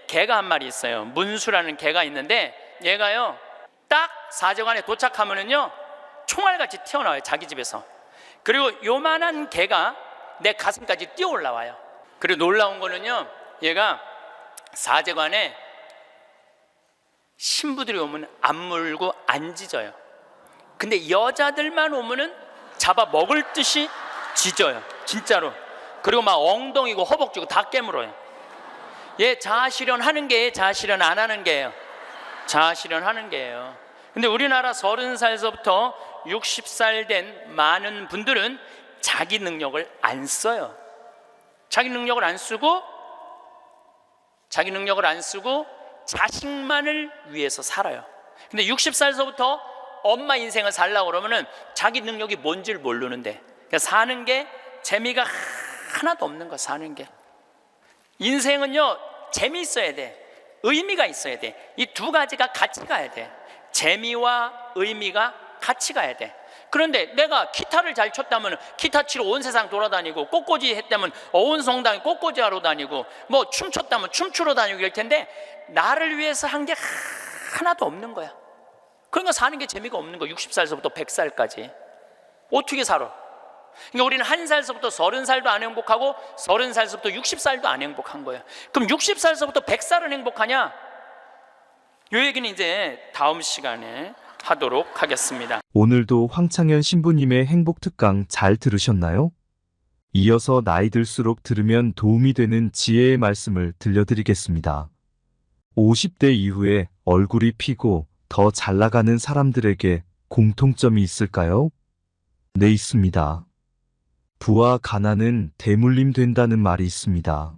개가 한 마리 있어요. 문수라는 개가 있는데 얘가요, 딱 사제관에 도착하면은요, 총알같이 튀어나와요, 자기 집에서. 그리고 요만한 개가 내 가슴까지 뛰어 올라와요. 그리고 놀라운 거는요, 얘가 사제관에 신부들이 오면 안 물고 안 짖어요. 근데 여자들만 오면은 잡아 먹을 듯이 짖어요, 진짜로. 그리고 막 엉덩이고 허벅지고 다 깨물어요. 얘 자아실현 하는 게예요, 자아실현 안 하는 게예요? 자아실현 하는 게예요. 근데 우리나라 30살에서부터 60살 된 많은 분들은 자기 능력을 안 써요. 자기 능력을 안 쓰고 자식만을 위해서 살아요. 근데 60살에서부터 엄마 인생을 살려고 그러면은 자기 능력이 뭔지를 모르는데, 그러니까 사는 게 재미가 하나도 없는 거야. 사는 게. 인생은요, 재미있어야 돼, 의미가 있어야 돼. 이 두 가지가 같이 가야 돼. 재미와 의미가 같이 가야 돼. 그런데 내가 기타를 잘 쳤다면 기타 치러 온 세상 돌아다니고, 꽃꽂이 했다면 온 성당에 꽃꽂이 하러 다니고, 뭐 춤췄다면 춤추러 다니고 이럴 텐데 나를 위해서 한 게 하나도 없는 거야. 그러니까 사는 게 재미가 없는 거야. 60살에서부터 100살까지 어떻게 살아? 그러니까 우리는 1살에서부터 30살도 안 행복하고 30살에서부터 60살도 안 행복한 거예요. 그럼 60살에서부터 100살은 행복하냐? 이 얘기는 이제 다음 시간에 하도록 하겠습니다. 오늘도 황창현 신부님의 행복특강 잘 들으셨나요? 이어서 나이 들수록 들으면 도움이 되는 지혜의 말씀을 들려드리겠습니다. 50대 이후에 얼굴이 피고 더 잘 나가는 사람들에게 공통점이 있을까요? 네, 있습니다. 부와 가난은 대물림 된다는 말이 있습니다.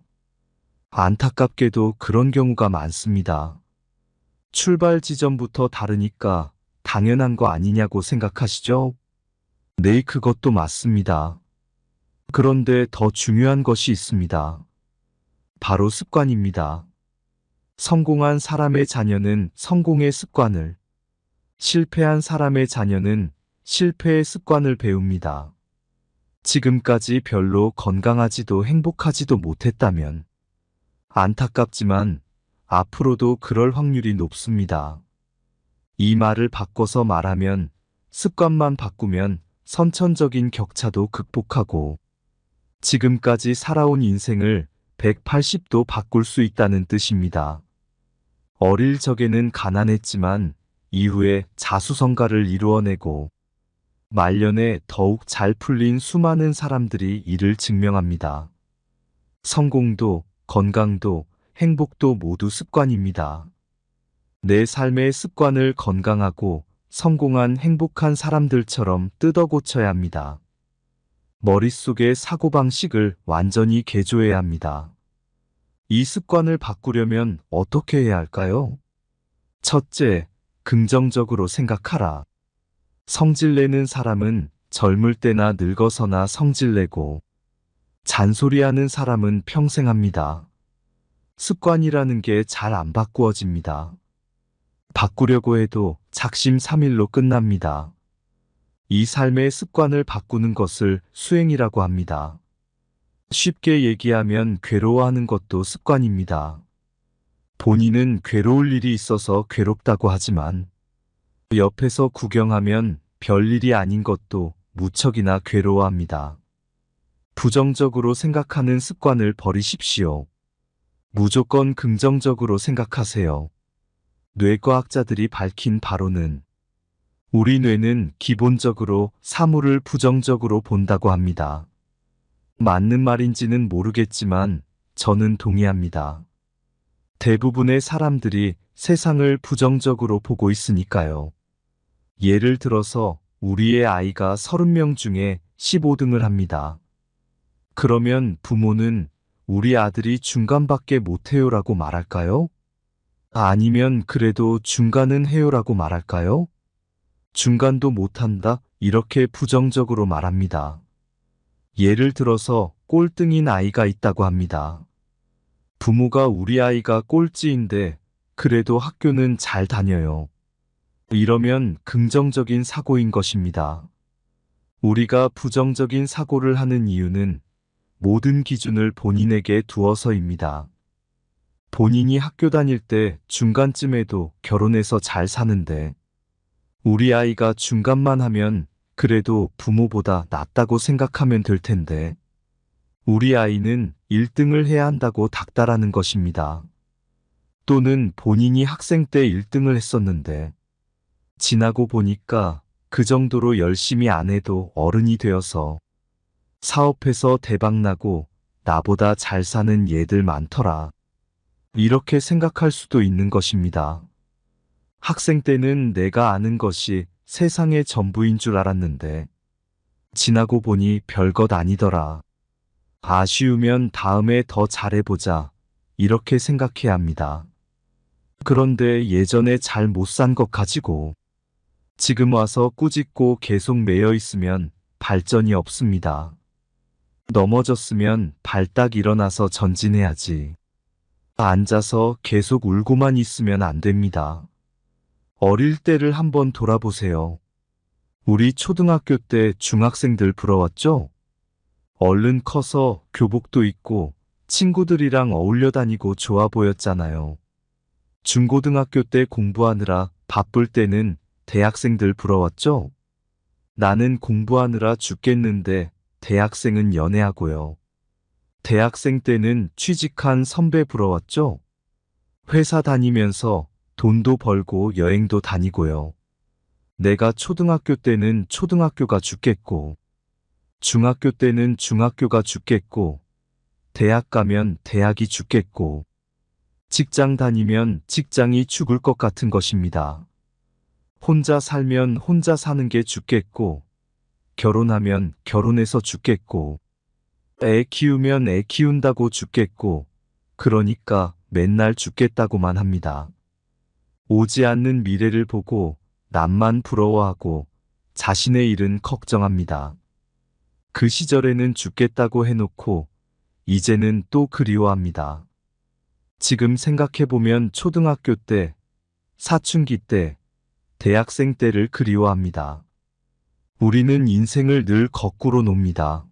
안타깝게도 그런 경우가 많습니다. 출발 지점부터 다르니까 당연한 거 아니냐고 생각하시죠? 네, 그것도 맞습니다. 그런데 더 중요한 것이 있습니다. 바로 습관입니다. 성공한 사람의 자녀는 성공의 습관을, 실패한 사람의 자녀는 실패의 습관을 배웁니다. 지금까지 별로 건강하지도 행복하지도 못했다면 안타깝지만 앞으로도 그럴 확률이 높습니다. 이 말을 바꿔서 말하면 습관만 바꾸면 선천적인 격차도 극복하고 지금까지 살아온 인생을 180도 바꿀 수 있다는 뜻입니다. 어릴 적에는 가난했지만 이후에 자수성가를 이루어내고 말년에 더욱 잘 풀린 수많은 사람들이 이를 증명합니다. 성공도 건강도 행복도 모두 습관입니다. 내 삶의 습관을 건강하고 성공한 행복한 사람들처럼 뜯어 고쳐야 합니다. 머릿속의 사고방식을 완전히 개조해야 합니다. 이 습관을 바꾸려면 어떻게 해야 할까요? 첫째, 긍정적으로 생각하라. 성질내는 사람은 젊을 때나 늙어서나 성질내고 잔소리하는 사람은 평생 합니다. 습관이라는 게 잘 안 바꾸어집니다. 바꾸려고 해도 작심삼일로 끝납니다. 이 삶의 습관을 바꾸는 것을 수행이라고 합니다. 쉽게 얘기하면 괴로워하는 것도 습관입니다. 본인은 괴로울 일이 있어서 괴롭다고 하지만 옆에서 구경하면 별일이 아닌 것도 무척이나 괴로워합니다. 부정적으로 생각하는 습관을 버리십시오. 무조건 긍정적으로 생각하세요. 뇌과학자들이 밝힌 바로는 우리 뇌는 기본적으로 사물을 부정적으로 본다고 합니다. 맞는 말인지는 모르겠지만 저는 동의합니다. 대부분의 사람들이 세상을 부정적으로 보고 있으니까요. 예를 들어서 우리의 아이가 30명 중에 15등을 합니다. 그러면 부모는 우리 아들이 중간밖에 못해요라고 말할까요? 아니면 그래도 중간은 해요라고 말할까요? 중간도 못한다 이렇게 부정적으로 말합니다. 예를 들어서 꼴등인 아이가 있다고 합니다. 부모가 우리 아이가 꼴찌인데 그래도 학교는 잘 다녀요. 이러면 긍정적인 사고인 것입니다. 우리가 부정적인 사고를 하는 이유는 모든 기준을 본인에게 두어서입니다. 본인이 학교 다닐 때 중간쯤에도 결혼해서 잘 사는데 우리 아이가 중간만 하면 그래도 부모보다 낫다고 생각하면 될 텐데 우리 아이는 1등을 해야 한다고 닥달하는 것입니다. 또는 본인이 학생 때 1등을 했었는데 지나고 보니까 그 정도로 열심히 안 해도 어른이 되어서 사업해서 대박나고 나보다 잘 사는 얘들 많더라. 이렇게 생각할 수도 있는 것입니다. 학생 때는 내가 아는 것이 세상의 전부인 줄 알았는데 지나고 보니 별것 아니더라. 아쉬우면 다음에 더 잘해보자. 이렇게 생각해야 합니다. 그런데 예전에 잘 못 산 것 가지고 지금 와서 꾸짖고 계속 매여 있으면 발전이 없습니다. 넘어졌으면 발딱 일어나서 전진해야지. 앉아서 계속 울고만 있으면 안 됩니다. 어릴 때를 한번 돌아보세요. 우리 초등학교 때 중학생들 부러웠죠? 얼른 커서 교복도 입고 친구들이랑 어울려 다니고 좋아 보였잖아요. 중고등학교 때 공부하느라 바쁠 때는 대학생들 부러웠죠? 나는 공부하느라 죽겠는데 대학생은 연애하고요. 대학생 때는 취직한 선배 부러웠죠? 회사 다니면서 돈도 벌고 여행도 다니고요. 내가 초등학교 때는 초등학교가 죽겠고, 중학교 때는 중학교가 죽겠고, 대학 가면 대학이 죽겠고, 직장 다니면 직장이 죽을 것 같은 것입니다. 혼자 살면 혼자 사는 게 죽겠고, 결혼하면 결혼해서 죽겠고, 애 키우면 애 키운다고 죽겠고, 그러니까 맨날 죽겠다고만 합니다. 오지 않는 미래를 보고 남만 부러워하고 자신의 일은 걱정합니다. 그 시절에는 죽겠다고 해놓고 이제는 또 그리워합니다. 지금 생각해보면 초등학교 때, 사춘기 때, 대학생 때를 그리워합니다. 우리는 인생을 늘 거꾸로 놉니다.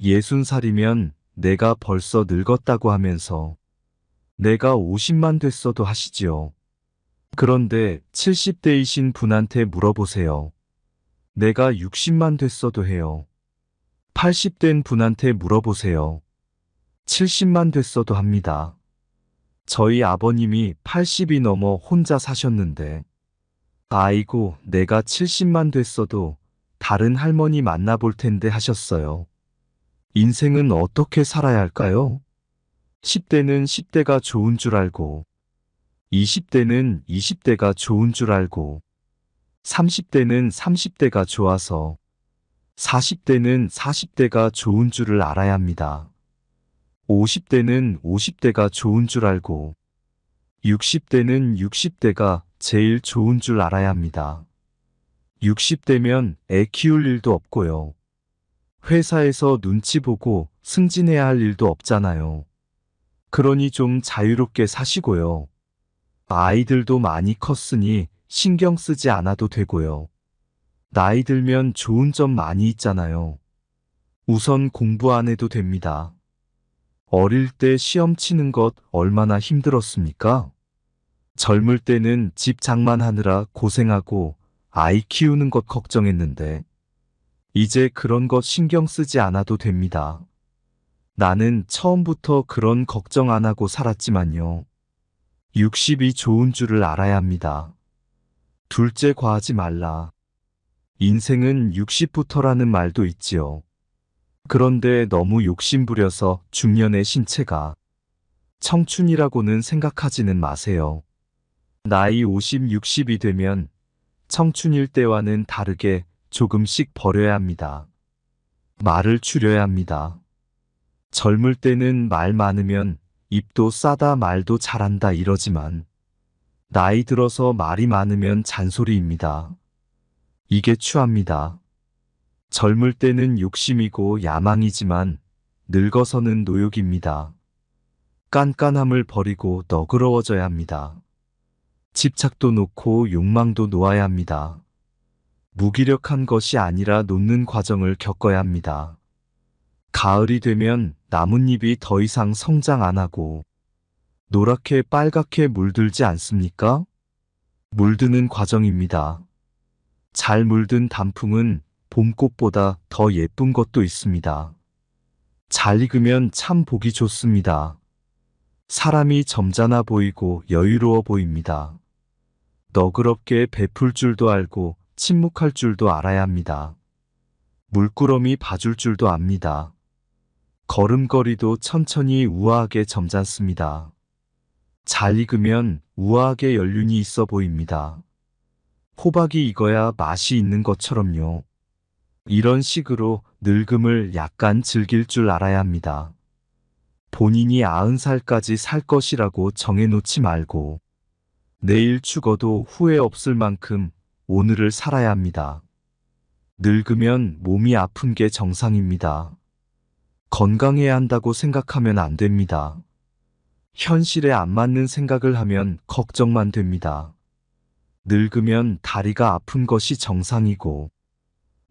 60살이면 내가 벌써 늙었다고 하면서 내가 50만 됐어도 하시지요. 그런데 70대이신 분한테 물어보세요. 내가 60만 됐어도 해요. 80된 분한테 물어보세요. 70만 됐어도 합니다. 저희 아버님이 80이 넘어 혼자 사셨는데, 아이고, 내가 70만 됐어도 다른 할머니 만나볼 텐데 하셨어요. 인생은 어떻게 살아야 할까요? 10대는 10대가 좋은 줄 알고, 20대는 20대가 좋은 줄 알고, 30대는 30대가 좋아서, 40대는 40대가 좋은 줄을 알아야 합니다. 50대는 50대가 좋은 줄 알고, 60대는 60대가 제일 좋은 줄 알아야 합니다. 60대면 애 키울 일도 없고요. 회사에서 눈치 보고 승진해야 할 일도 없잖아요. 그러니 좀 자유롭게 사시고요. 아이들도 많이 컸으니 신경 쓰지 않아도 되고요. 나이 들면 좋은 점 많이 있잖아요. 우선 공부 안 해도 됩니다. 어릴 때 시험 치는 것 얼마나 힘들었습니까? 젊을 때는 집 장만하느라 고생하고 아이 키우는 것 걱정했는데, 이제 그런 것 신경 쓰지 않아도 됩니다. 나는 처음부터 그런 걱정 안 하고 살았지만요. 60이 좋은 줄을 알아야 합니다. 둘째 과하지 말라. 인생은 60부터라는 말도 있지요. 그런데 너무 욕심부려서 중년의 신체가 청춘이라고는 생각하지는 마세요. 나이 50, 60이 되면 청춘일 때와는 다르게 조금씩 버려야 합니다. 말을 줄여야 합니다. 젊을 때는 말 많으면 입도 싸다 말도 잘한다 이러지만, 나이 들어서 말이 많으면 잔소리입니다. 이게 추합니다. 젊을 때는 욕심이고 야망이지만 늙어서는 노욕입니다. 깐깐함을 버리고 너그러워져야 합니다. 집착도 놓고 욕망도 놓아야 합니다. 무기력한 것이 아니라 놓는 과정을 겪어야 합니다. 가을이 되면 나뭇잎이 더 이상 성장 안 하고 노랗게 빨갛게 물들지 않습니까? 물드는 과정입니다. 잘 물든 단풍은 봄꽃보다 더 예쁜 것도 있습니다. 잘 익으면 참 보기 좋습니다. 사람이 점잖아 보이고 여유로워 보입니다. 너그럽게 베풀 줄도 알고 침묵할 줄도 알아야 합니다. 물끄러미 봐줄 줄도 압니다. 걸음걸이도 천천히 우아하게 점잖습니다. 잘 익으면 우아하게 연륜이 있어 보입니다. 호박이 익어야 맛이 있는 것처럼요. 이런 식으로 늙음을 약간 즐길 줄 알아야 합니다. 본인이 90살까지 살 것이라고 정해놓지 말고 내일 죽어도 후회 없을 만큼 오늘을 살아야 합니다. 늙으면 몸이 아픈 게 정상입니다. 건강해야 한다고 생각하면 안 됩니다. 현실에 안 맞는 생각을 하면 걱정만 됩니다. 늙으면 다리가 아픈 것이 정상이고,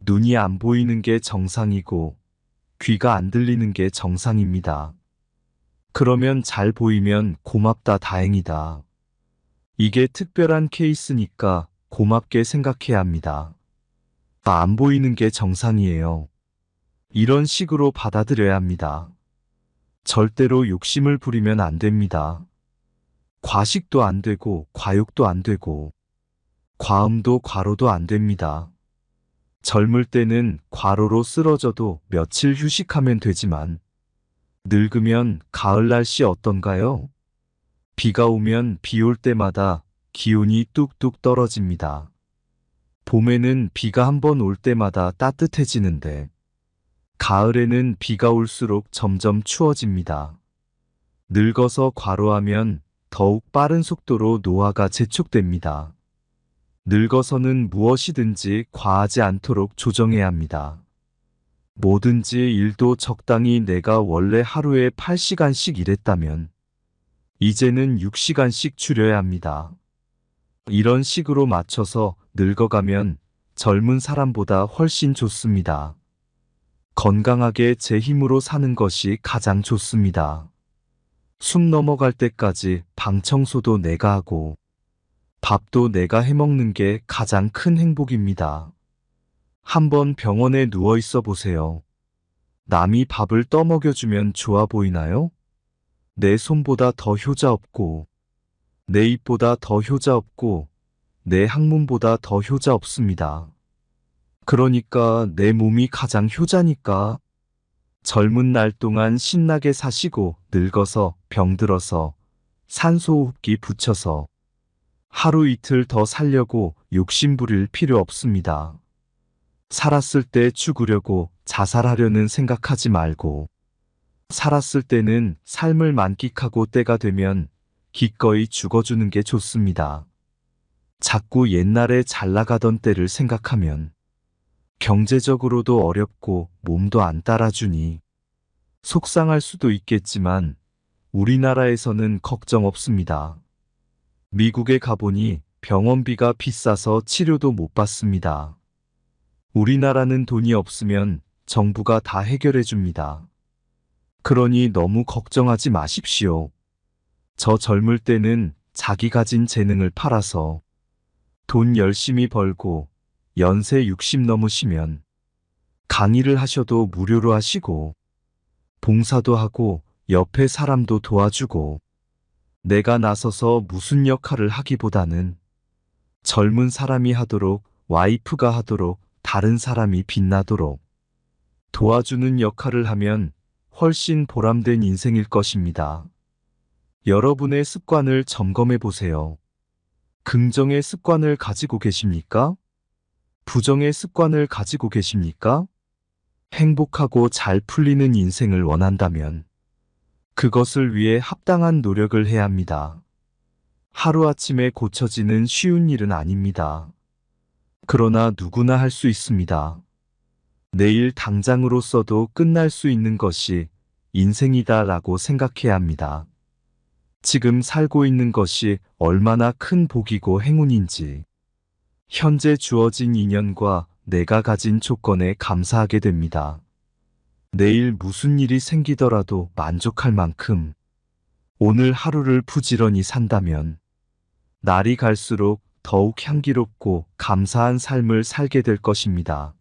눈이 안 보이는 게 정상이고, 귀가 안 들리는 게 정상입니다. 그러면 잘 보이면 고맙다 다행이다. 이게 특별한 케이스니까 고맙게 생각해야 합니다. 안 보이는 게 정상이에요. 이런 식으로 받아들여야 합니다. 절대로 욕심을 부리면 안 됩니다. 과식도 안 되고 과욕도 안 되고 과음도 과로도 안 됩니다. 젊을 때는 과로로 쓰러져도 며칠 휴식하면 되지만 늙으면 가을 날씨 어떤가요? 비가 오면 비 올 때마다 기온이 뚝뚝 떨어집니다. 봄에는 비가 한 번 올 때마다 따뜻해지는데 가을에는 비가 올수록 점점 추워집니다. 늙어서 과로하면 더욱 빠른 속도로 노화가 재촉됩니다. 늙어서는 무엇이든지 과하지 않도록 조정해야 합니다. 뭐든지 일도 적당히 내가 원래 하루에 8시간씩 일했다면 이제는 6시간씩 줄여야 합니다. 이런 식으로 맞춰서 늙어가면 젊은 사람보다 훨씬 좋습니다. 건강하게 제 힘으로 사는 것이 가장 좋습니다. 숨 넘어갈 때까지 방 청소도 내가 하고 밥도 내가 해먹는 게 가장 큰 행복입니다. 한번 병원에 누워 있어 보세요. 남이 밥을 떠먹여주면 좋아 보이나요? 내 손보다 더 효자 없고, 내 입보다 더 효자 없고, 내 학문보다 더 효자 없습니다. 그러니까 내 몸이 가장 효자니까. 젊은 날 동안 신나게 사시고 늙어서 병들어서 산소호흡기 붙여서 하루 이틀 더 살려고 욕심 부릴 필요 없습니다. 살았을 때 죽으려고 자살하려는 생각하지 말고, 살았을 때는 삶을 만끽하고 때가 되면 기꺼이 죽어주는 게 좋습니다. 자꾸 옛날에 잘 나가던 때를 생각하면 경제적으로도 어렵고 몸도 안 따라주니 속상할 수도 있겠지만 우리나라에서는 걱정 없습니다. 미국에 가보니 병원비가 비싸서 치료도 못 받습니다. 우리나라는 돈이 없으면 정부가 다 해결해 줍니다. 그러니 너무 걱정하지 마십시오. 저 젊을 때는 자기 가진 재능을 팔아서 돈 열심히 벌고 연세 60 넘으시면 강의를 하셔도 무료로 하시고 봉사도 하고 옆에 사람도 도와주고 내가 나서서 무슨 역할을 하기보다는 젊은 사람이 하도록 와이프가 하도록 다른 사람이 빛나도록 도와주는 역할을 하면 훨씬 보람된 인생일 것입니다. 여러분의 습관을 점검해 보세요. 긍정의 습관을 가지고 계십니까? 부정의 습관을 가지고 계십니까? 행복하고 잘 풀리는 인생을 원한다면 그것을 위해 합당한 노력을 해야 합니다. 하루아침에 고쳐지는 쉬운 일은 아닙니다. 그러나 누구나 할 수 있습니다. 내일 당장으로서도 끝날 수 있는 것이 인생이다라고 생각해야 합니다. 지금 살고 있는 것이 얼마나 큰 복이고 행운인지 현재 주어진 인연과 내가 가진 조건에 감사하게 됩니다. 내일 무슨 일이 생기더라도 만족할 만큼 오늘 하루를 부지런히 산다면 날이 갈수록 더욱 향기롭고 감사한 삶을 살게 될 것입니다.